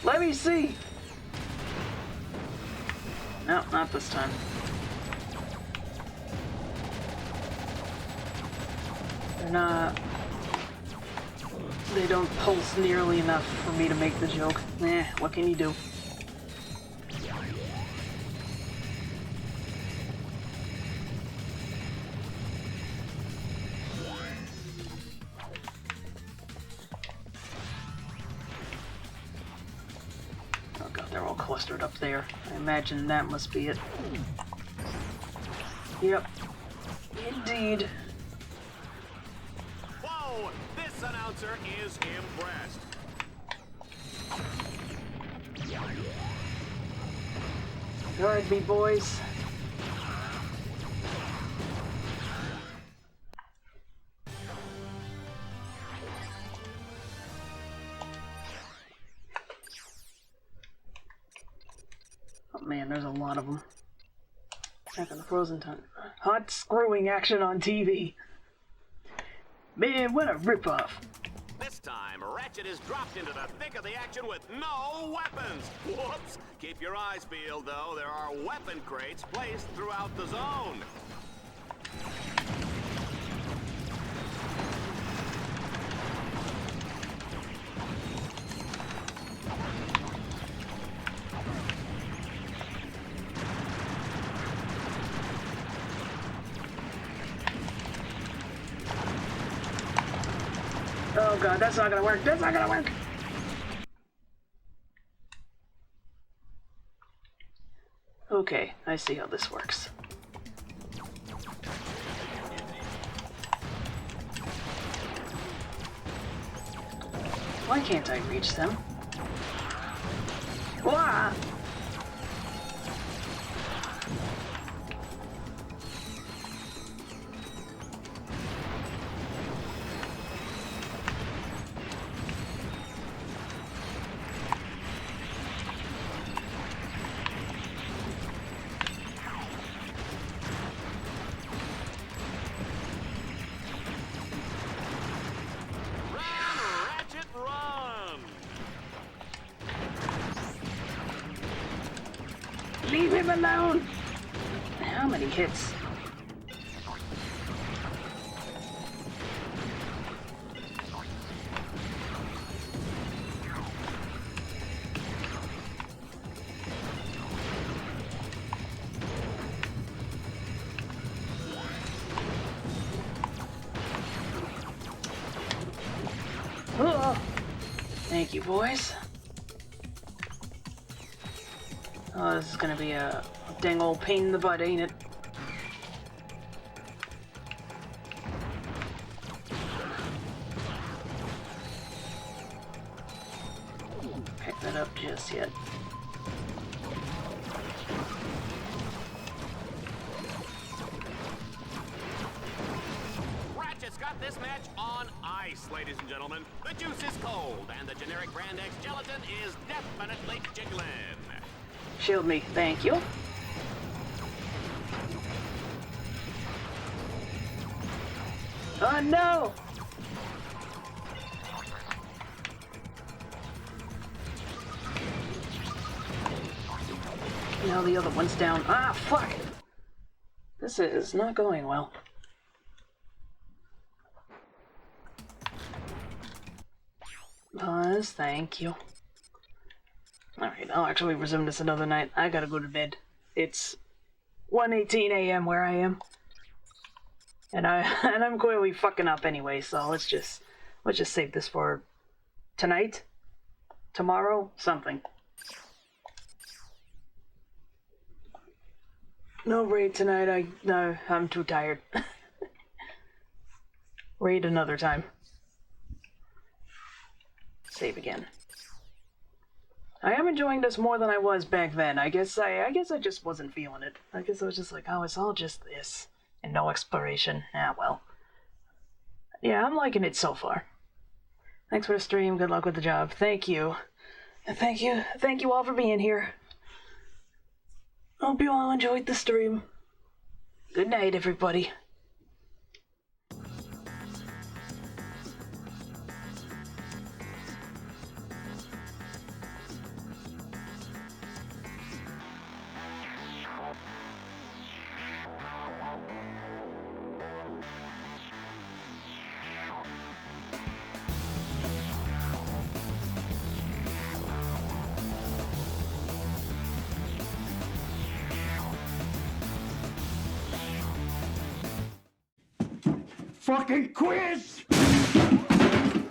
Let me see! No, not this time. They're not... They don't pulse nearly enough for me to make the joke. Eh, what can you do? Clustered up there. I imagine that must be it. Yep. Indeed. Whoa! This announcer is impressed. Guard me, boys. man, there's a lot of them. Back on the frozen time. Hot screwing action on TV. Man, what a ripoff. This time, Ratchet is dropped into the thick of the action with no weapons. Whoops! Keep your eyes peeled, though. There are weapon crates placed throughout the zone. Oh god, that's not gonna work. That's not gonna work. Okay, I see how this works. Why can't I reach them? Wah! Leave him alone! How many hits? Oh, thank you, boys. Oh, this is gonna be a dang old pain in the butt, ain't it? Pick that up just yet. Ratchet's got this match on ice, ladies and gentlemen. The juice is cold, and the generic Brand X gelatin is definitely jiggling. Shield me, thank you. Oh no! Now the other one's down. Ah, fuck! This is not going well. Pause, thank you. Alright, I'll actually resume this another night. I gotta go to bed. It's 1:18 a.m. where I am. And I'm clearly fucking up anyway, so let's just save this for tonight? Tomorrow? Something. No raid tonight, I'm too tired. Raid another time. Save again. I am enjoying this more than I was back then. I guess I just wasn't feeling it. I guess I was just like, oh, it's all just this and no exploration. Ah, well. Yeah, I'm liking it so far. Thanks for the stream. Good luck with the job. Thank you. And thank you all for being here. Hope you all enjoyed the stream. Good night, everybody. Fucking quiz!